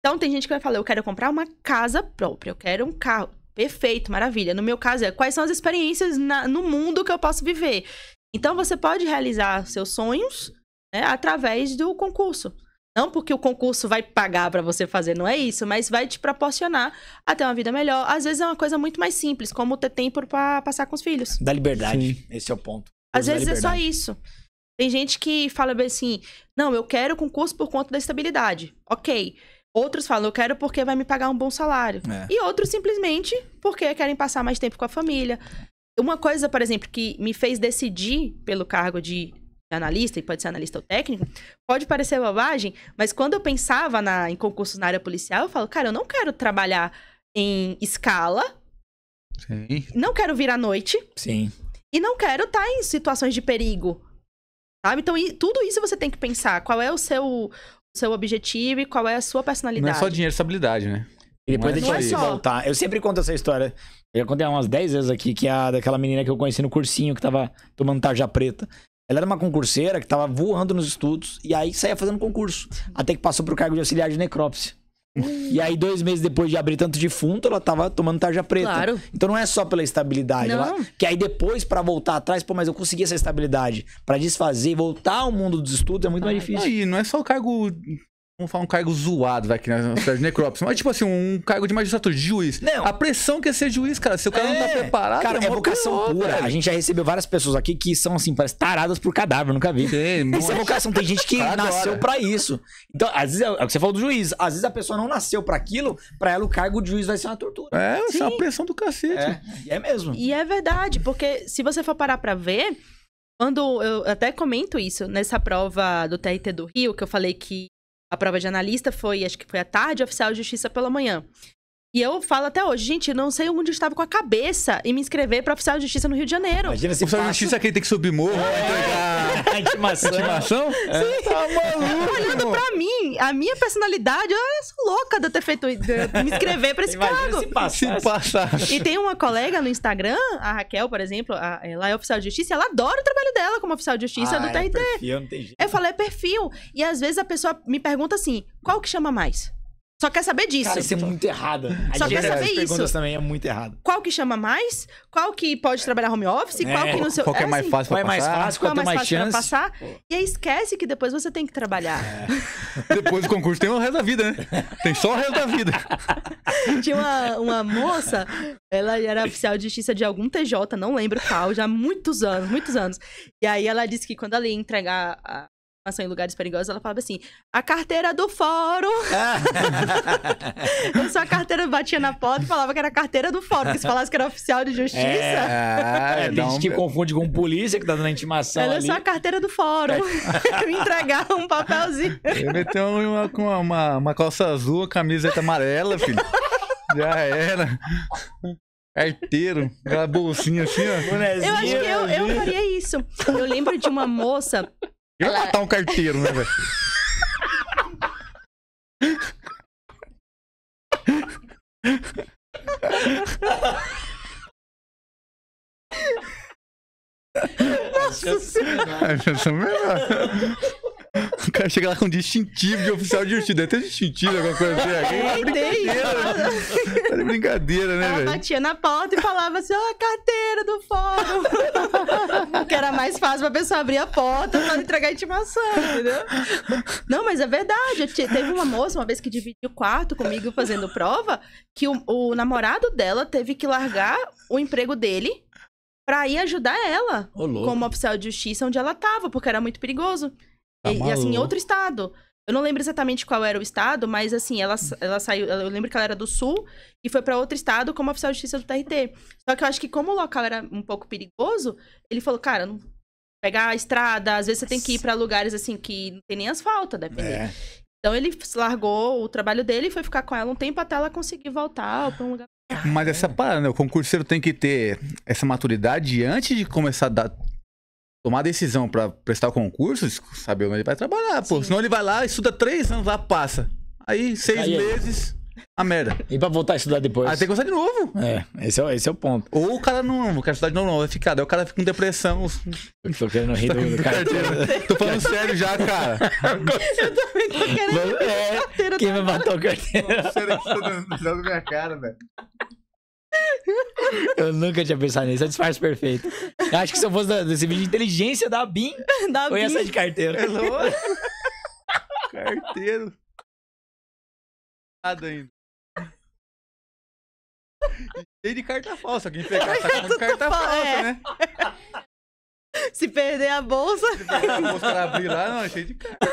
Então tem gente que vai falar, eu quero comprar uma casa própria, eu quero um carro. Perfeito, maravilha. No meu caso, quais são as experiências no mundo que eu posso viver? Então, você pode realizar seus sonhos, né, através do concurso. Não porque o concurso vai pagar para você fazer, não é isso, mas vai te proporcionar a ter uma vida melhor. Às vezes é uma coisa muito mais simples, como ter tempo para passar com os filhos. Da liberdade, sim. Esse é o ponto. Às vezes é só isso. Tem gente que fala bem assim, não, eu quero concurso por conta da estabilidade. Ok. Outros falam, eu quero porque vai me pagar um bom salário. E outros simplesmente porque querem passar mais tempo com a família. Uma coisa, por exemplo, que me fez decidir pelo cargo de analista, e pode ser analista ou técnico, pode parecer bobagem, mas quando eu pensava em concursos na área policial, eu falo, cara, eu não quero trabalhar em escala, sim. Não quero vir à noite, sim. E não quero estar em situações de perigo, sabe? Então, tudo isso você tem que pensar, qual é o seu objetivo e qual é a sua personalidade. Não é só dinheiro e estabilidade, né? E depois deixa eu voltar. Eu sempre conto essa história. Eu já contei umas 10 vezes aqui, que é daquela menina que eu conheci no cursinho, que tava tomando tarja preta. Ela era uma concurseira que tava voando nos estudos, e aí saía fazendo concurso. Até que passou pro cargo de auxiliar de necrópsia. E aí, 2 meses depois de abrir tanto defunto, ela tava tomando tarja preta. Claro. Então não é só pela estabilidade. Que aí depois, pra voltar atrás, pô, mas eu consegui essa estabilidade. Pra desfazer e voltar ao mundo dos estudos é muito mais difícil. E não é só o cargo... Vamos falar um cargo zoado, vai aqui na cidade de necrópsia. Mas, tipo assim, um cargo de magistratura, de juiz. Não. A pressão que é ser juiz, cara. Se o cara não tá preparado... Cara, é vocação pura. Velho. A gente já recebeu várias pessoas aqui que são, assim, parece taradas por cadáver. Nunca vi. Isso é vocação. Tem gente que nasceu pra isso. Então, às vezes, é o que você falou do juiz. Às vezes a pessoa não nasceu pra aquilo. Pra ela, o cargo de juiz vai ser uma tortura. Vai ser uma pressão do cacete. É mesmo. E é verdade. Porque se você for parar pra ver... Quando eu até comento isso, nessa prova do TRT do Rio, que eu falei que a prova de analista acho que foi à tarde, oficial de justiça pela manhã. E eu falo até hoje, gente, eu não sei onde eu estava com a cabeça em me inscrever para oficial de justiça no Rio de Janeiro. Imagina se oficial de justiça que tem que subir morro, entregar intimação. Sim. Tá maluco. Olhando pra mim, a minha personalidade, eu sou louca de eu ter feito, de me inscrever para esse cargo. Se passasse. E tem uma colega no Instagram, a Raquel, por exemplo, ela é oficial de justiça, e ela adora o trabalho dela como oficial de justiça do TRT. Perfil, não tem jeito. Eu falei, é perfil. E às vezes a pessoa me pergunta assim, qual que chama mais? Só quer saber disso. Cara, isso é muito errado. Só quer saber isso. Perguntas também é muito errado. Qual que chama mais? Qual que pode trabalhar home office? Qual que não sei... Qual que é mais fácil pra passar? Qual é mais fácil pra passar? E aí esquece que depois você tem que trabalhar. Depois do concurso tem o resto da vida, né? Tem só o resto da vida. Tinha uma moça, ela era oficial de justiça de algum TJ, não lembro qual, já há muitos anos. E aí ela disse que quando ela ia entregar em lugares perigosos, ela falava assim, a carteira do fórum. Eu só a carteira, batia na porta e falava que era a carteira do fórum, porque se falasse que era oficial de justiça... Tem gente que confunde com polícia que tá dando a intimação Ela ali. é só a carteira do fórum. Me entregar um papelzinho. Ele meteu uma calça azul, camiseta amarela, filho. Já era. Carteiro, aquela bolsinha assim, ó. Eu acho que eu faria isso. Eu lembro de uma moça... Eu ia matar um carteiro, né, velho? Nossa Senhora. Essa melhor. O cara chega lá com distintivo de oficial de justiça. Deve ter distintivo, alguma coisa assim. Tá de brincadeira, né, Ela velho? batia na porta e falava assim, ó, a carteira do fórum. Que era mais fácil pra pessoa abrir a porta pra entregar a intimação, entendeu? Não, mas é verdade. Teve uma moça, uma vez que dividiu o quarto comigo fazendo prova, que o namorado dela teve que largar o emprego dele pra ir ajudar ela como oficial de justiça onde ela tava, porque era muito perigoso. E assim, em outro estado. Eu não lembro exatamente qual era o estado, mas assim, ela saiu... Eu lembro que ela era do Sul e foi pra outro estado como oficial de justiça do TRT. Só que eu acho que como o local era um pouco perigoso, ele falou, cara, não pegar a estrada, às vezes você tem que ir pra lugares assim que não tem nem asfalto, depender. Então ele largou o trabalho dele e foi ficar com ela um tempo até ela conseguir voltar pra um lugar... Mas essa parada, né? O concurseiro tem que ter essa maturidade antes de começar a tomar decisão pra prestar o concurso, saber onde ele vai trabalhar, pô. Sim. Senão ele vai lá, estuda 3 anos lá, passa. Aí, 6 meses, a merda. E pra voltar a estudar depois? Aí tem que começar de novo. Esse é o ponto. Ou o cara não quer estudar de novo, não, vai ficar. Daí o cara fica com depressão. Eu tô querendo rir do carteiro. Tô falando sério já, cara. Eu também tô querendo carteira. Quem vai matar o carteiro? Sério que você tá dando minha cara, velho. Eu nunca tinha pensado nisso, é o disfarce perfeito. Eu acho que se eu fosse desse vídeo de inteligência da BIM, eu ia sair de carteiro. É lógico. Carteiro. Nada ainda. Cheio de carta falsa. Quem pegar tá com carta falsa, né? Se perder a bolsa... Se pegar a bolsa pra abrir lá, não, é cheio de carta.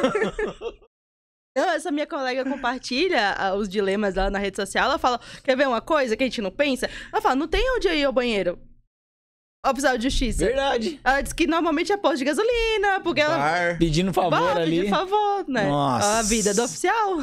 Não, essa minha colega compartilha os dilemas lá na rede social. Ela fala, quer ver uma coisa que a gente não pensa? Ela fala, não tem onde ir ao banheiro. Oficial de justiça. Verdade. Ela diz que normalmente é posto de gasolina, porque ela... Pedindo favor ali. Pedindo favor, né? Nossa. A vida do oficial.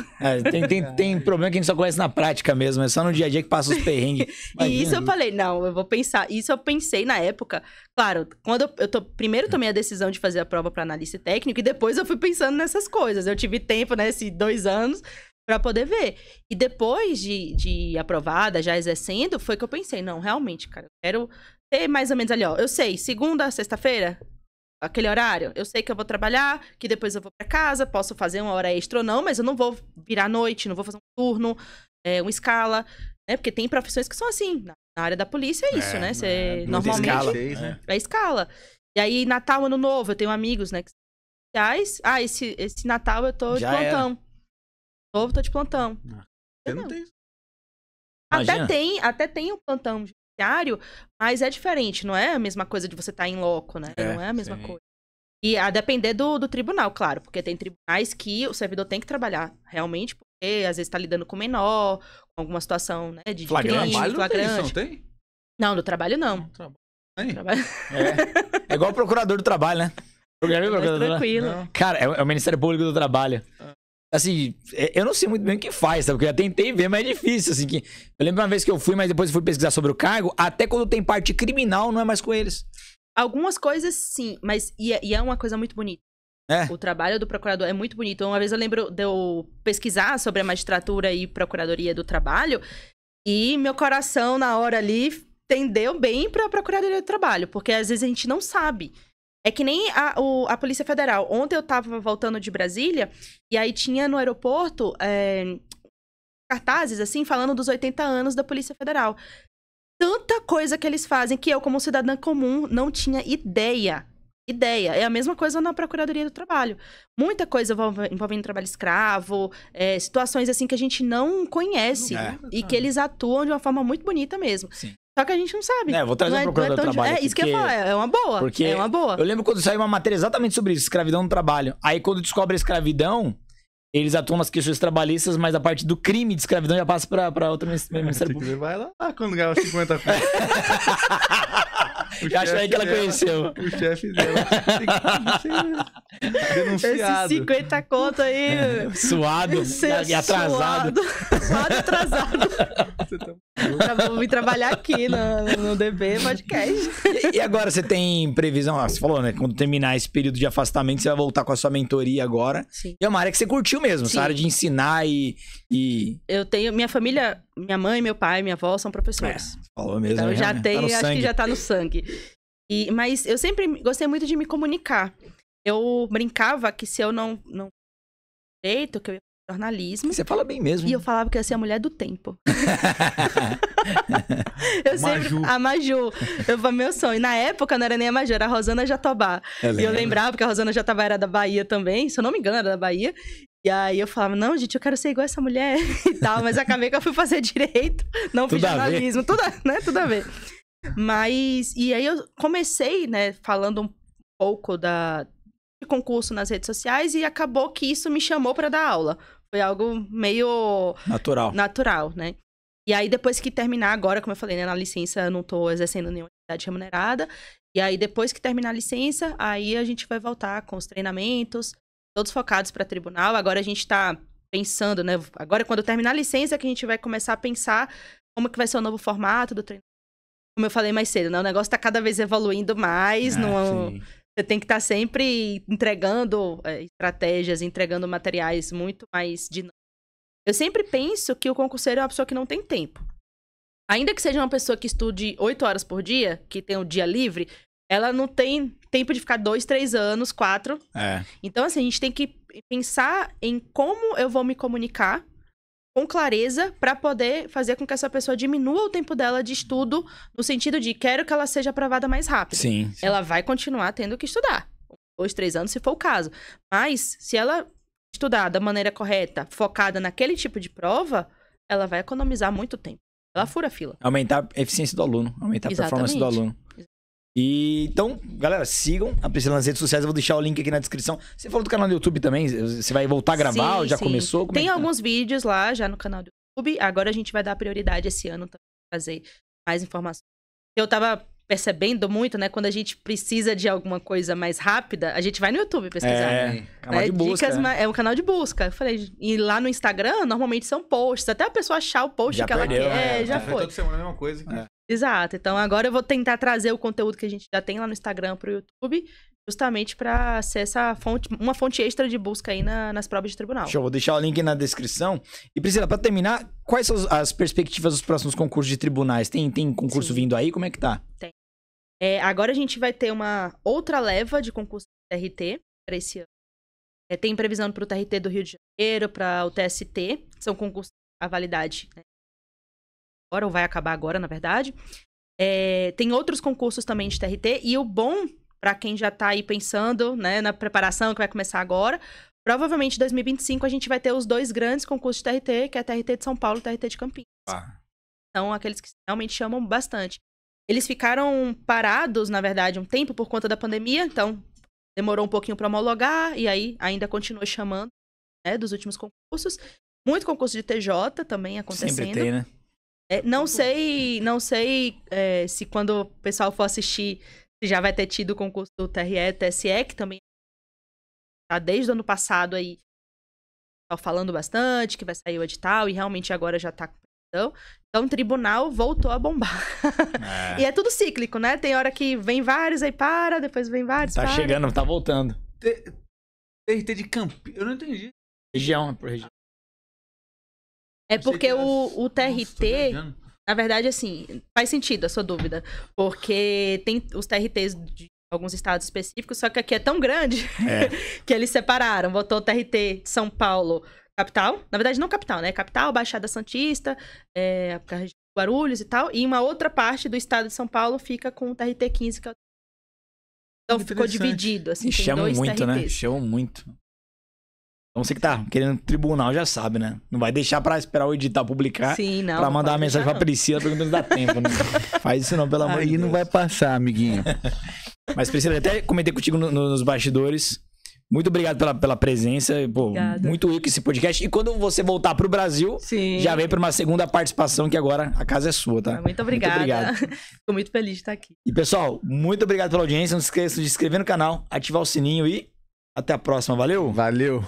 Tem problema que a gente só conhece na prática mesmo. É só no dia a dia que passa os perrengues. E isso eu falei, não, eu vou pensar. Isso eu pensei na época. Claro, quando primeiro tomei a decisão de fazer a prova para analista técnico e depois eu fui pensando nessas coisas. Eu tive tempo, né, esses 2 anos, para poder ver. E depois de aprovada, já exercendo, foi que eu pensei, não, realmente, cara, eu quero ter mais ou menos ali, ó. Eu sei, segunda, sexta-feira, aquele horário, eu sei que eu vou trabalhar, que depois eu vou para casa, posso fazer uma hora extra ou não, mas eu não vou virar à noite, não vou fazer um turno, uma escala, né? Porque tem profissões que são assim. Na área da polícia é isso, né? Você normalmente escala. é escala. E aí, Natal, Ano Novo, eu tenho amigos, né, que são policiais. Ah, esse Natal eu tô Já de plantão. Novo, tô de plantão. Eu não tenho. Até tem o plantão judiciário, mas é diferente, não é a mesma coisa de você estar em loco, né? Não é a mesma coisa. E a depender do tribunal, claro, porque tem tribunais que o servidor tem que trabalhar realmente, porque às vezes tá lidando com menor, com alguma situação, né, de Flagrante. crime, flagrante. Não tem? Não, do trabalho não. É igual o procurador do trabalho, né? Tranquilo. Não. Cara, é o Ministério Público do Trabalho. Assim, eu não sei muito bem o que faz, tá? Porque eu já tentei ver, mas é difícil, assim. Que... Eu lembro uma vez que eu fui, mas depois fui pesquisar sobre o cargo, até quando tem parte criminal, não é mais com eles. Algumas coisas, sim, mas... E é uma coisa muito bonita. O trabalho do procurador é muito bonito. Uma vez eu lembro de eu pesquisar sobre a magistratura e procuradoria do trabalho, e meu coração, na hora ali, tendeu bem pra procuradoria do trabalho, porque às vezes a gente não sabe. É que nem a Polícia Federal. Ontem eu tava voltando de Brasília, e aí tinha no aeroporto cartazes, assim, falando dos 80 anos da Polícia Federal. Tanta coisa que eles fazem que eu, como cidadã comum, não tinha ideia. É a mesma coisa na Procuradoria do Trabalho. Muita coisa envolvendo trabalho escravo, situações assim que a gente não conhece e que eles atuam de uma forma muito bonita mesmo. Sim. Só que a gente não sabe. Vou trazer Não um procurador do trabalho. isso que eu ia falar, é uma boa. Porque é uma boa. eu lembro quando saiu uma matéria exatamente sobre isso, escravidão no trabalho. Aí quando descobre a escravidão, eles atuam nas questões trabalhistas, mas a parte do crime de escravidão já passa pra outro Ministério Público. Vai lá quando ganhar 50 filhos. Já achei aí que ela conheceu. O chefe dela tem que ser denunciado. Esses 50 conto aí. Suado e atrasado. Suado e atrasado. Vou vir trabalhar aqui no DB Podcast. E agora você tem previsão? Você falou, né? Quando terminar esse período de afastamento, você vai voltar com a sua mentoria agora. Sim. E é uma área que você curtiu mesmo, essa área de ensinar e... Eu tenho... Minha família, minha mãe, meu pai, minha avó são professores. Falou mesmo. Então eu já tenho, tá acho que já tá no sangue. Mas eu sempre gostei muito de me comunicar. Eu brincava que se eu não direito, que eu ia fazer jornalismo. Você fala bem mesmo. E eu falava que eu ia ser a mulher do tempo. A Maju. Meu sonho. Na época não era nem a Maju, era a Rosana Jatobá. E eu lembrava que a Rosana Jatobá era da Bahia também. Se eu não me engano, era da Bahia. E aí eu falava, não, gente, eu quero ser igual essa mulher e tal. Mas acabei que eu fui fazer direito. Não fiz jornalismo. Tudo a ver. Mas... E aí eu comecei, né, falando um pouco de concurso nas redes sociais e acabou que isso me chamou para dar aula. Foi algo meio... Natural, né? E aí, depois que terminar agora, como eu falei, né, na licença eu não tô exercendo nenhuma atividade remunerada. E aí, depois que terminar a licença, aí a gente vai voltar com os treinamentos, todos focados para tribunal. Agora a gente tá pensando, né? Agora, quando terminar a licença, que a gente vai começar a pensar como que vai ser o novo formato do treinamento. Como eu falei mais cedo, né? O negócio tá cada vez evoluindo mais. Você tem que estar sempre entregando estratégias, entregando materiais muito mais dinâmicos. Eu sempre penso que o concurseiro é uma pessoa que não tem tempo. Ainda que seja uma pessoa que estude 8 horas por dia, que tem um dia livre, ela não tem tempo de ficar 2, 3 anos, 4. Então, assim, a gente tem que pensar em como eu vou me comunicar com clareza para poder fazer com que essa pessoa diminua o tempo dela de estudo, no sentido de quero que ela seja aprovada mais rápido. Sim. Ela vai continuar tendo que estudar. 2, 3 anos, se for o caso. Mas, se ela estudar da maneira correta, focada naquele tipo de prova, ela vai economizar muito tempo. Ela fura a fila. Aumentar a eficiência do aluno, aumentar a performance do aluno. E então, galera, sigam a Priscila nas redes sociais. Eu vou deixar o link aqui na descrição. Você falou do canal do YouTube também? Você vai voltar a gravar? Ou já começou? Tem alguns vídeos lá já no canal do YouTube. Agora a gente vai dar prioridade esse ano também para trazer mais informações. Eu tava percebendo muito, né? Quando a gente precisa de alguma coisa mais rápida, a gente vai no YouTube pesquisar. Canal de busca. É um canal de busca. Eu falei, e lá no Instagram, normalmente são posts. Até a pessoa achar o post que ela quer, já foi. Toda semana a mesma coisa. Exato. Então, agora eu vou tentar trazer o conteúdo que a gente já tem lá no Instagram pro YouTube, justamente para ser uma fonte extra de busca aí nas provas de tribunal. Show, vou deixar o link na descrição. E Priscila, para terminar, quais são as perspectivas dos próximos concursos de tribunais? Tem concurso vindo aí? Como é que tá? Tem. Agora a gente vai ter uma outra leva de concurso de TRT para esse ano. Tem previsão para o TRT do Rio de Janeiro, para o TST, são concursos a validade, né? Agora, ou vai acabar agora, na verdade. Tem outros concursos também de TRT, e o bom, para quem já tá aí pensando, né, na preparação que vai começar agora, provavelmente em 2025 a gente vai ter os 2 grandes concursos de TRT, que é a TRT de São Paulo e a TRT de Campinas. São aqueles que realmente chamam bastante. Eles ficaram parados, na verdade, um tempo por conta da pandemia, então demorou um pouquinho para homologar, e aí ainda continua chamando, né, dos últimos concursos. Muito concurso de TJ também acontecendo. Sempre tem, né? Não sei se quando o pessoal for assistir, se já vai ter tido o concurso do TRE e TSE, que também tá desde o ano passado aí, tá falando bastante, que vai sair o edital, e realmente agora já tá com previsão. Então o tribunal voltou a bombar. E é tudo cíclico, né? Tem hora que vem vários, aí para, depois vem vários, Tá chegando, tá voltando. TRT de Campinas, eu não entendi. Região, por região. É porque o TRT, na verdade, assim, faz sentido a sua dúvida. Porque tem os TRTs de alguns estados específicos, só que aqui é tão grande que eles separaram. Botou o TRT de São Paulo, capital. Na verdade, não capital, né? Capital, Baixada Santista, a região de Guarulhos e tal. E uma outra parte do estado de São Paulo fica com o TRT 15, que é o... Então ficou dividido, assim, tem chamam 2 muito, TRTs. né? Chamam muito. Então você que tá querendo tribunal já sabe, né? Não vai deixar pra esperar o edital publicar. Sim, não. Pra mandar uma pode mensagem deixar, pra Priscila perguntando se dá tempo, né? Faz isso não, pelo amor de Aí Deus. não vai passar, amiguinho. Mas Priscila, eu até comentei contigo nos bastidores. Muito obrigado pela presença. Pô, Obrigada. muito rico esse podcast. E quando você voltar pro Brasil, Sim. já vem pra uma segunda participação, que agora a casa é sua, tá? Muito obrigada. obrigado. Fico muito feliz de estar aqui. E pessoal, muito obrigado pela audiência. Não se esqueça de se inscrever no canal, ativar o sininho e até a próxima. Valeu! Valeu.